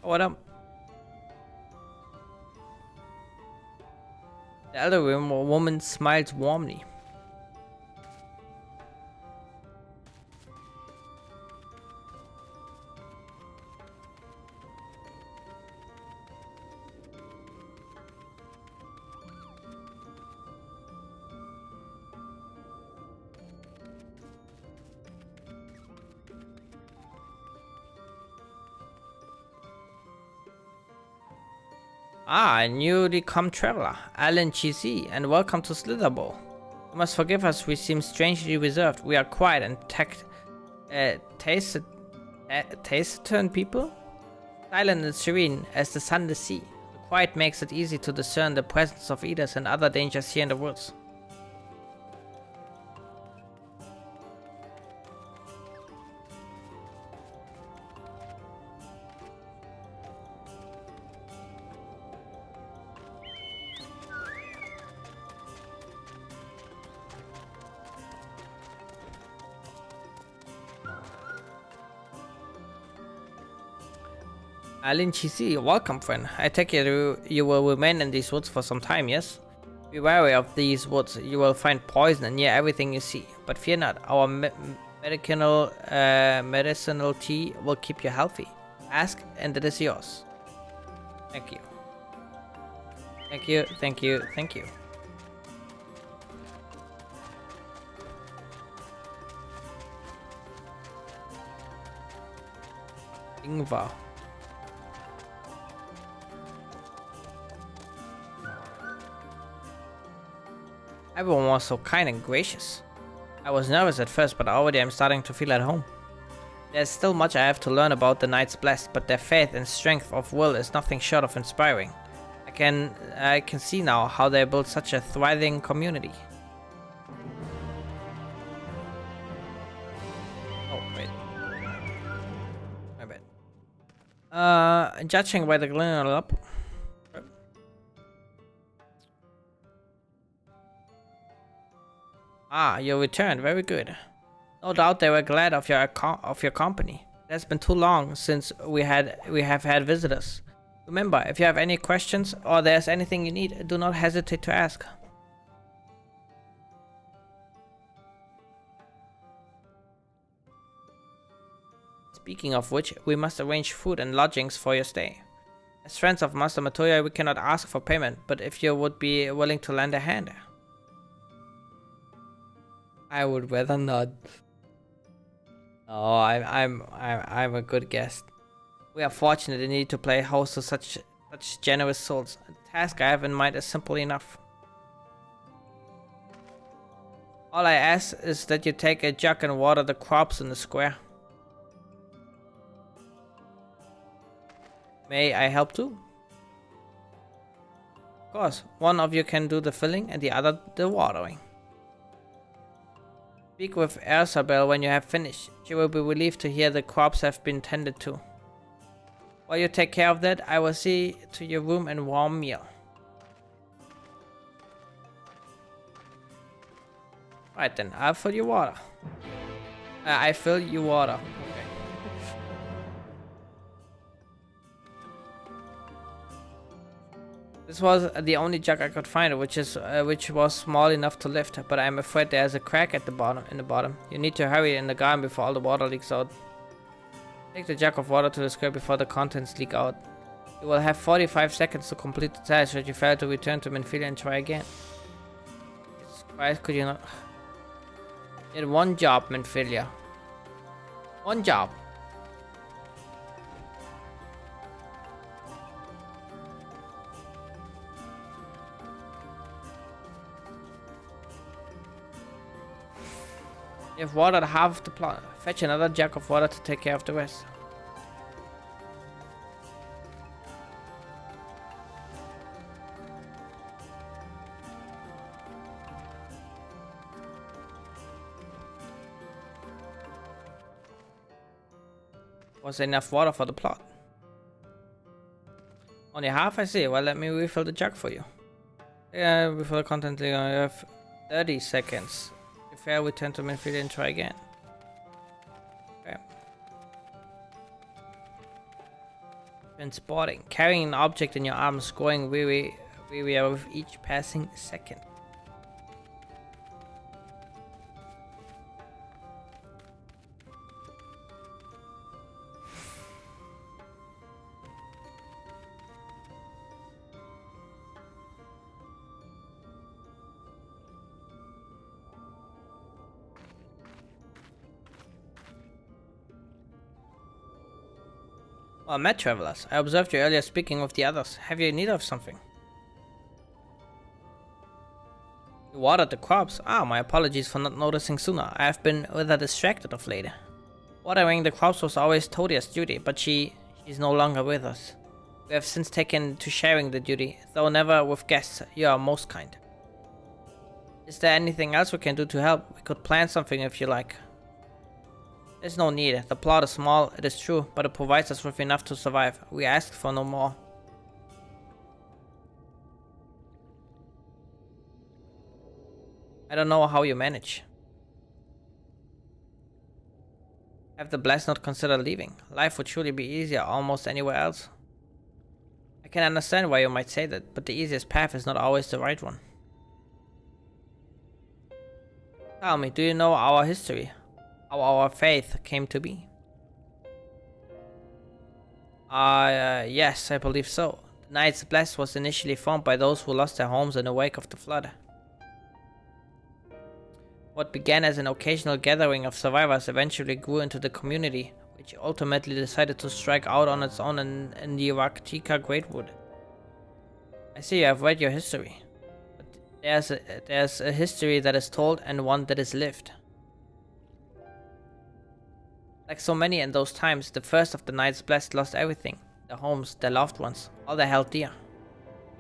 What up? The elder woman smiles warmly. Ah, a newly come traveler, Alan Cheesy, and welcome to Slitherbow. You must forgive us, we seem strangely reserved. We are quiet and Taciturn people? Silent and serene as the sun the sea. The quiet makes it easy to discern the presence of eaters and other dangers here in the woods. Alin Chisi, welcome friend. I take it you will remain in these woods for some time, yes? Be wary of these woods, you will find poison in near everything you see. But fear not, our medicinal tea will keep you healthy. Ask and it is yours. Thank you. Thank you, thank you, thank you. Ingvar. Everyone was so kind and gracious. I was nervous at first, but already I'm starting to feel at home. There's still much I have to learn about the Knights Blessed, but their faith and strength of will is nothing short of inspiring. I can see now how they built such a thriving community. Oh, wait. My bad. Judging by the glint up. Ah, you returned. Very good. No doubt they were glad of your company. It has been too long since we have had visitors. Remember, if you have any questions or there's anything you need, do not hesitate to ask. Speaking of which, we must arrange food and lodgings for your stay. As friends of Master Matoya, we cannot ask for payment, but if you would be willing to lend a hand. I would rather not. Oh, I'm a good guest. We are fortunate indeed to play host to such generous souls. The task I have in mind is simple enough. All I ask is that you take a jug and water the crops in the square. May I help too? Of course, one of you can do the filling and the other the watering. Speak with Ersabel when you have finished. She will be relieved to hear the crops have been tended to. While you take care of that, I will see to your room and warm meal. Right then, I'll fill you water. I fill you water. Okay. This was the only jug I could find, which was small enough to lift, but I'm afraid there's a crack at the bottom. You need to hurry in the garden before all the water leaks out. Take the jug of water to the square before the contents leak out. You will have 45 seconds to complete the task. Should you fail to return to Menphilia and try again. Jesus Christ, could you not? You had one job, Menphilia. One job. You have watered half the plot. Fetch another jug of water to take care of the rest. Was there enough water for the plot? Only half, I see. Well, let me refill the jug for you. Yeah, refill the content. You have 30 seconds. If you fail, return to Menphilia and try again. Okay. Transporting. Carrying an object in your arms, going weary with each passing second. Well met, travelers. I observed you earlier speaking with the others. Have you need of something? You watered the crops? Ah, my apologies for not noticing sooner. I have been rather distracted of late. Watering the crops was always Todia's duty, but she's no longer with us. We have since taken to sharing the duty, though never with guests. You are most kind. Is there anything else we can do to help? We could plan something if you like. There's no need. The plot is small, it is true, but it provides us with enough to survive. We ask for no more. I don't know how you manage. Have the blessed not considered leaving? Life would surely be easier almost anywhere else. I can understand why you might say that, but the easiest path is not always the right one. Tell me, do you know our history? How our faith came to be? Yes, I believe so. The Knights Blessed was initially formed by those who lost their homes in the wake of the flood. What began as an occasional gathering of survivors eventually grew into the community, which ultimately decided to strike out on its own in the Raktika Greatwood. I see you have read your history, but there's a history that is told and one that is lived. Like so many in those times, the first of the Knights Blessed lost everything, their homes, their loved ones, all they held dear.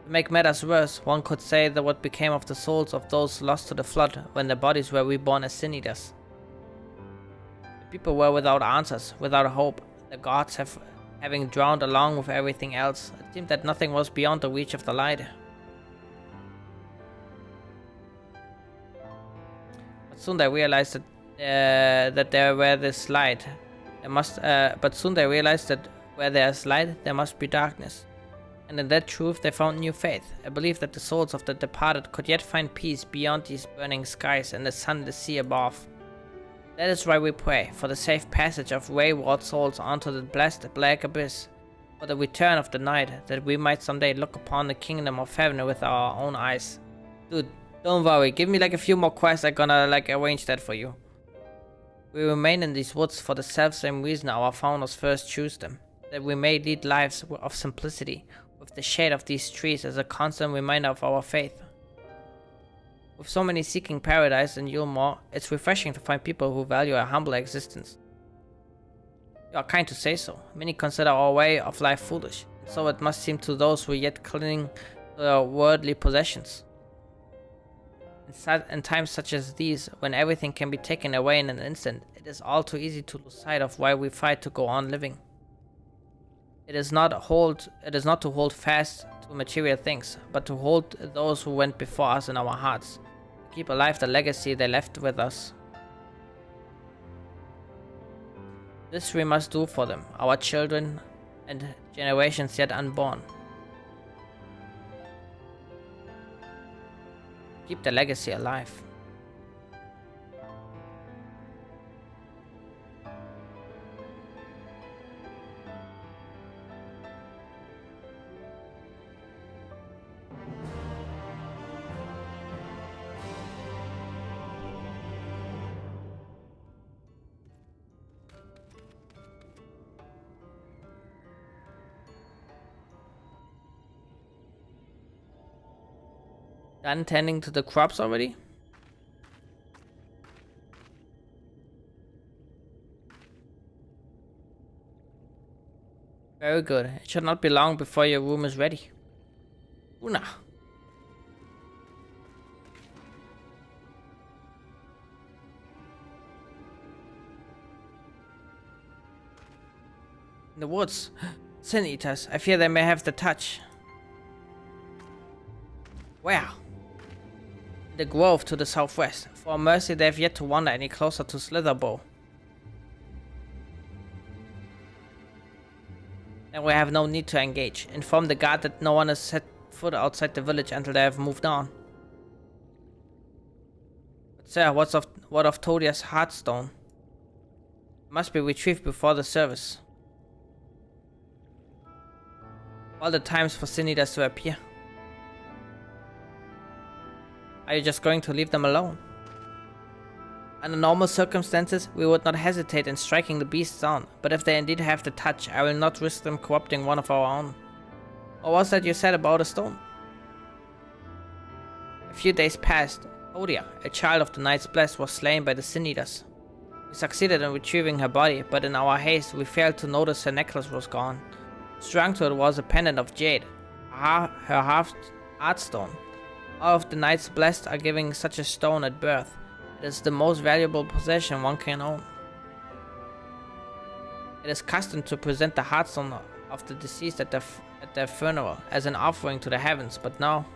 To make matters worse, one could say that what became of the souls of those lost to the flood when their bodies were reborn as sin eaters. The people were without answers, without hope. The gods having drowned along with everything else. It seemed that nothing was beyond the reach of the light. But soon they realized that there where this light, where there is light, there must be darkness. And in that truth they found new faith, a belief that the souls of the departed could yet find peace beyond these burning skies and the sun and the sea above. That is why we pray, for the safe passage of wayward souls onto the blessed black abyss, for the return of the night, that we might someday look upon the kingdom of heaven with our own eyes. Dude, don't worry, give me like a few more quests, I'm gonna like arrange that for you. We remain in these woods for the self-same reason our founders first chose them, that we may lead lives of simplicity, with the shade of these trees as a constant reminder of our faith. With so many seeking paradise in Yulmore, it's refreshing to find people who value a humble existence. You are kind to say so. Many consider our way of life foolish, and so it must seem to those who yet cling to their worldly possessions. In times such as these, when everything can be taken away in an instant, it is all too easy to lose sight of why we fight to go on living. It is not to hold fast to material things, but to hold those who went before us in our hearts, to keep alive the legacy they left with us. This we must do for them, our children and generations yet unborn. Keep the legacy alive. Done tending to the crops already? Very good. It should not be long before your room is ready. Una. In the woods. Sin eaters. I fear they may have the touch. Where? The grove to the southwest. For mercy they have yet to wander any closer to Slitherbow. Then we have no need to engage. Inform the guard that no one has set foot outside the village until they have moved on. But sir, what of Todia's heartstone? It must be retrieved before the service. All the times for sin eaters to appear. Are you just going to leave them alone? Under normal circumstances, we would not hesitate in striking the beasts down, but if they indeed have the touch, I will not risk them corrupting one of our own. Or was that you said about a stone? A few days passed. Todia, a child of the Knights Blessed, was slain by the Sin Eaters. We We succeeded in retrieving her body, but in our haste, we failed to notice her necklace was gone. Strung to it was a pendant of jade, her half heartstone. All of the knights blessed are giving such a stone at birth. It is the most valuable possession one can own. It is custom to present the heartstone of the deceased at their funeral as an offering to the heavens, but now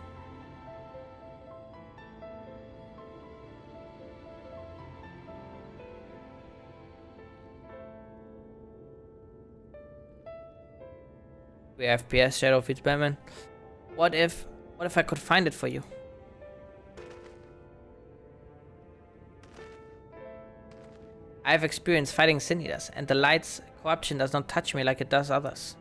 we FPS Shadow feeds Batman. What if I could find it for you? I have experience fighting sin eaters, and the light's corruption does not touch me like it does others.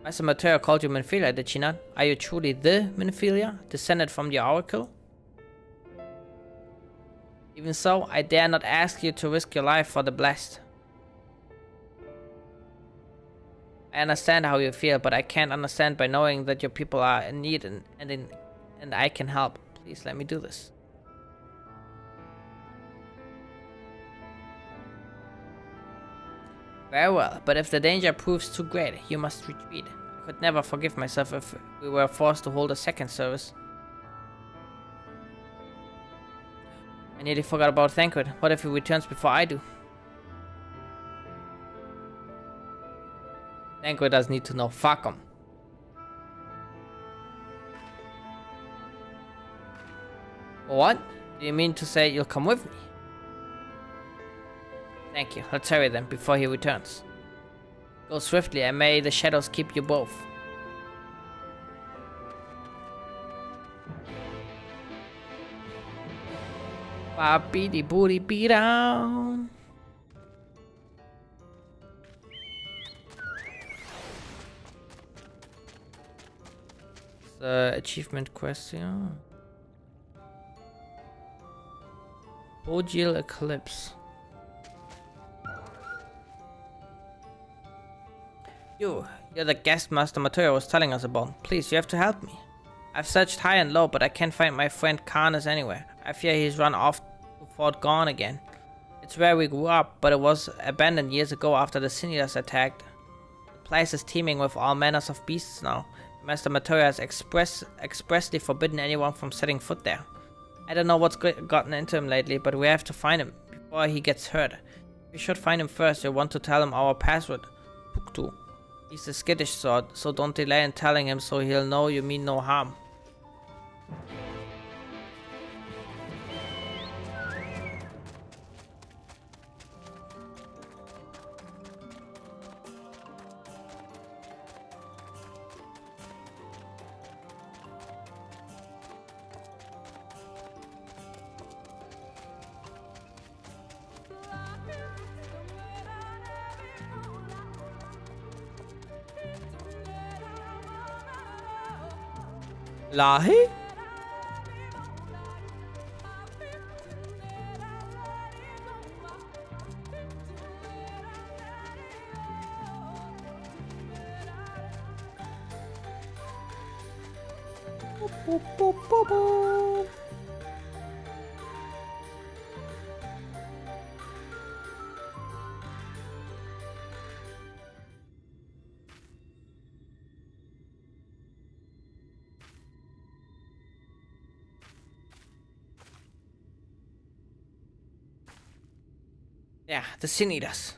Master Materia called you Minfilia, did she not? Are you truly the Minfilia, descended from the Oracle? Even so, I dare not ask you to risk your life for the blessed. I understand how you feel, but I can't understand by knowing that your people are in need and I can help. Please let me do this. Very well, but if the danger proves too great, you must retreat. I could never forgive myself if we were forced to hold a second service. I nearly forgot about Thancred. What if he returns before I do? Thancred does need to know. Fuck him. What? Do you mean to say you'll come with me? Thank you. Let's hurry then, before he returns. Go swiftly, and may the shadows keep you both. Ba-beady booty be down. The achievement quest here. Bogiel Eclipse. You're the guest Master Materia was telling us about. Please, you have to help me. I've searched high and low, but I can't find my friend Karnas anywhere. I fear he's run off to Fort Gone again. It's where we grew up, but it was abandoned years ago after the Sinidas attacked. The place is teeming with all manners of beasts now. Master Materia has expressly forbidden anyone from setting foot there. I don't know what's gotten into him lately, but we have to find him before he gets hurt. We should find him first. We want to tell him our password. Puktu. He's a skittish sort, so don't delay in telling him so he'll know you mean no harm. Lahi? Yeah, the Sinidas.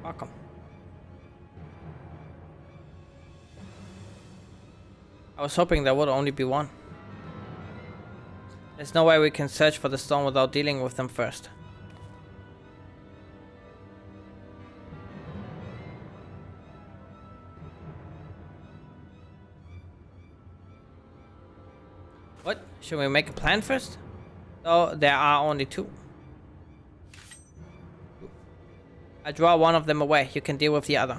Welcome. I was hoping there would only be one. There's no way we can search for the stone without dealing with them first. What? Should we make a plan first? Oh, there are only two. I draw one of them away. You can deal with the other.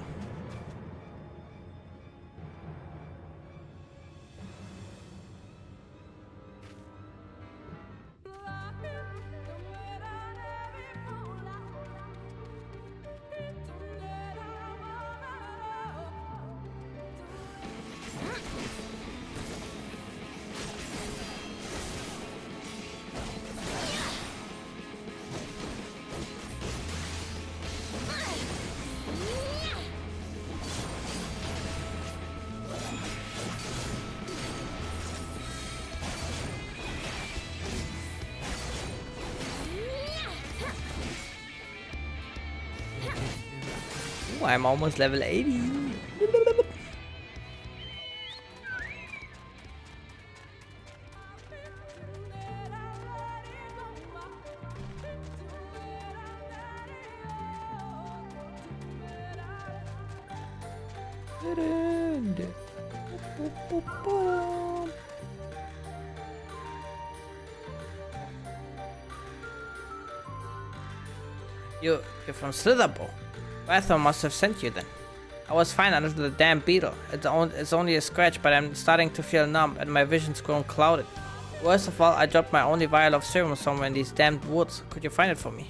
I'm almost level 80. You're from Slitherbow. Rathor must have sent you then. I was fine under the damn beetle. It's only a scratch, but I'm starting to feel numb and my vision's grown clouded. Worst of all, I dropped my only vial of serum somewhere in these damned woods. Could you find it for me?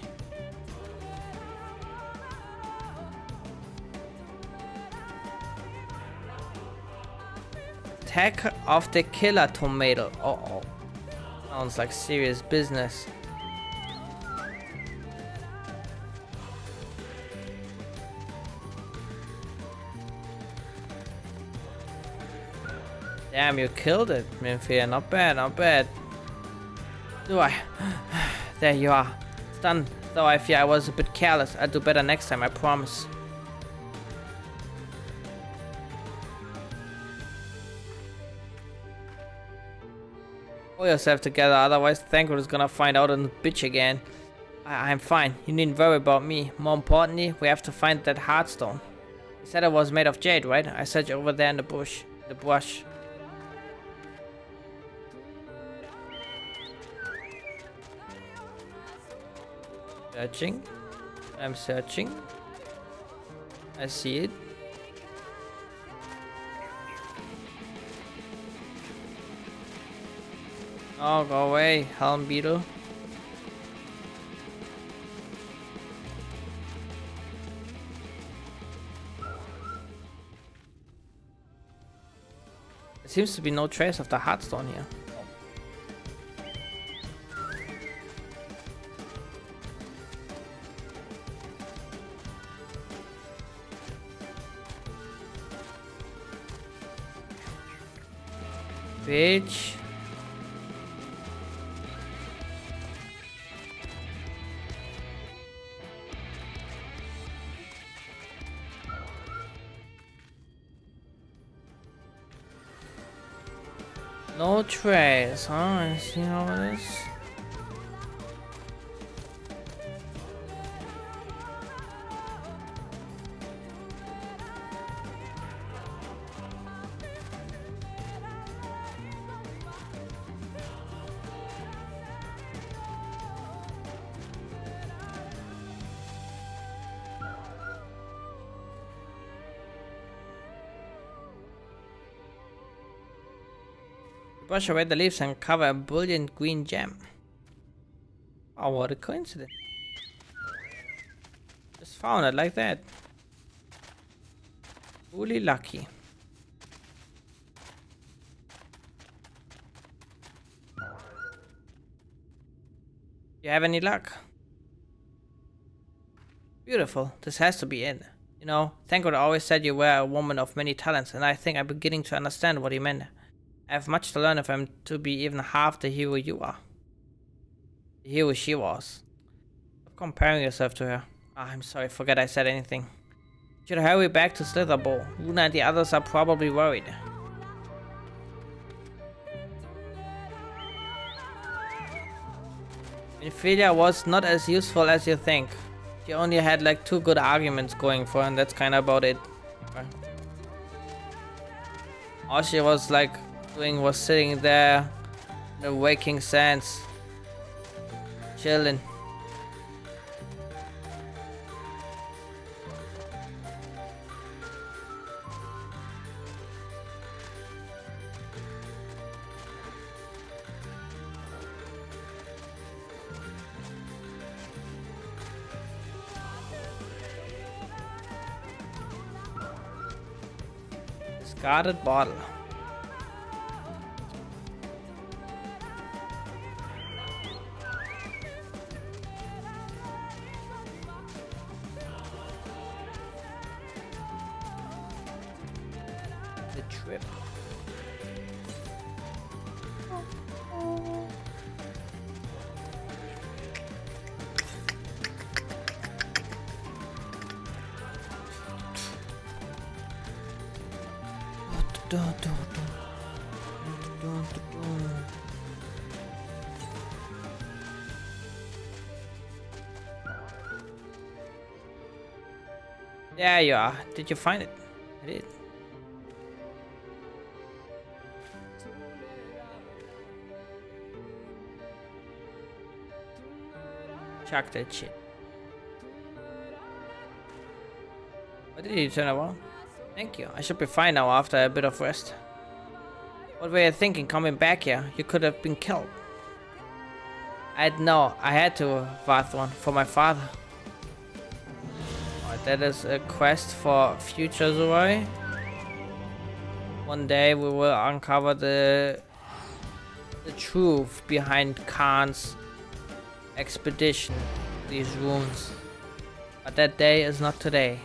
Attack of the Killer Tomato. Uh-oh. Sounds like serious business. Damn, you killed it, Minfia. Not bad, not bad. Do I? There you are. It's done. Though I fear I was a bit careless. I'll do better next time, I promise. Pull yourself together, otherwise Thancred is gonna find out and bitch again. I'm fine. You needn't worry about me. More importantly, we have to find that Heartstone. You said it was made of jade, right? I said you over there in the bush. The brush. Searching. I'm searching. I see it. Oh, go away, Helm Beetle. There seems to be no trace of the Heartstone here. Bitch. No trace, huh? I see how it is. Brush away the leaves and cover a brilliant green gem. Oh, what a coincidence. Just found it like that. Truly lucky. You have any luck? Beautiful. This has to be it. You know, Thancred always said you were a woman of many talents, and I think I'm beginning to understand what he meant. I have much to learn if I'm to be even half the hero you are. The hero she was. Stop comparing yourself to her. Ah, I'm sorry, forget I said anything. You should hurry back to Slitherbow. Luna and the others are probably worried. Ophelia was not as useful as you think. She only had like 2 good arguments going for her, and that's kinda about it. All she was like doing was sitting there in the waking sands, chilling. Discarded bottle. Trip. There you are. Did you find it? I did. Chuck that shit. What did you turn around? Thank you. I should be fine now after a bit of rest. What were you thinking coming back here? You could have been killed. I had to, Vathron, for my father. Oh, that is a quest for future Zoroi. One day we will uncover the truth behind Khan's expedition to these ruins. But that day is not today.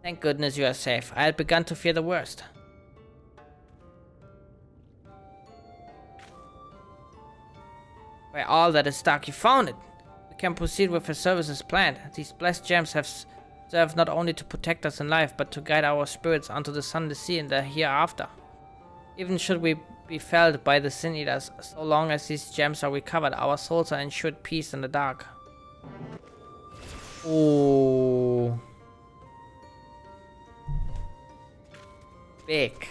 Thank goodness you are safe. I had begun to fear the worst. Where all that is stuck, you found it. We can proceed with the services planned. These blessed gems have served not only to protect us in life, but to guide our spirits onto the sunless sea and the hereafter. Even should we be felled by the Sin Eaters, so long as these gems are recovered, our souls are ensured peace in the dark. Ooh. Big.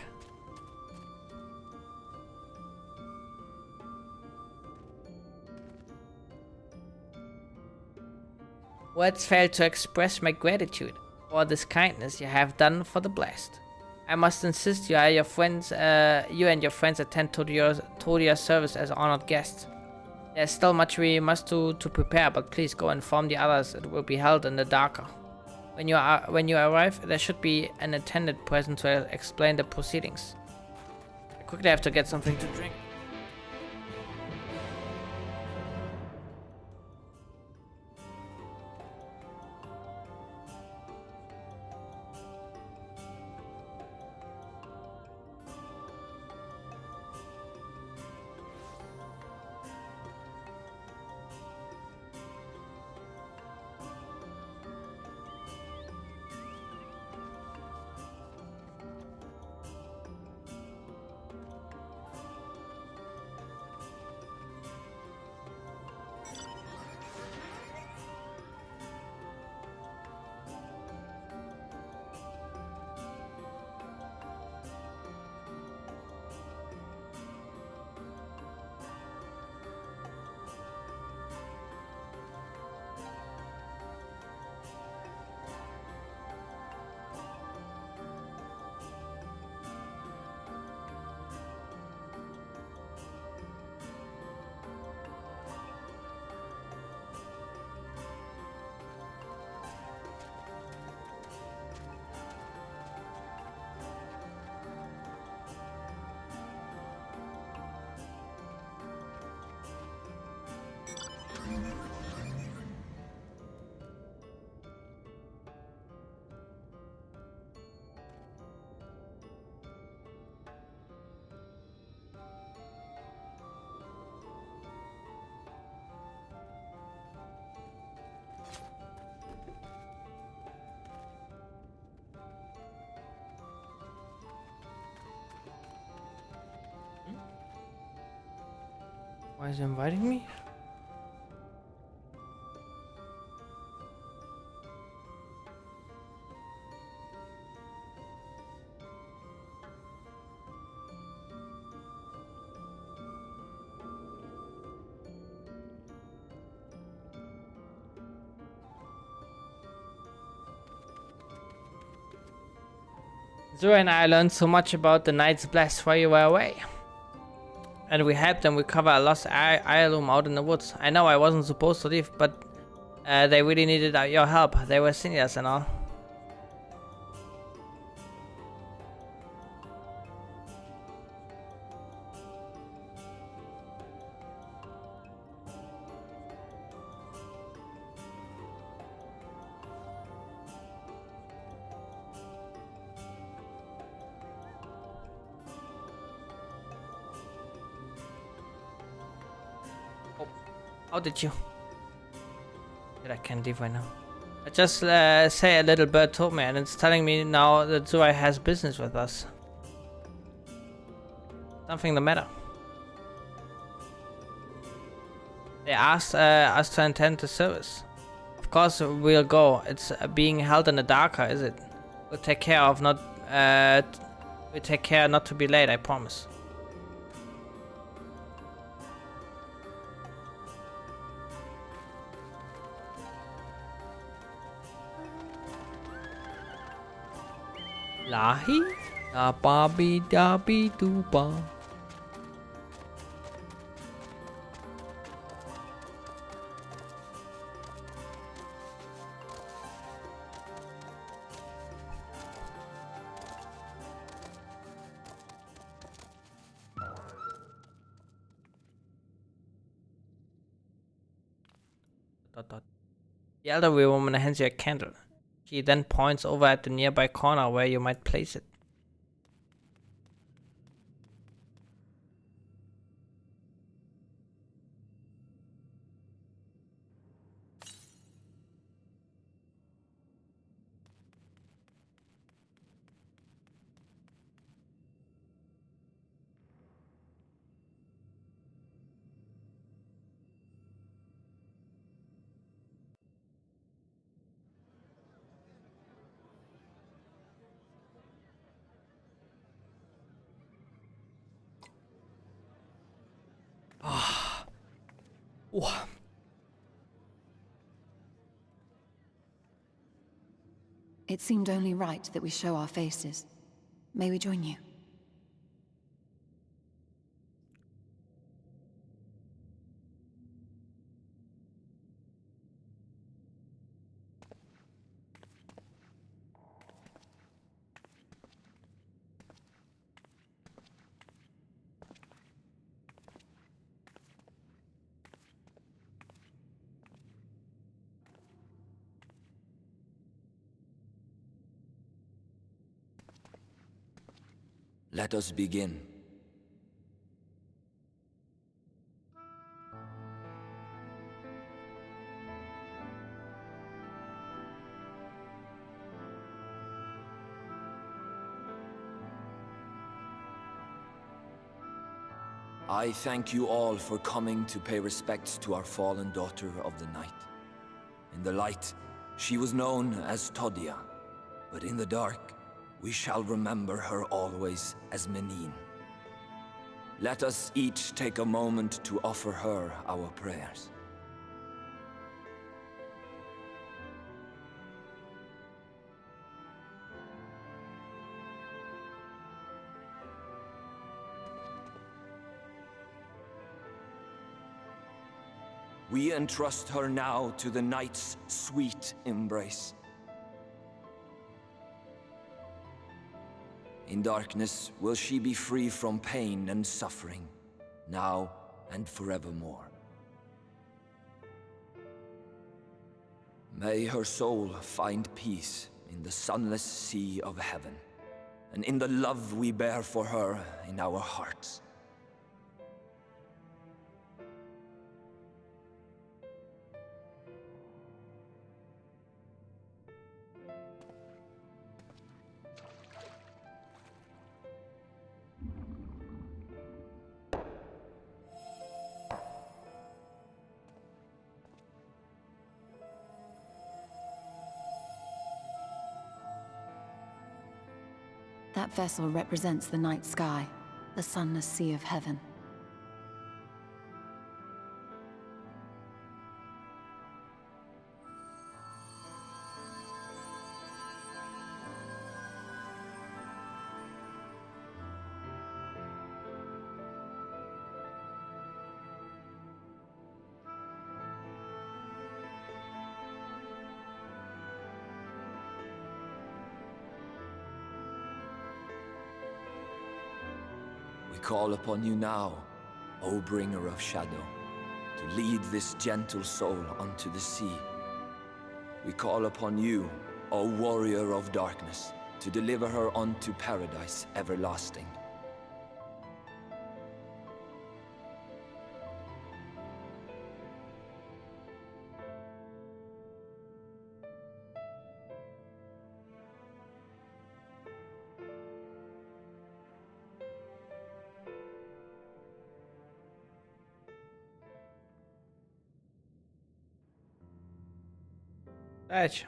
Words fail to express my gratitude for this kindness you have done for the blessed. I must insist you and your friends attend to your service as honored guests. There's still much we must do to prepare, but please go inform the others. It will be held in the darker. When you arrive, there should be an attendant present to explain the proceedings. I quickly have to get something to drink. Why is he inviting me? Zora and I learned so much about the Knights Blessed while you were away. And we helped them recover a lost heirloom out in the woods. I know I wasn't supposed to leave, but they really needed your help. They were seniors and all. How did you? That I can't leave right now. just say a little bird told me, and it's telling me now that Zurai has business with us. Something the matter. They asked us to attend the service. Of course we'll go. It's being held in the darker, is it? We'll take care of not. We'll take care not to be late. I promise. Lahi, da ba bi da bi do ba. The elderly woman hands you a candle. She then points over at the nearby corner where you might place it. Wow. It seemed only right that we show our faces. May we join you? Let us begin. I thank you all for coming to pay respects to our fallen daughter of the night. In the light, she was known as Todia, but in the dark, we shall remember her always as Menin. Let us each take a moment to offer her our prayers. We entrust her now to the night's sweet embrace. In darkness will she be free from pain and suffering, now and forevermore. May her soul find peace in the sunless sea of heaven, and in the love we bear for her in our hearts. That vessel represents the night sky, the sunless sea of heaven. We call upon you now, O bringer of shadow, to lead this gentle soul onto the sea. We call upon you, O warrior of darkness, to deliver her onto paradise everlasting. Badge.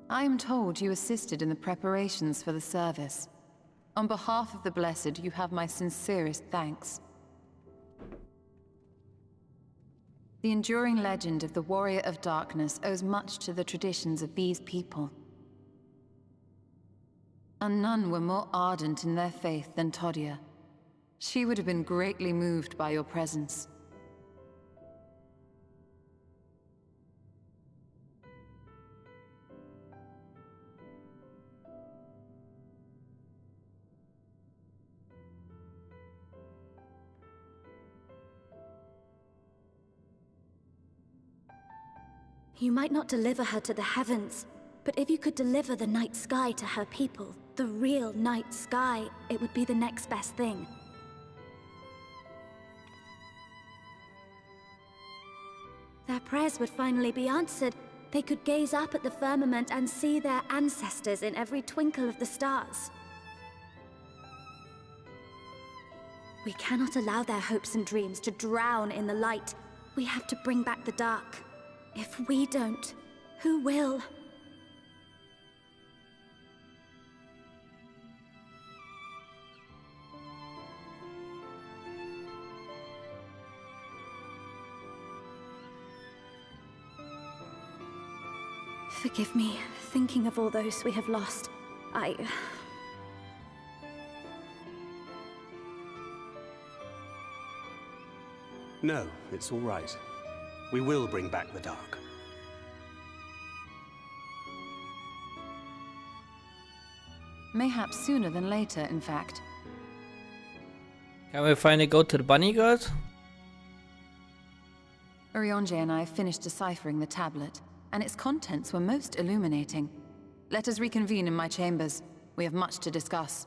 I am told you assisted in the preparations for the service. On behalf of the Blessed, you have my sincerest thanks. The enduring legend of the Warrior of Darkness owes much to the traditions of these people. And none were more ardent in their faith than Todia. She would have been greatly moved by your presence. You might not deliver her to the heavens, but if you could deliver the night sky to her people, the real night sky, it would be the next best thing. Their prayers would finally be answered. They could gaze up at the firmament and see their ancestors in every twinkle of the stars. We cannot allow their hopes and dreams to drown in the light. We have to bring back the dark. If we don't, who will? Forgive me, thinking of all those we have lost. No, it's all right. We will bring back the dark. Mayhaps sooner than later, in fact. Can we finally go to the bunny girls? Urianger and I finished deciphering the tablet, and its contents were most illuminating. Let us reconvene in my chambers. We have much to discuss.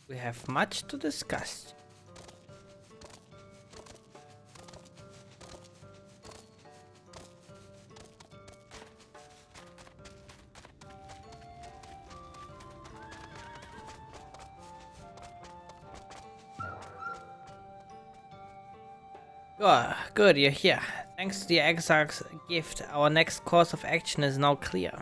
We have much to discuss. Oh, good, you're here. Thanks to the Exarch's gift, our next course of action is now clear.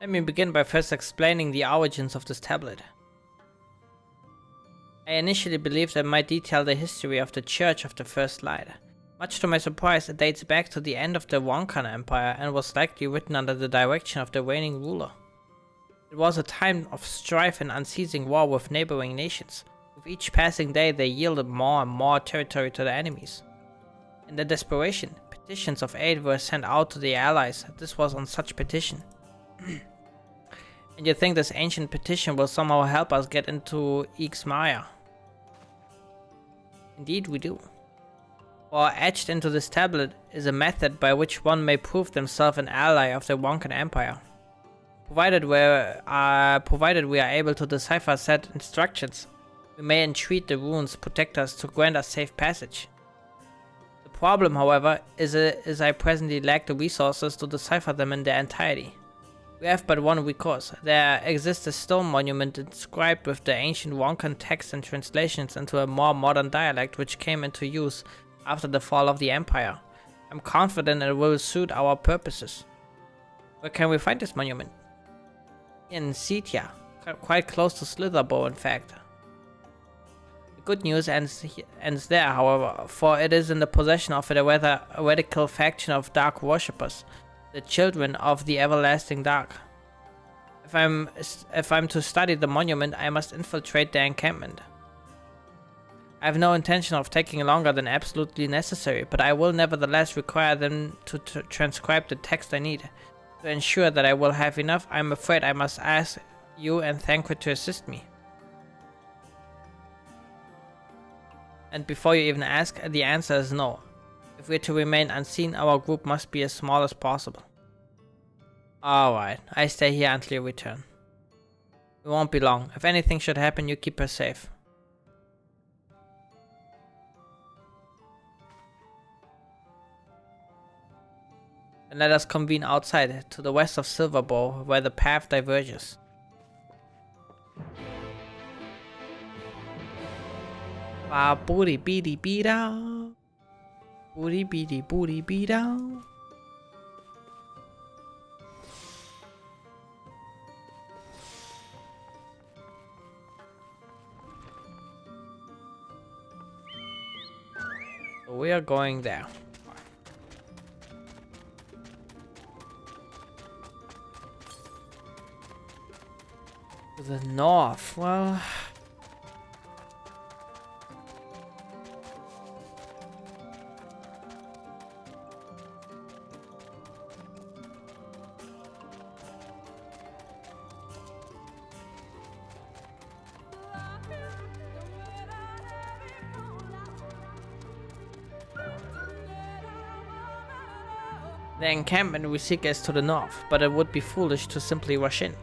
Let me begin by first explaining the origins of this tablet. I initially believed I might detail the history of the Church of the First Light. Much to my surprise, it dates back to the end of the Wonkan Empire and was likely written under the direction of the reigning ruler. It was a time of strife and unceasing war with neighboring nations. With each passing day, they yielded more and more territory to the enemies. In their desperation, petitions of aid were sent out to the allies. This was on such petition. And you think this ancient petition will somehow help us get into Ixmaya? Indeed we do. For etched into this tablet is a method by which one may prove themselves an ally of the Wonkan Empire. Provided we are able to decipher said instructions, we may entreat the runes protectors to grant us safe passage. The problem, however, is I presently lack the resources to decipher them in their entirety. We have but one recourse. There exists a stone monument inscribed with the ancient Wonkan texts and translations into a more modern dialect which came into use after the fall of the Empire. I'm confident it will suit our purposes. Where can we find this monument? In Setia, quite close to Slitherbow in fact. The good news ends there, however, for it is in the possession of a rather radical faction of dark worshippers, the children of the everlasting dark. If I'm to study the monument, I must infiltrate their encampment. I have no intention of taking longer than absolutely necessary, but I will nevertheless require them to transcribe the text I need. To ensure that I will have enough, I'm afraid I must ask you and Thancred to assist me. And before you even ask, the answer is no. If we're to remain unseen, our group must be as small as possible. Alright, I stay here until you return. It won't be long. If anything should happen, you keep her safe. Then let us convene outside, to the west of Silverbow, where the path diverges. Ba booty beady beada. Booty beady booty beada. So we are going there. To the north, well... The encampment we seek is to the north, but it would be foolish to simply rush in.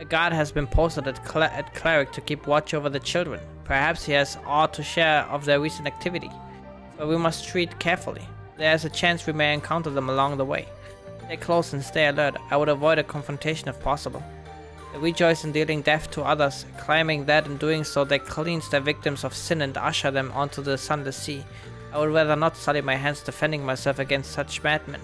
A guard has been posted at Cleric to keep watch over the children. Perhaps he has aught to share of their recent activity, but we must tread carefully. There is a chance we may encounter them along the way. Stay close and stay alert. I would avoid a confrontation if possible. They rejoice in dealing death to others, claiming that in doing so they cleanse their victims of sin and usher them onto the sunless sea. I would rather not sully my hands defending myself against such madmen.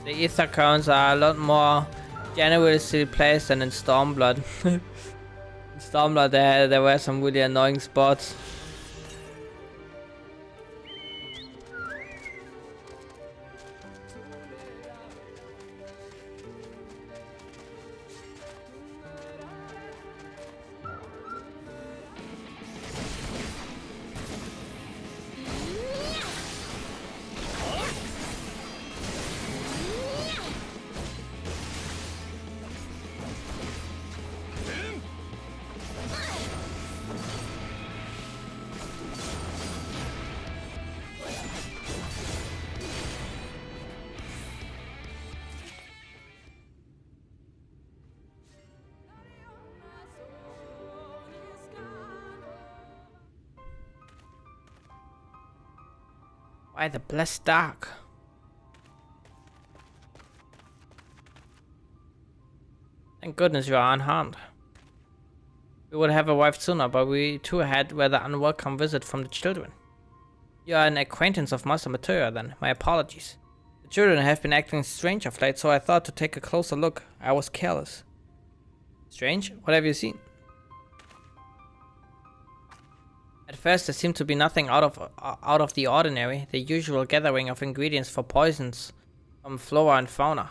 The ether cones are a lot more generously placed than in Stormblood. In Stormblood there were some really annoying spots. Why the blessed dark? Thank goodness you are unharmed. We would have arrived sooner, but we too had rather unwelcome visit from the children. You are an acquaintance of Master Materia then, my apologies. The children have been acting strange of late, so I thought to take a closer look. I was careless. Strange? What have you seen? At first there seemed to be nothing out of the ordinary, the usual gathering of ingredients for poisons from flora and fauna.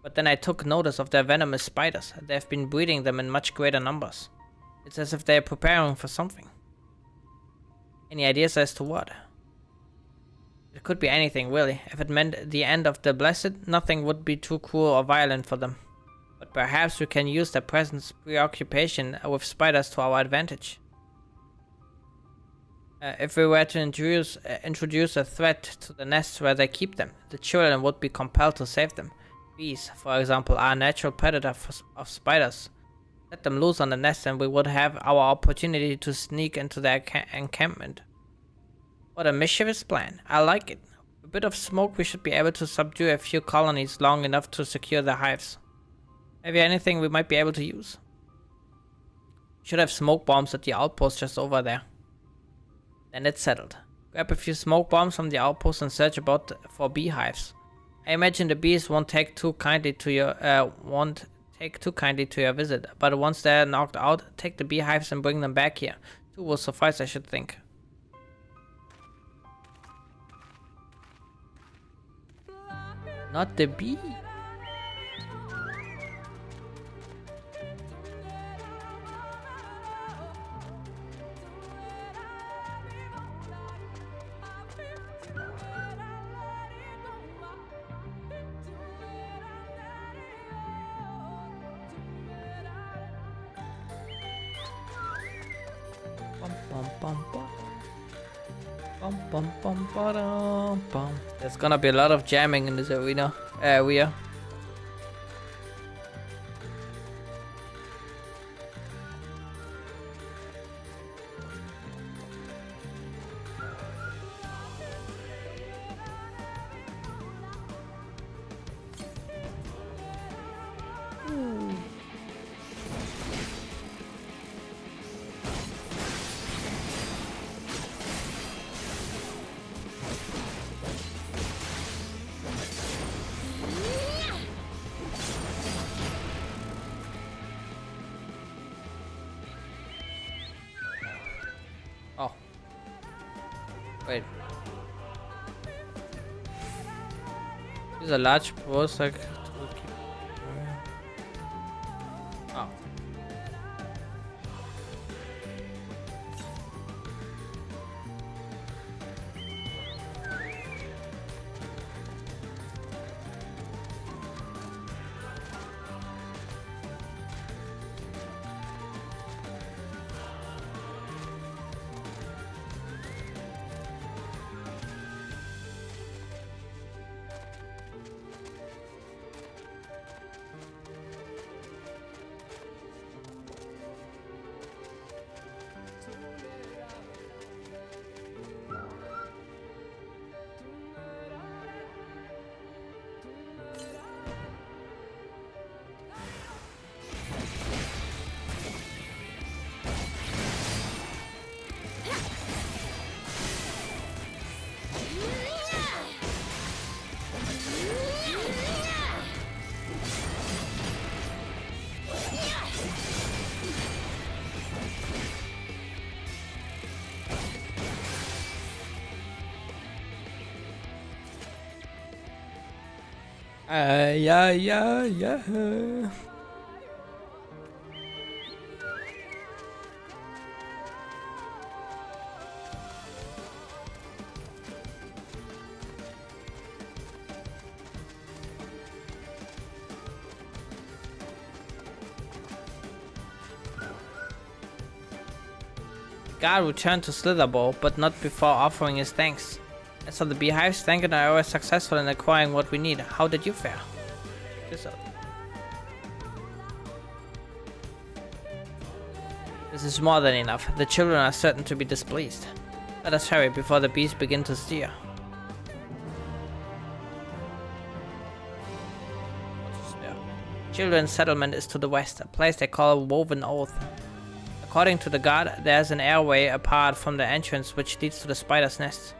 But then I took notice of their venomous spiders. They have been breeding them in much greater numbers. It's as if they are preparing for something. Any ideas as to what? It could be anything, really. If it meant the end of the Blessed, nothing would be too cruel or violent for them. But perhaps we can use their present preoccupation with spiders to our advantage. If we were to introduce a threat to the nests where they keep them, the children would be compelled to save them. Bees, for example, are a natural predator of spiders. Let them loose on the nest and we would have our opportunity to sneak into their encampment. What a mischievous plan. I like it. With a bit of smoke we should be able to subdue a few colonies long enough to secure the hives. Have you anything we might be able to use? We should have smoke bombs at the outpost just over there. Then it's settled. Grab a few smoke bombs from the outpost and search about for beehives. I imagine the bees won't take too kindly to your visit, but once they're knocked out, take the beehives and bring them back here. 2 will suffice, I should think. Not the bee. There's gonna be a lot of jamming in this area. Oh. Wait. These are large balls like oh. Yeah. God returned to Slitherbow, but not before offering his thanks. As for the beehives, Thank and I are always successful in acquiring what we need. How did you fare? Check this out. This is more than enough. The children are certain to be displeased. Let us hurry before the bees begin to steer. Children's settlement is to the west, a place they call Woven Oath. According to the god, there's an airway apart from the entrance which leads to the spider's nest.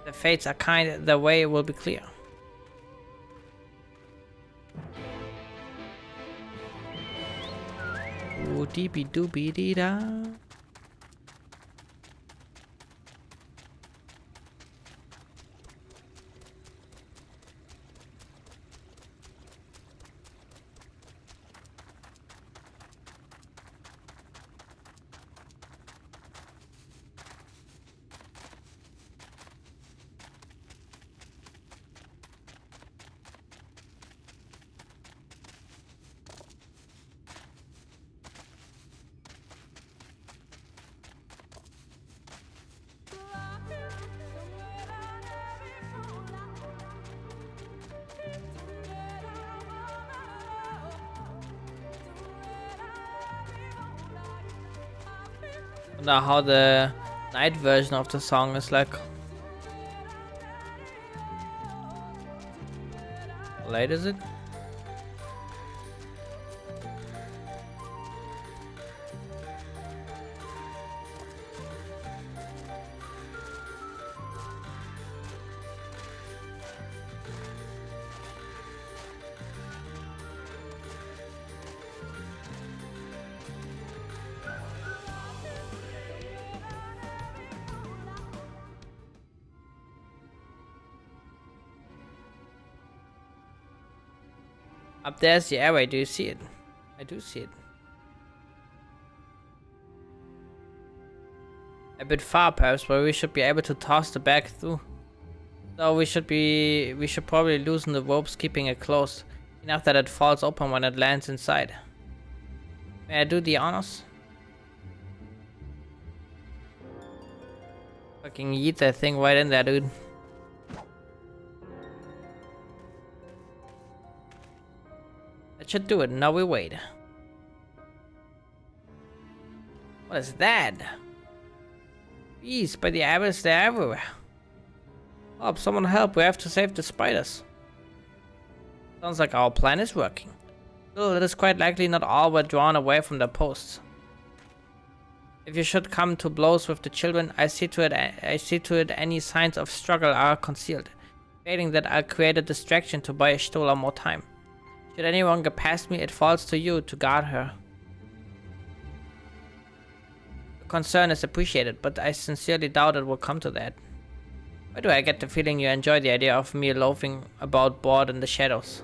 The fates are kind, the way will be clear. Ooh, deepy doopy dee da. Wonder how the night version of the song is like. How late is it? Up there's the airway. Do you see it? I do see it. A bit far perhaps, but we should be able to toss the bag through. So we should probably loosen the ropes, keeping it closed, enough that it falls open when it lands inside. May I do the honors? Fucking yeet that thing right in there, dude. That should do it. Now we wait. What is that? Bees by the abyss, they're everywhere. Oh, someone help, we have to save the spiders. Sounds like our plan is working. Still, it is quite likely not all were drawn away from their posts. If you should come to blows with the children, I see to it any signs of struggle are concealed. Failing that, I'll create a distraction to buy Stola more time. Should anyone get past me, it falls to you to guard her. The concern is appreciated, but I sincerely doubt it will come to that. Why do I get the feeling you enjoy the idea of me loafing about bored in the shadows?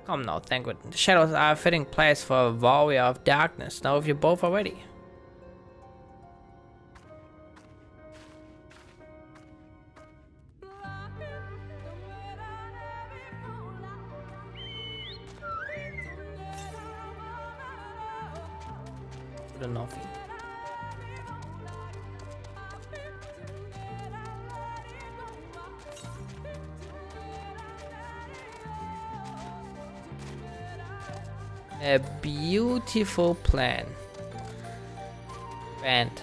Come now, thank God. The shadows are a fitting place for a warrior of darkness. Now if you both are ready. To the north. A beautiful plan. Band.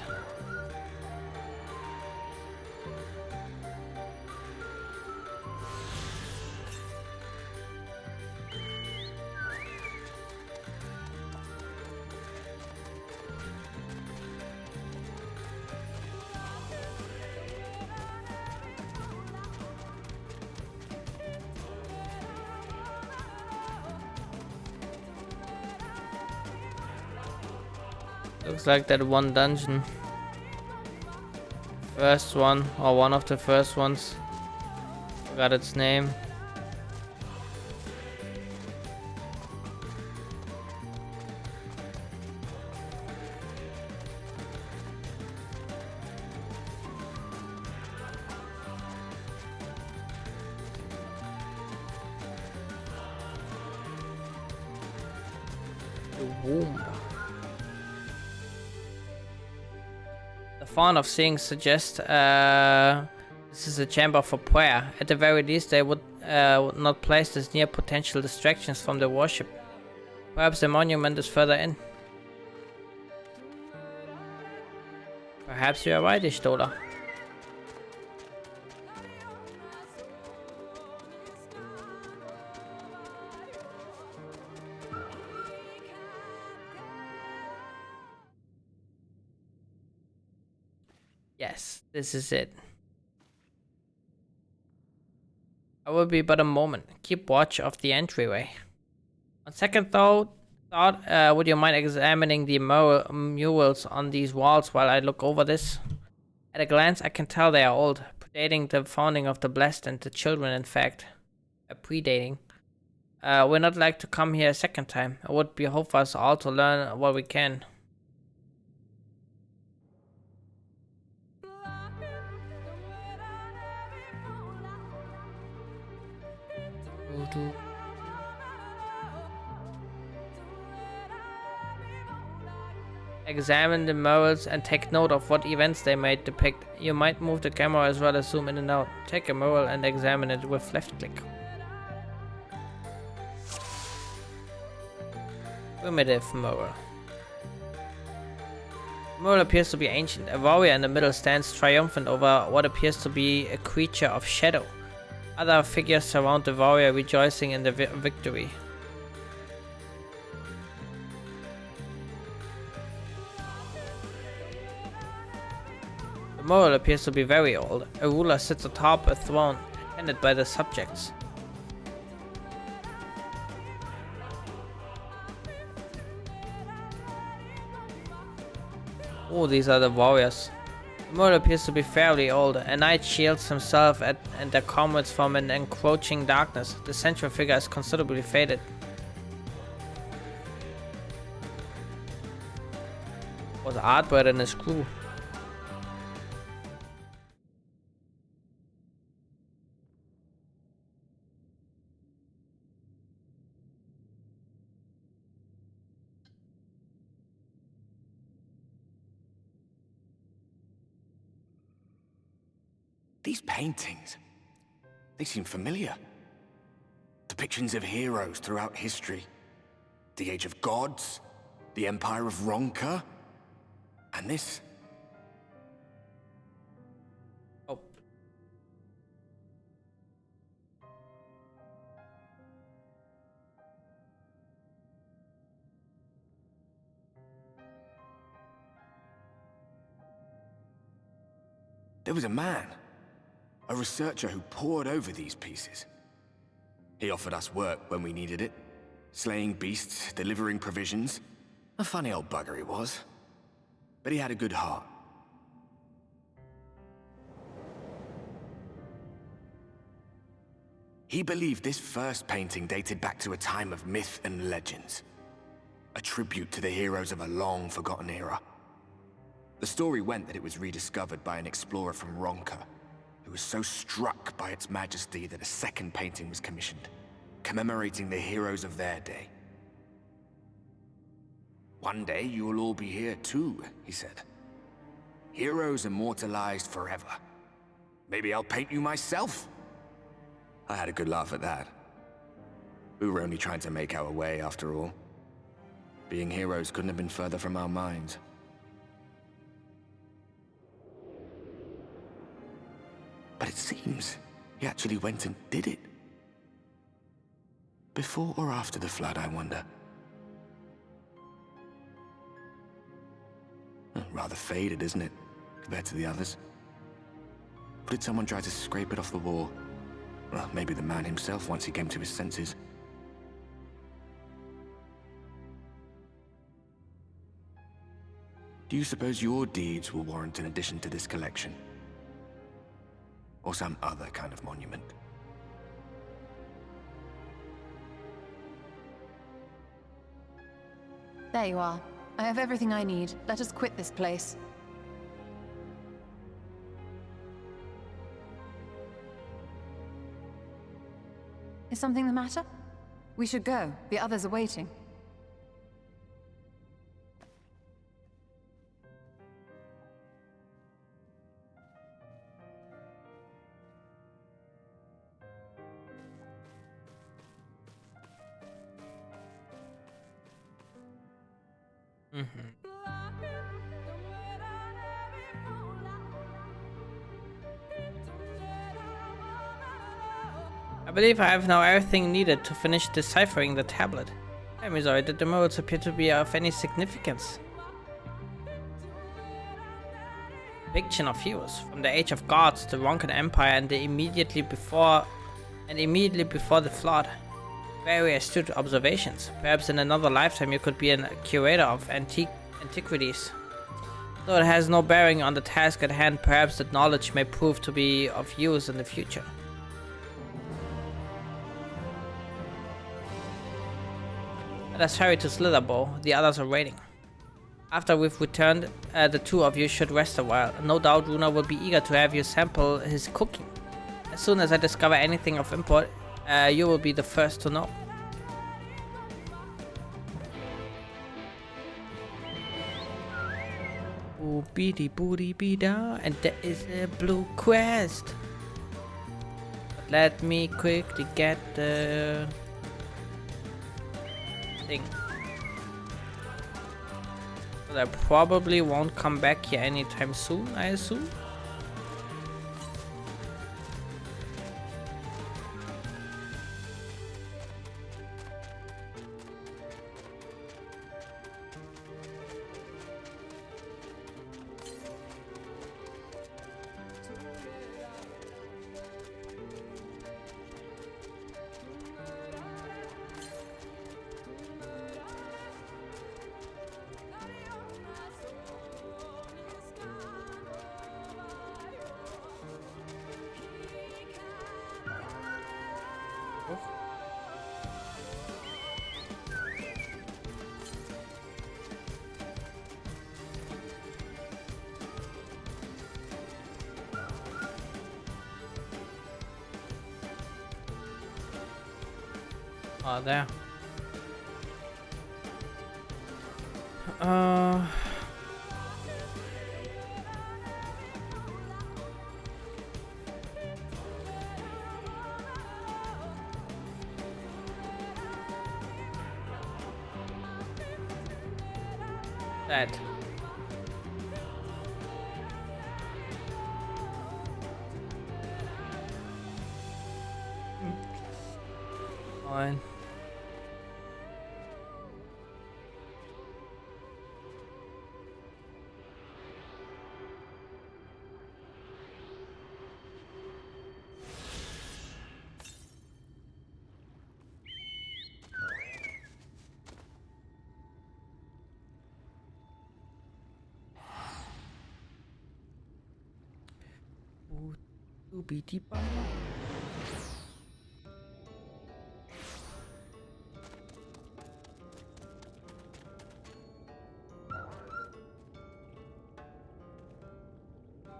Looks like that one dungeon. First one, or one of the first ones. Forgot its name. The womb. The font of seeing suggests this is a chamber for prayer. At the very least, they would not place this near potential distractions from the worship. Perhaps the monument is further in. Perhaps you are right, Ishtola. Yes, this is it. I will be but a moment. Keep watch of the entryway. On second thought, would you mind examining the murals on these walls while I look over this? At a glance, I can tell they are old, predating the founding of the Blessed and the Children, in fact. Predating. We're not like to come here a second time. It would be hope for us all to learn what we can. Examine the murals and take note of what events they might depict. You might move the camera as well as zoom in and out. Take a mural and examine it with left click. Primitive mural. The mural appears to be ancient. A warrior in the middle stands triumphant over what appears to be a creature of shadow. Other figures surround the warrior, rejoicing in the victory. The mural appears to be very old. A ruler sits atop a throne, attended by the subjects. Oh, these are the warriors. The mural appears to be fairly old. A knight shields himself and their comrades from an encroaching darkness. The central figure is considerably faded. Artbird and his crew. These paintings, they seem familiar. Depictions of heroes throughout history. The Age of Gods, the Empire of Ronka, and this. Oh. There was a man, a researcher who pored over these pieces. He offered us work when we needed it, slaying beasts, delivering provisions. A funny old bugger he was, but he had a good heart. He believed this first painting dated back to a time of myth and legends, a tribute to the heroes of a long-forgotten era. The story went that it was rediscovered by an explorer from Ronka, who was so struck by its majesty that a second painting was commissioned, commemorating the heroes of their day. One day you will all be here too, he said. Heroes immortalized forever. Maybe I'll paint you myself. I had a good laugh at that. We were only trying to make our way after all. Being heroes couldn't have been further from our minds. But it seems he actually went and did it. Before or after the flood, I wonder. Rather faded, isn't it, compared to the others? Or did someone try to scrape it off the wall? Well, maybe the man himself once he came to his senses. Do you suppose your deeds will warrant an addition to this collection? Or some other kind of monument? There you are. I have everything I need. Let us quit this place. Is something the matter? We should go. The others are waiting. I believe I have now everything needed to finish deciphering the tablet. I'm sorry that the modes appear to be of any significance. Depiction of heroes from the Age of Gods, the Ronkan Empire, and immediately before the flood. Very astute observations. Perhaps in another lifetime you could be a curator of antiquities. Though it has no bearing on the task at hand, perhaps that knowledge may prove to be of use in the future. Let us hurry to Slitherbow. The others are waiting. After we've returned, the two of you should rest a while. No doubt Runa will be eager to have you sample his cooking. As soon as I discover anything of import, you will be the first to know. Boopity booty be da, and there is a blue quest. But let me quickly get the thing. But I probably won't come back here anytime soon, I assume. Oh, there. That. Fine.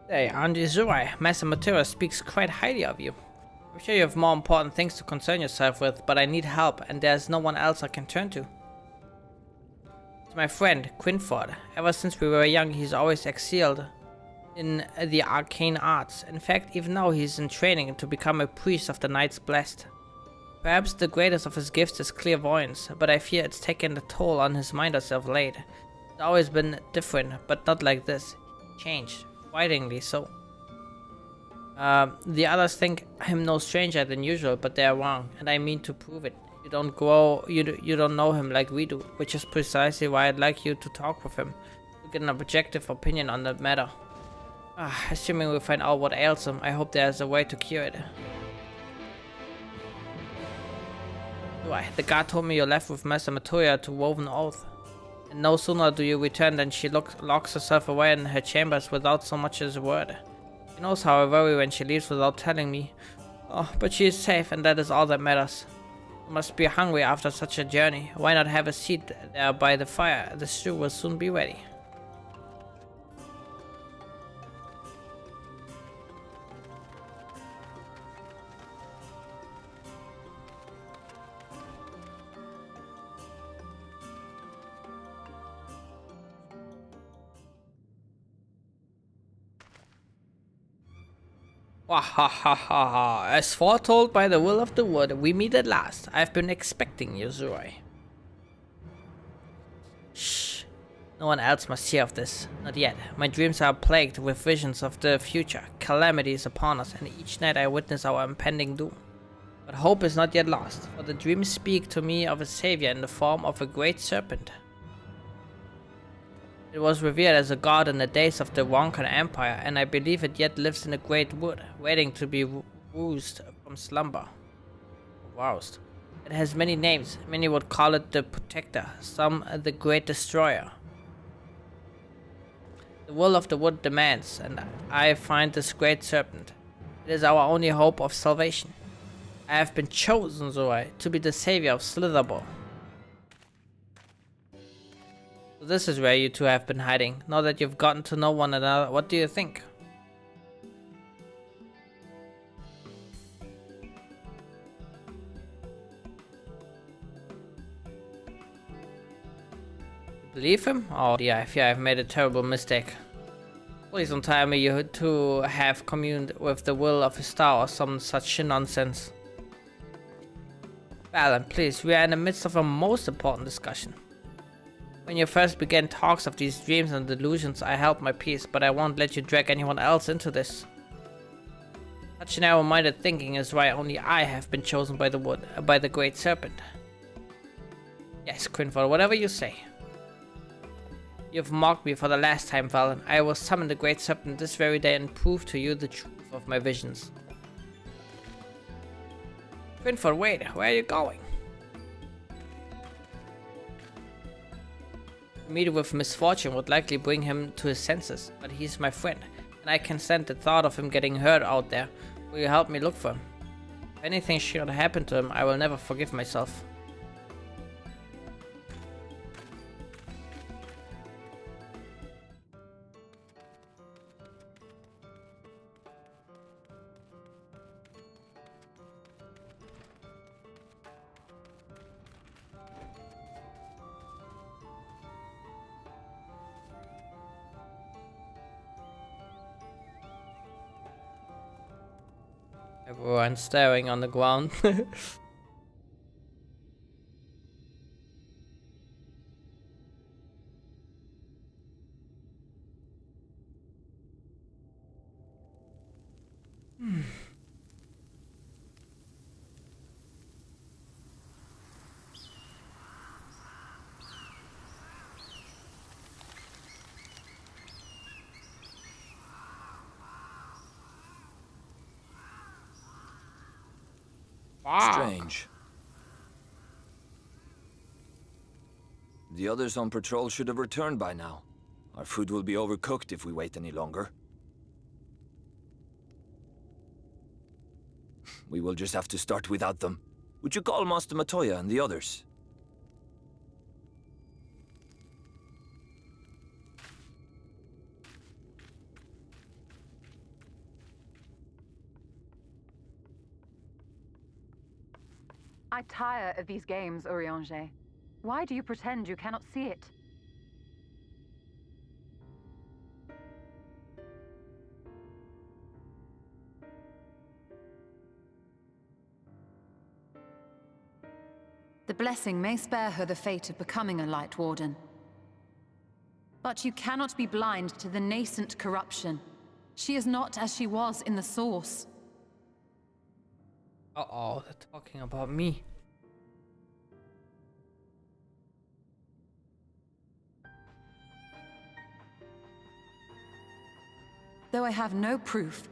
Hey, Andy Zurai, Master Matura speaks quite highly of you. I'm sure you have more important things to concern yourself with, but I need help, and there's no one else I can turn to. It's my friend, Quinford. Ever since we were young, he's always excelled in the arcane arts. In fact, even now he's in training to become a priest of the Knights Blessed. Perhaps the greatest of his gifts is clairvoyance, but I fear it's taken a toll on his mind as of late. It's always been different, but not like this. He changed. Frighteningly so. The others think him no stranger than usual, but they are wrong, and I mean to prove it. You don't know him like we do, which is precisely why I'd like you to talk with him, to get an objective opinion on the matter. Assuming we find out what ails him, I hope there's a way to cure it. The guard told me you left with Master Matoya to Woven Oath. And no sooner do you return than she locks herself away in her chambers without so much as a word. She knows how I worry when she leaves without telling me. Oh, but she is safe, and that is all that matters. You must be hungry after such a journey. Why not have a seat there by the fire? The stew will soon be ready. Wahahaha. As foretold by the will of the wood, we meet at last. I've been expecting you, Zurai. Shh. No one else must hear of this. Not yet. My dreams are plagued with visions of the future. Calamity is upon us, and each night I witness our impending doom. But hope is not yet lost, for the dreams speak to me of a savior in the form of a great serpent. It was revered as a god in the days of the Wonkan Empire, and I believe it yet lives in a great wood, waiting to be roused from slumber. Roused. It has many names. Many would call it the Protector, some the Great Destroyer. The will of the wood demands, and I find this great serpent. It is our only hope of salvation. I have been chosen, Zoe, to be the savior of Slitherball. So this is where you two have been hiding. Now that you've gotten to know one another, what do you think? Believe him? Oh dear, I fear I've made a terrible mistake. Please don't tell me you two have communed with the will of a star or some such nonsense. Valen, please, we are in the midst of a most important discussion. When you first began talks of these dreams and delusions, I held my peace, but I won't let you drag anyone else into this. Such narrow-minded thinking is why only I have been chosen by the wood, by the great serpent. Yes, Quinford, whatever you say. You've mocked me for the last time, Valen. I will summon the great serpent this very day and prove to you the truth of my visions. Quinford, wait, where are you going? To meet with misfortune would likely bring him to his senses, but he's my friend, and I can stand the thought of him getting hurt out there. Will you help me look for him? If anything should happen to him, I will never forgive myself. Everyone staring on the ground. Strange. The others on patrol should have returned by now. Our food will be overcooked if we wait any longer. We will just have to start without them. Would you call Master Matoya and the others? I tire of these games, Urianger. Why do you pretend you cannot see it? The blessing may spare her the fate of becoming a Light Warden. But you cannot be blind to the nascent corruption. She is not as she was in the Source. Uh-oh, they're talking about me. Though I have no proof,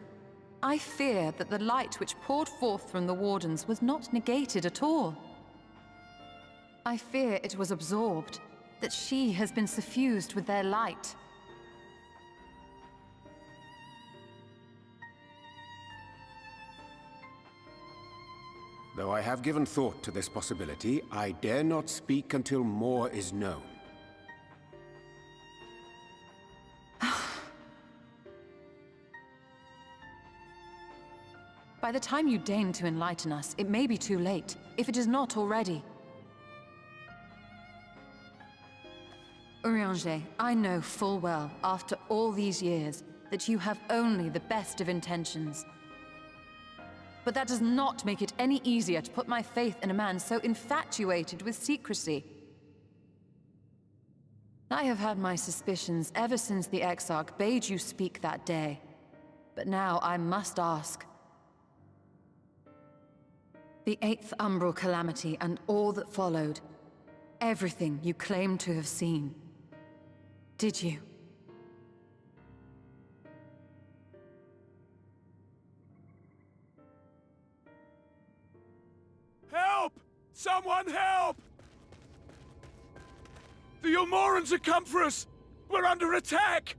I fear that the light which poured forth from the Wardens was not negated at all. I fear it was absorbed, that she has been suffused with their light. Though I have given thought to this possibility, I dare not speak until more is known. By the time you deign to enlighten us, it may be too late, if it is not already. Urianger, I know full well, after all these years, that you have only the best of intentions. But that does not make it any easier to put my faith in a man so infatuated with secrecy. I have had my suspicions ever since the Exarch bade you speak that day. But now I must ask. The 8th Umbral Calamity and all that followed. Everything you claim to have seen. Did you? Help! Someone help! The Umorans have come for us! We're under attack!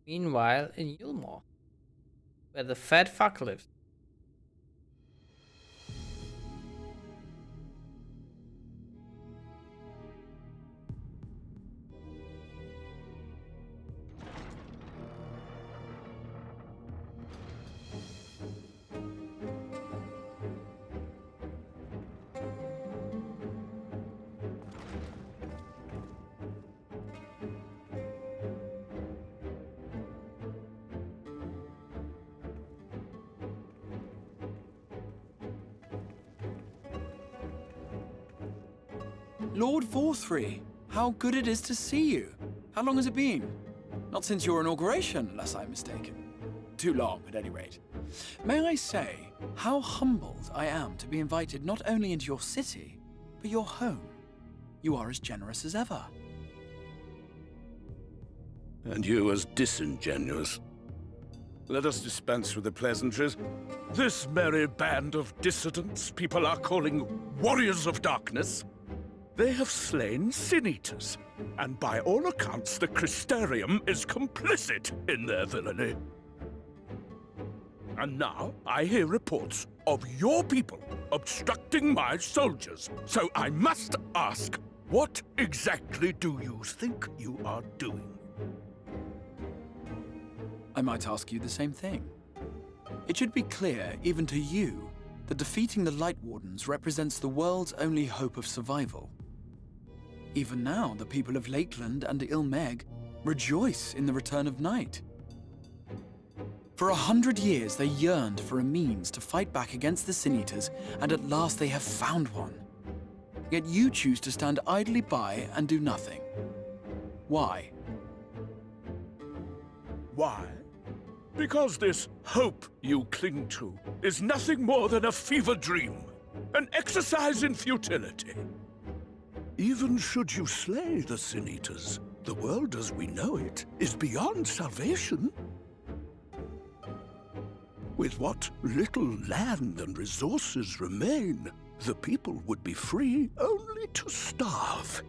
Meanwhile, in Yulmore, where the fat fuck lives. Lord Vorthry, how good it is to see you. How long has it been? Not since your inauguration, unless I'm mistaken. Too long, at any rate. May I say, how humbled I am to be invited not only into your city, but your home. You are as generous as ever. And you as disingenuous. Let us dispense with the pleasantries. This merry band of dissidents people are calling Warriors of Darkness. They have slain Sin-Eaters, and by all accounts the Crystarium is complicit in their villainy. And now I hear reports of your people obstructing my soldiers, so I must ask, what exactly do you think you are doing? I might ask you the same thing. It should be clear, even to you, that defeating the Light Wardens represents the world's only hope of survival. Even now, the people of Lakeland and Ilmeg rejoice in the return of night. For 100 years, they yearned for a means to fight back against the Sin Eaters, and at last they have found one. Yet you choose to stand idly by and do nothing. Why? Why? Because this hope you cling to is nothing more than a fever dream, an exercise in futility. Even should you slay the Sin Eaters, the world as we know it is beyond salvation. With what little land and resources remain, the people would be free only to starve.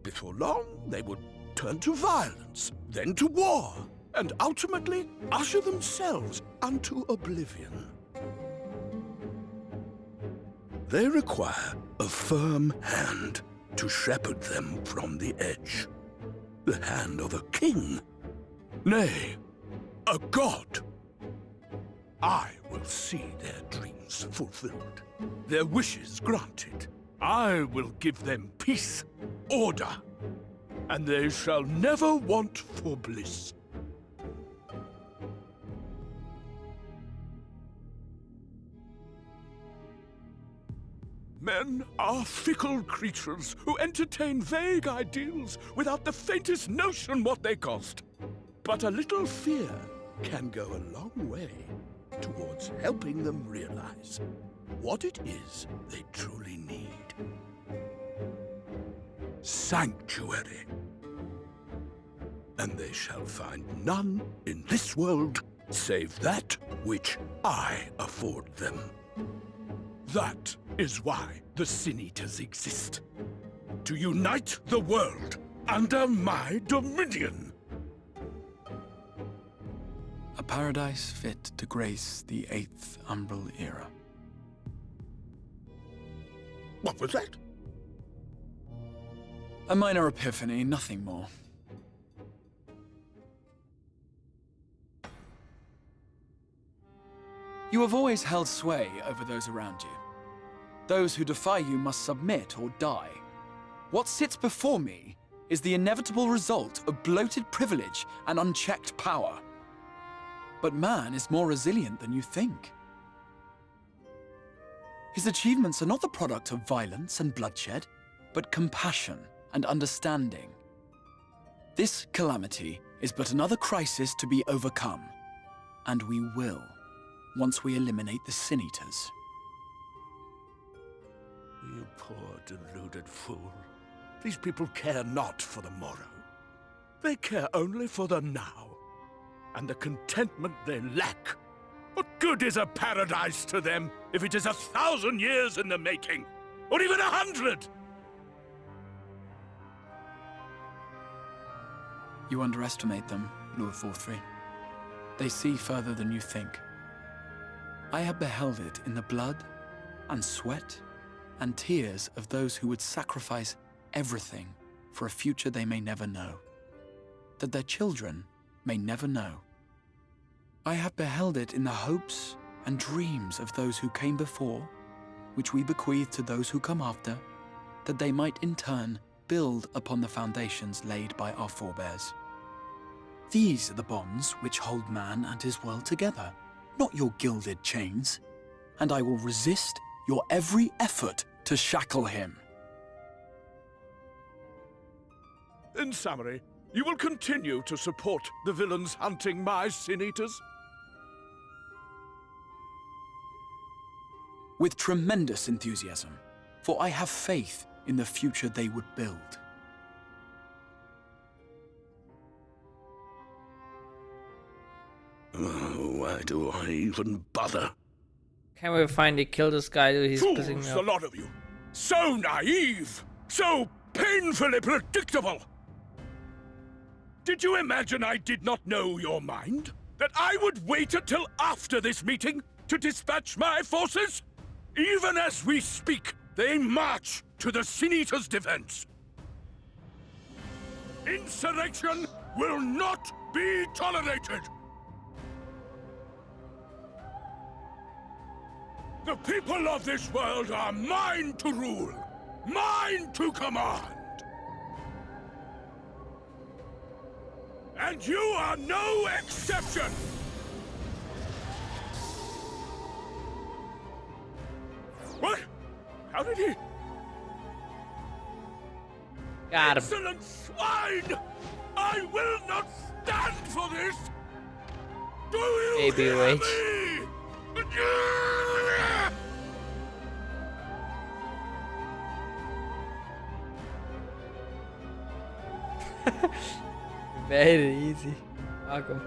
Before long, they would turn to violence, then to war, and ultimately usher themselves unto oblivion. They require a firm hand to shepherd them from the edge. The hand of a king, nay, a god. I will see their dreams fulfilled, their wishes granted. I will give them peace, order, and they shall never want for bliss. Men are fickle creatures who entertain vague ideals without the faintest notion what they cost. But a little fear can go a long way towards helping them realize what it is they truly need. Sanctuary. And they shall find none in this world save that which I afford them. That is why the Sin Eaters exist. To unite the world under my dominion. A paradise fit to grace the 8th Umbral Era. What was that? A minor epiphany, nothing more. You have always held sway over those around you. Those who defy you must submit or die. What sits before me is the inevitable result of bloated privilege and unchecked power. But man is more resilient than you think. His achievements are not the product of violence and bloodshed, but compassion and understanding. This calamity is but another crisis to be overcome, and we will, once we eliminate the Sin Eaters. You poor deluded fool. These people care not for the morrow. They care only for the now, and the contentment they lack. What good is a paradise to them if it is 1,000 years in the making, or even 100? You underestimate them, Lord Forthry. They see further than you think. I have beheld it in the blood and sweat and tears of those who would sacrifice everything for a future they may never know, that their children may never know. I have beheld it in the hopes and dreams of those who came before, which we bequeath to those who come after, that they might in turn build upon the foundations laid by our forebears. These are the bonds which hold man and his world together, not your gilded chains, and I will resist your every effort to shackle him. In summary, you will continue to support the villains hunting my Sin Eaters? With tremendous enthusiasm, for I have faith in the future they would build. Oh, why do I even bother? Can we finally kill this guy? He's pissing me Fools, off. the lot of you! So naive! So painfully predictable! Did you imagine I did not know your mind? That I would wait until after this meeting to dispatch my forces? Even as we speak, they march to the Sin Eaters' defense. Insurrection will not be tolerated! The people of this world are mine to rule, mine to command. And you are no exception! What? How did he... Got him. Insolent swine! I will not stand for this! Do you Baby hear wait. me? Very easy. Welcome.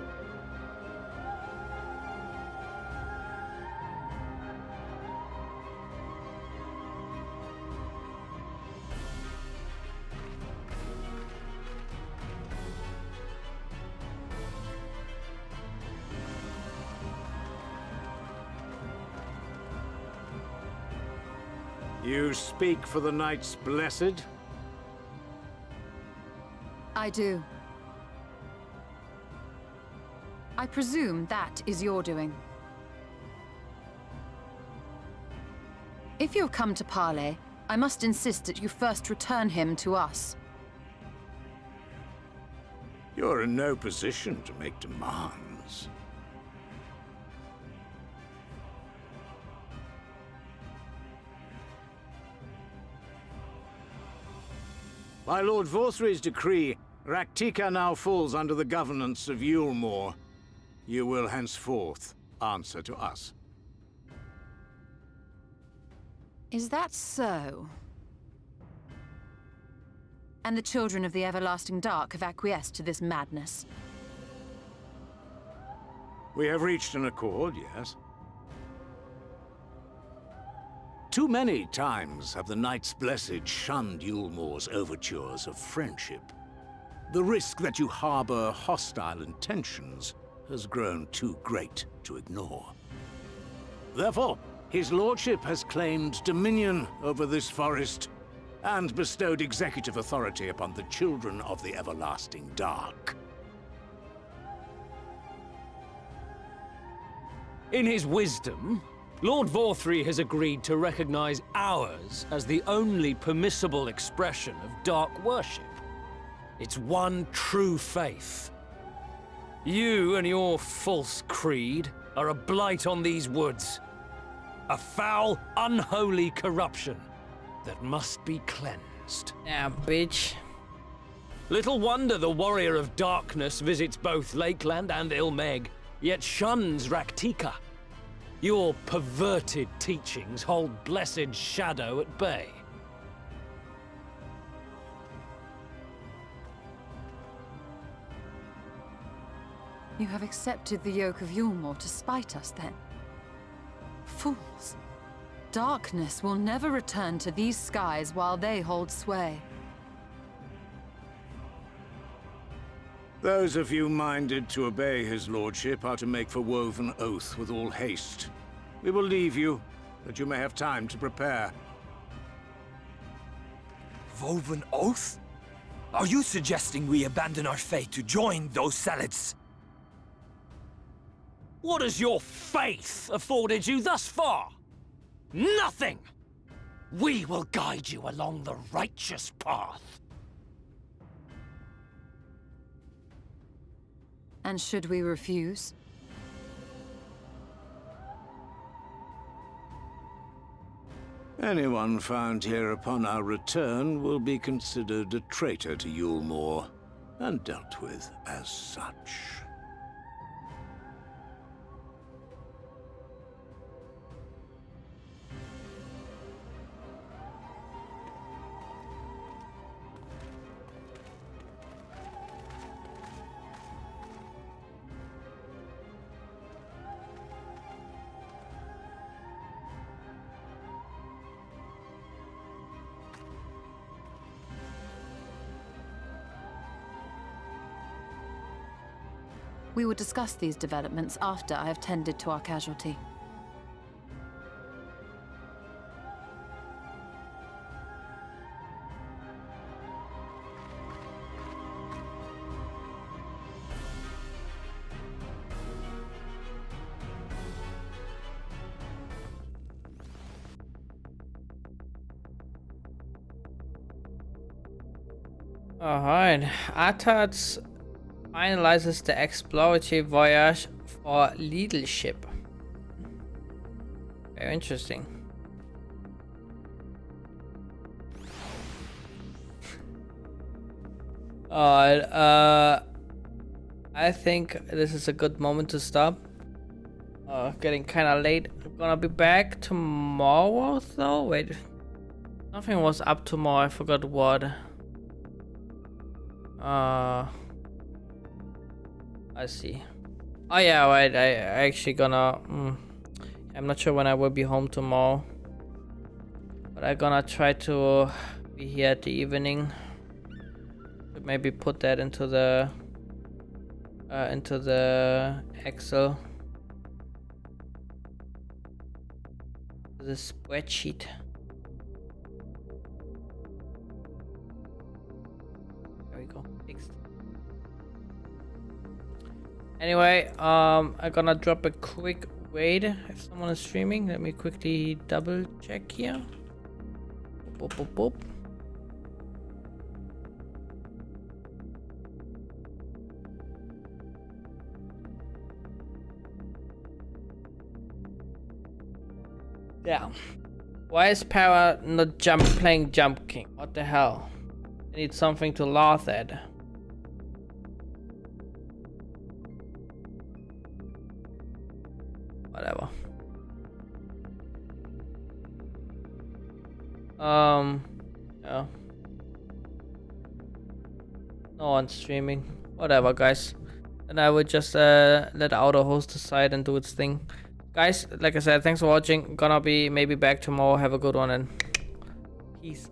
You speak for the Knights Blessed? I do. I presume that is your doing. If you have come to parley, I must insist that you first return him to us. You're in no position to make demands. By Lord Vorthry's decree, Raktika now falls under the governance of Yulmore. You will henceforth answer to us. Is that so? And the children of the Everlasting Dark have acquiesced to this madness? We have reached an accord, yes. Too many times have the Knights Blessed shunned Yulmore's overtures of friendship. The risk that you harbor hostile intentions has grown too great to ignore. Therefore, his lordship has claimed dominion over this forest and bestowed executive authority upon the children of the Everlasting Dark. In his wisdom, Lord Vorthry has agreed to recognize ours as the only permissible expression of dark worship. It's one true faith. You and your false creed are a blight on these woods. A foul, unholy corruption that must be cleansed. Yeah, bitch. Little wonder the Warrior of Darkness visits both Lakeland and Ilmeg, yet shuns Raktika. Your perverted teachings hold blessed Shadow at bay. You have accepted the yoke of Yulmore to spite us, then? Fools. Darkness will never return to these skies while they hold sway. Those of you minded to obey his lordship are to make for Woven Oath with all haste. We will leave you, that you may have time to prepare. Woven Oath? Are you suggesting we abandon our fate to join those zealots? What has your faith afforded you thus far? Nothing! We will guide you along the righteous path. And should we refuse? Anyone found here upon our return will be considered a traitor to Yulmore, and dealt with as such. We will discuss these developments after I have tended to our casualty. Alright, Atats finalizes the exploratory voyage for leadership. Very interesting. Alright, I think this is a good moment to stop. Getting kinda late. I'm gonna be back tomorrow though. Wait. Something was up tomorrow, I forgot what. I see. Oh yeah, right, I actually gonna I'm not sure when I will be home tomorrow. But I'm gonna try to be here at the evening. Maybe put that into the Excel. The spreadsheet. There we go. Fixed. Anyway, I'm gonna drop a quick wait if someone is streaming. Let me quickly double check here. Boop, boop, boop. Yeah. Why is Para not playing Jump King? What the hell? I need something to laugh at. Whatever. Yeah. No one's streaming. Whatever, guys. And I would just let Auto host decide and do its thing. Guys, like I said, thanks for watching. Gonna be maybe back tomorrow. Have a good one and peace.